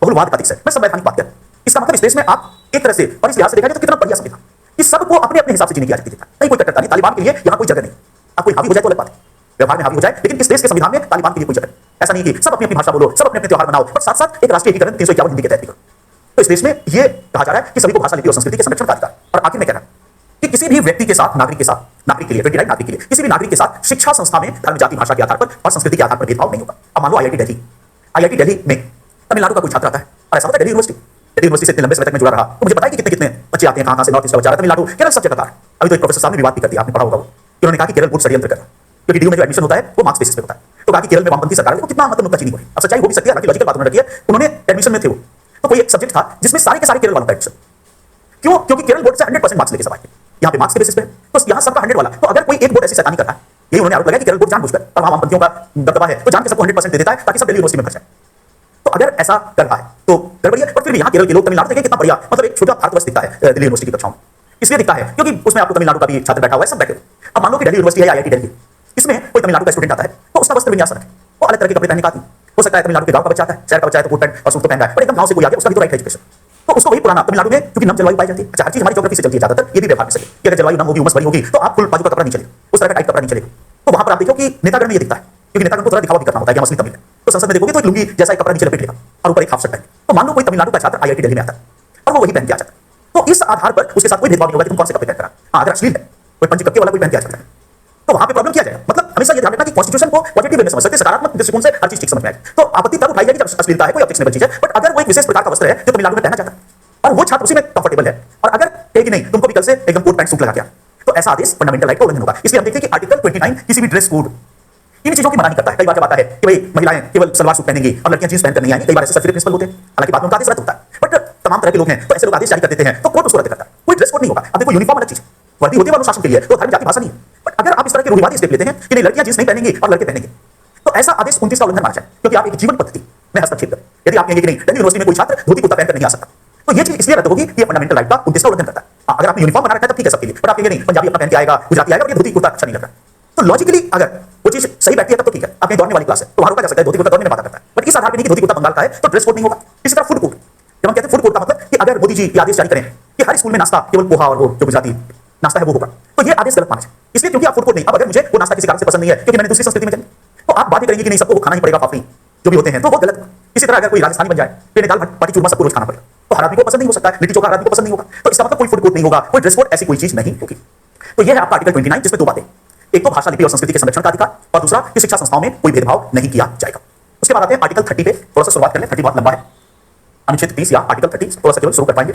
बहुलवाद का देश है। मैं संवैधानिक बात कर, इसका मतलब इस देश में आप एक तरह से और इस लिहाज से देखा जाए तो कितना बढ़िया संविधान कि सबको अपने अपने हिसाब से जीने की आजादी देता है। नहीं कोई कट्टरता नहीं, तालिबान के लिए यहाँ कोई जगह नहीं। आप कोई हावी हो जाए तो अलग बात है, व्यवहार में हावी हो जाए, लेकिन इस देश के संविधान में तालिबान के लिए कोई जगह नहीं। ऐसा नहीं कि सब अपनी अपनी भाषा बोलो, सब अपने अपने त्योहार मनाओ, पर साथ साथ एक राष्ट्रीय एकीकरण 351 हिंदी के तहत भी करो। तो इस देश में यह कहा जा रहा है कि सभी को भाषा, लिपि और संस्कृति के संरक्षण का अधिकार। और आखिर में कह रहा है कि किसी भी व्यक्ति के साथ, नागरिक के साथ, नागरिक के लिए, नागरिक के लिए, किसी भी नागरिक के साथ शिक्षा संस्था में धर्म, जाति, भाषा के आधार पर और संस्कृति के आधार पर भेदभाव नहीं होगा। अब मान लो आईआईटी दिल्ली में तमिलनाडु का कोई छात्र आता है, और ऐसा होता है दिल्ली यूनिवर्सिटी से इतने लंबे समय तक मैं जुड़ा रहा, तो मुझे पता है कि कितने कितने बच्चे आते हैं, कहां से नॉर्थ ईस्ट का बच्चा आता है, तमिलनाडु, केरल, सब जगह का। अभी तो एक प्रोफेसर साहब ने भी बात भी कर दी, आपने पढ़ा होगा, उन्होंने कहा कि केरल बहुत षड्यंत्र कर रहा है, क्योंकि डीयू में जो एडमिशन होता है वो मार्क्स बेसिस पे होता है। तो कहा कि केरल में वामपंथी सरकार है, तो कितना मतलब नुक्ताचीनी हो रही है। अब सच्चाई हो भी सकती है, हालांकि लॉजिकल बात उन्होंने रखी है। उन्होंने एडमिशन में थे वो, तो कोई एक सब्जेक्ट था जिसमें सारे के सारे केरल वालों का एडमिशन। क्यों? क्योंकि केरल बोर्ड से 100% मार्क्स लेके सब आए, यहाँ पे मार्क्स के बेसिस पे, तो यहाँ सबका 100 वाला। तो अगर कोई एक बोर्ड ऐसी शैतानी कर रहा है, यही उन्होंने आरोप लगाया कि केरल बोर्ड जानबूझकर, और वहां वामपंथियों का दबदबा है, तो जान के सबको 100% दे देता है ताकि सब दिल्ली यूनिवर्सिटी में भर जाए। तो अगर ऐसा कर रहा है तो गड़बड़ी है। पर फिर भी यहाँ केरल के लोग तमिलनाडु देखें कितना बढ़िया, मतलब एक छोटा भारतवर्ष दिखता है दिल्ली यूनिवर्सिटी की कक्षाओं में। इसलिए दिखता है क्योंकि उसमें आपको तमिलनाडु का भी छात्र बैठा हुआ है, सब बैठे। अब मान लो कि दिल्ली यूनिवर्सिटी है, आईआईटी दिल्ली, इसमें कोई तमिलनाडु का स्टूडेंट आता है, तो उसका वस्त्र विन्यास है, वो अलग तरह के कपड़े पहनने का आती हो सकता है। तमिलनाडु के गांव का बच्चा आता है, शहर का बच्चा है तो कोट पैंट और सूट तो पहन रहा है, पर एकदम गांव से कोई आ गया, उसका भी तो राइट है एजुकेशन। तो उसको वही पुराना तमिलनाडु में क्योंकि नम जलवायु पाई जाती है। अच्छा, हर चीज हमारी ज्योग्राफी से चलती है ज्यादातर, ये भी व्यवहार में चले कि अगर जलवायु नम होगी, उमस भरी होगी, तो आप फुल बाजू का कपड़ा नहीं चलेगा, उस तरह का टाइट कपड़ा नहीं चलेगा। तो वहां पर आप देखो कि नेतागण में ये दिखता है, क्योंकि नेतागण को थोड़ा दिखावा भी करना होता है कि हम असली तमिल है। तो संसद में देखोगे तो एक लुंगी जैसा एक कपड़ा नीचे लपेट लेगा और ऊपर एक हाफ शर्ट पहने। तो मान लो कोई तमिलनाडु का छात्र आईआईटी दिल्ली में आता है और वो वही पहन के आ जाता है, तो इस आधार पर उसके साथ कोई भेदभाव नहीं होगा कि तुम कौन से कपड़े पहन कर। हाँ, अगर अश्लील है, कोई पंच कपड़े वाला कोई पहन के आ जाता है, तो वहां पे प्रॉब्लम किया जाएगा। मतलब हमेशा ये ध्यान रखना कि कॉन्स्टिट्यूशन को पॉजिटिव वे में समझ सकते हैं, सकारात्मक दृष्टिकोण से हर चीज ठीक समझ में आए। तो आपत्ति तब उठाई जाएगी जब अश्लीलता है, कोई ऑब्जेक्शनेबल चीज है। बट अगर वो एक विशेष प्रकार का वस्त्र है जो तमिलनाडु में पहना जाता है और वो छात्र उसी में कंफर्टेबल है, और अगर कहेगी नहीं तुमको भी कल से एकदम कोट पैंट सूट लगा के, तो ऐसा आदेश फंडामेंटल राइट का उल्लंघन होगा। इसलिए हम देखते हैं कि आर्टिकल 29 किसी भी ड्रेस कोड इन चीजों की मना नहीं करता है। कई बार जब आता है कि भाई महिलाएं केवल सलवार सूट पहनेंगी और लड़कियां जींस पहनकर नहीं आएंगी, कई बार ऐसे सर्टिफिकेट प्रिंसिपल होते हैं, हालांकि बाद में उनका आदेश रद्द होता है। बट तमाम तरह के लोग हैं तो ऐसे लोग आदेश जारी कर देते हैं, तो कोर्ट उसको रद्द करता है, कोई ड्रेस कोड नहीं होगा। अब देखो यूनिफॉर्म अलग चीज, वर्दी होती है अनुशासन के लिए, तो धर्म जाति भाषा नहीं है। बट अगर आप इस तरह के रूढ़िवादी स्टेप लेते हैं कि नहीं लड़कियां जींस नहीं पहनेंगी और लड़के पहनेंगे, तो ऐसा आदेश 29 का उल्लंघन माना जाए, क्योंकि आप एक जीवन पद्धति में हस्तक्षेप करें। यदि आप कहेंगे कि नहीं दिल्ली यूनिवर्सिटी में कोई छात्र धोती कुर्ता पहनकर नहीं आ सकता, तो ये चीज इसलिए रद्द होगी कि ये फंडामेंटल राइट का 29 का उल्लंघन करता है। अगर आपने यूनिफॉर्म बना रखा है तब ठीक है सबके लिए, पर आप कहेंगे नहीं पंजाबी अपना पहन के आएगा, गुजराती आएगा और ये धोती कुर्ता अच्छा नहीं लग रहा। तो लॉजिकली अगर वो चीज सही बैठती है तब तो ठीक है, आपने दौड़ने वाली क्लास है तो वहां रोका जा सकता है, धोती कुर्ता दौड़ने में बाधा करता है। बट इस आधार पर नहीं कि धोती कुर्ता बंगाल का है तो ड्रेस कोड नहीं होगा। इसी तरह फूड कोड, जब हम कहते हैं फूड कोड का मतलब कि अगर मोदी जी ये आदेश जारी करें कि हर स्कूल में नाश्ता केवल पोहा और वो जो गुजराती नाश्ता है वो होगा, तो ये आदेश गलत माना जाए। इसलिए क्योंकि आप फूड कोड नहीं, अब अगर मुझे वो नाश्ता किसी कारण से पसंद नहीं है क्योंकि मैंने दूसरी संस्कृति में जन्म, तो आप बात करेंगे कि नहीं सबको वो खाना ही पड़ेगा फाफड़ी, जो भी होते हैं, तो वो गलत है। इसी तरह अगर कोई राजस्थानी बन जाए, फिर दाल बाटी चूरमा सबको रोज खाना पड़ेगा, तो हर आदमी को पसंद नहीं हो सकता है, लिट्टी चोखा हर आदमी को पसंद नहीं होगा, तो इसका मतलब कोई फूड कोर्ट नहीं होगा, कोई ड्रेस कोड, ऐसी कोई चीज नहीं होगी। तो यह है आपका आर्टिकल 29, जिसमें दो बातें, एक तो भाषा लिपि और संस्कृति के संरक्षण का अधिकार, और दूसरा कि शिक्षा संस्थाओं में कोई भेदभाव नहीं किया जाएगा। उसके बाद आते हैं आर्टिकल 30 पे, थोड़ा सा शुरुआत कर लें, 30 बहुत लंबा है, अनुच्छेद 30 या आर्टिकल 30 थोड़ा सा केवल शुरू कर पाएंगे।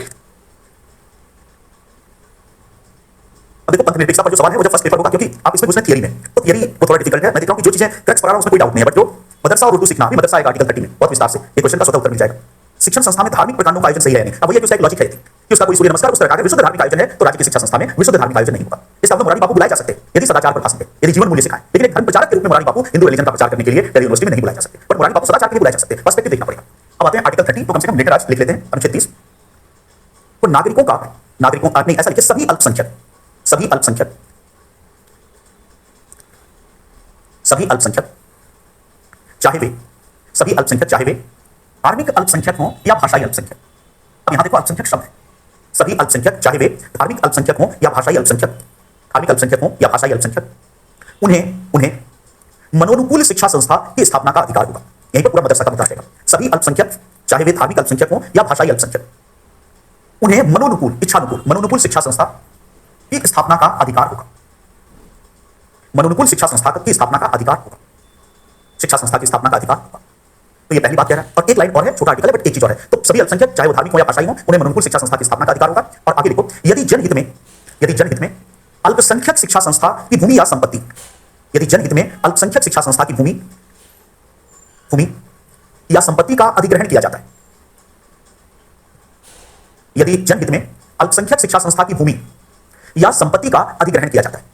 अब देखो पंथनिरपेक्षता पर जो सवाल है वो जब फर्स्ट पेपर होगा, क्योंकि आप इसमें पूछना थियरी में, तो थियरी वो थोड़ा डिफिकल्ट है। मैं देख रहा हूं कि जो चीजें क्रक्स पढ़ा रहा हूं उसमें कोई डाउट नहीं है, बट जो मदरसा और उर्दू सीखना भी मदरसा आएगा आर्टिकल 30 में बहुत विस्तार से, ये क्वेश्चन का स्वतः उत्तर मिल जाएगा। शिक्षण संस्था में धार्मिक प्रकांडों का आयोजन सही है नहीं, अब ये कि उसका एक लॉजिक है कि उसका कोई सूर्य नमस्कार उस तरह का विशुद्ध धार्मिक आयोजन है, तो राज्य की शिक्षा संस्था में विशुद्ध धार्मिक आयोजन नहीं होगा। इसका मतलब मोरारी बापू बुलाए जा सकते हैं यदि सदाचार पर भाषण दे, यदि जीवन मूल्य सिखाएं, लेकिन एक धर्म प्रचारक के रूप में मोरारी बापू हिंदू रिलीजन का प्रचार करने के लिए दिल्ली यूनिवर्सिटी में नहीं बुलाए जा सकते, पर मोरारी बापू सदाचार के लिए बुलाए जा सकते हैं, पर्सपेक्टिव देखना पड़ेगा। अब आते हैं आर्टिकल 30, तो कम से कम लेकर आज लिख लेते हैं, अनुच्छेद 30, तो नागरिकों नहीं ऐसा लिखिए, सभी अल्पसंख्यक चाहे वे धार्मिक अल्पसंख्यक हों या भाषाई अल्पसंख्यक। अब यहां देखो अल्पसंख्यक शब्द है, सभी अल्पसंख्यक चाहे वे धार्मिक अल्पसंख्यक हों या भाषाई अल्पसंख्यक, उन्हें मनोनुकूल शिक्षा संस्था की स्थापना का अधिकार होगा। यहीं पर पूरा मदरसा का मुद्दा रहेगा। सभी अल्पसंख्यक चाहे वे धार्मिक अल्पसंख्यक हों या भाषाई अल्पसंख्यक, उन्हें मनोनुकूल शिक्षा संस्था की स्थापना का अधिकार होगा। मनोनुकूल शिक्षा संस्था की स्थापना का अधिकार होगा, शिक्षा संस्था की स्थापना का अधिकार होगा। तो ये पहली बात कह रहा है, और एक लाइन और है, छोटा आर्टिकल है बट एक चीज और है, तो सभी अल्पसंख्यक चाहे वो धार्मिक हो या भाषाई हो, उन्हें मनोनुकूल शिक्षा संस्था की स्थापना का अधिकार होगा। और आगे लिखो, यदि जनहित में अल्पसंख्यक शिक्षा संस्था की भूमि या संपत्ति, यदि जनहित में अल्पसंख्यक शिक्षा संस्था की भूमि या संपत्ति का अधिग्रहण किया जाता है, यदि जनहित में अल्पसंख्यक शिक्षा संस्था की भूमि या संपत्ति का अधिग्रहण किया जाता है,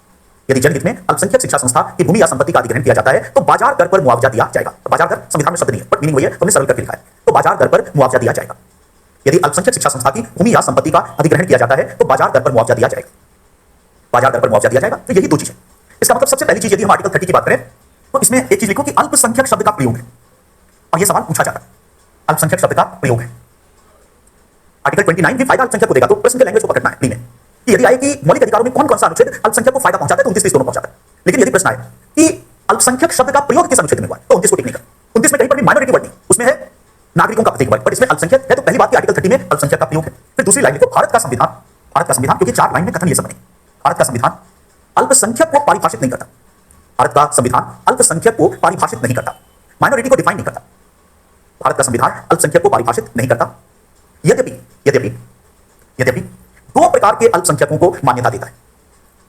यदि जनहित में अल्पसंख्यक शिक्षा संस्था की भूमि या संपत्ति का अधिग्रहण किया जाता है, तो बाजार दर पर मुआवजा दिया जाएगा। बाजार दर संविधान में शब्द नहीं है, बट मीनिंग वही है, तो हमने सरल करके लिखा है, तो बाजार दर पर मुआवजा दिया जाएगा। यदि अल्पसंख्यक शिक्षा संस्था की भूमि या संपत्ति का अधिग्रहण किया जाता है, तो बाजार दर पर मुआवजा दिया जाएगा, तो यही दो चीज है। इसका मतलब सबसे पहली चीज, यदि हम आर्टिकल 30 की बात करें, तो इसमें एक चीज लिखो कि अल्पसंख्यक शब्द का प्रयोग है, और यह सवाल पूछा जाता है, अल्पसंख्यक शब्द का प्रयोग है। आर्टिकल 29 भी फायदा अल्पसंख्यक को देगा, तो प्रश्न के लैंग्वेज को पकड़ना है नहीं है कि यदि आए कि मौलिक अधिकारों में कौन कौन सा अनुच्छेद अल्पसंख्यक को फायदा पहुंचाता है, तो 29 दोनों पहुंचाता है। लेकिन यदि प्रश्न आए कि अल्पसंख्यक शब्द का प्रयोग किस अनुच्छेद में हुआ है, तो 29 को टिक नहीं कर, 29 में कहीं पर भी माइनॉरिटी वर्ड नहीं, उसमें है नागरिकों का प्रतीक वर्ड, पर इसमें अल्पसंख्यक है, तो पहली बात की आर्टिकल 30 में अल्पसंख्यक का प्रयोग है। फिर दूसरी लाइन लिखो, भारत का संविधान, क्योंकि 4 लाइन में कथन ये सब बने, भारत का संविधान अल्पसंख्यक को परिभाषित नहीं करता, भारत का संविधान अल्पसंख्यक को परिभाषित नहीं करता, माइनॉरिटी को डिफाइन नहीं करता, भारत का संविधान अल्पसंख्यक को परिभाषित नहीं करता। यद्यपि दो प्रकार के अल्पसंख्यकों को मान्यता देता है,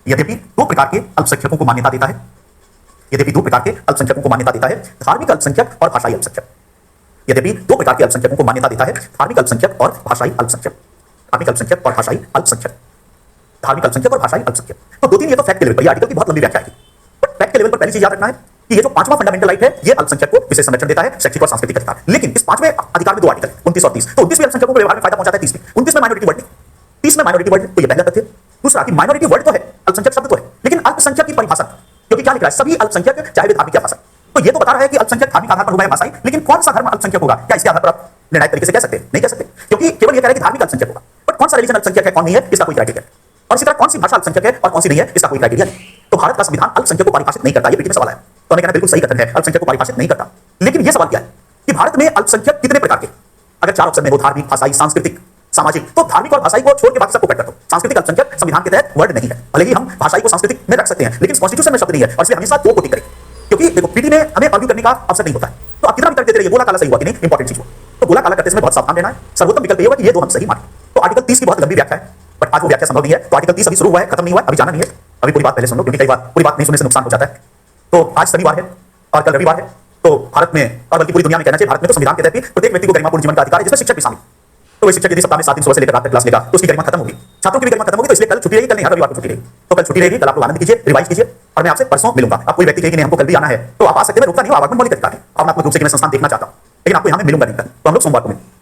यद्यपि दो प्रकार के अल्पसंख्यकों को मान्यता देता है, धार्मिक अल्पसंख्यक और भाषाई अल्पसंख्यक, यद्यपि दो प्रकार के अल्पसंख्यकों को मान्यता देता है, धार्मिक अल्पसंख्यक और भाषाई अल्पसंख्यक, तो दो तीन ये तो फैक्ट के लेवल पर, ये आर्टिकल की बहुत लंबी व्याख्या है, बट फैक्ट के लेवल पर पहली चीज याद रखना है कि ये जो 5वां फंडामेंटल राइट है, ये अल्पसंख्यक को विशेष संरक्षण देता है, शैक्षिक और सांस्कृतिक अधिकार। लेकिन इस 5वें अधिकार में दो आर्टिकल 29 और 30, तो 29 में अल्पसंख्यकों को व्यवहार में फायदा पहुंचाता है, 30 में, 29 में माइनॉरिटी वर्ड नहीं, 30 में माइनॉरिटी वर्ड, तो ये पहला तथ्य। दूसरा कि माइनॉरिटी वर्ड तो है, अल्पसंख्यक शब्द तो है, लेकिन अल्पसंख्यक की परिभाषा, क्योंकि क्या लिख रहा है, सभी अल्पसंख्यक चाहे वे धार्मिक या भाषाई, तो ये तो बता रहा है कि अल्पसंख्यक धार्मिक आधार पर होगा या भाषाई, लेकिन कौन सा धर्म अल्पसंख्यक होगा, क्या इसके आधार पर आप निर्णायक तरीके से कह सकते हैं? नहीं कह सकते, क्योंकि केवल ये कह रहे हैं कि धार्मिक अल्पसंख्यक होगा, बट कौन सा रिलीजन अल्पसंख्यक है, कौन नहीं है, इसका कोई क्राइटेरिया नहीं। और इसी तरह कौन सी भाषा अल्पसंख्यक है और कौन सी नहीं है, इसका कोई क्राइटेरिया नहीं। तो भारत का संविधान अल्पसंख्यक को परिभाषित नहीं करता, ये पीटी में सवाल है, तो कहना बिल्कुल सही कथन है, अल्पसंख्यक को परिभाषित नहीं करता। लेकिन यह सवाल क्या है कि भारत में अल्पसंख्यक कितने प्रकार के, अगर 4 ऑप्शन में हो, धार्मिक, भाषाई, सांस्कृतिक, सामाजिक, तो धार्मिक और भाषाई को छोड़ के बाकी सबको कट कर दो। सांस्कृतिक अल्पसंख्यक संविधान के तहत वर्ड नहीं है, भले ही हम भाषाई को सांस्कृतिक में रख सकते हैं, लेकिन कॉन्स्टिट्यूशन में शब्द नहीं है, और इसलिए हमेशा 2 को टिक करें, क्योंकि देखो पीटी में हमें आर्ग्यू करने का अवसर नहीं होता है, तो आप कितना भी तर्क देते रहिए, बोला काला सही हुआ कि नहीं, इंपॉर्टेंट चीज हुआ, तो बोला काला करते समय बहुत सावधान रहना है। सर्वोत्तम विकल्प ये होगा कि ये 2 हम सही माने। तो आर्टिकल 30 की बहुत लंबी व्याख्या है, बट आज वो व्याख्या संभव नहीं है, तो आर्टिकल 30 अभी शुरू हुआ है, खत्म नहीं हुआ है, अभी जाना नहीं है, अभी पूरी बात पहले सुन लो, क्योंकि कई बार पूरी बात नहीं सुनने से नुकसान हो जाता है। तो आज शनिवार है और कल रविवार है, तो भारत में और बल्कि पूरी दुनिया में कहना चाहिए, भारत में तो संविधान के तहत भी प्रत्येक व्यक्ति को गरिमापूर्ण जीवन का अधिकार है, जिसमें शिक्षक भी शामिल। तो वही शिक्षक यदि सप्ताह में 7 दिन सुबह से लेकर रात तक क्लास लेगा, तो उसकी गरिमा खत्म होगी, छात्रों की भी गरिमा खत्म होगी। तो इसलिए कल छुट्टी रहेगी, कल नहीं, हर रविवार को छुट्टी रहेगी, तो कल छुट्टी रहेगी, कल आप लोग आनंद कीजिए, रिवाइज कीजिए, और मैं आपसे परसों मिलूंगा। अब कोई व्यक्ति कहे कि नहीं हमको कल भी आना है, तो आप आ सकते हैं, मैं रोकता नहीं हूं, आवागमन मौलिक अधिकार है, और मैं आपको रूप से कि मैं संस्थान देखना चाहता हूं, लेकिन आपको यहां मैं मिलूंगा नहीं कल, तो हम लोग सोमवार को मिलेंगे।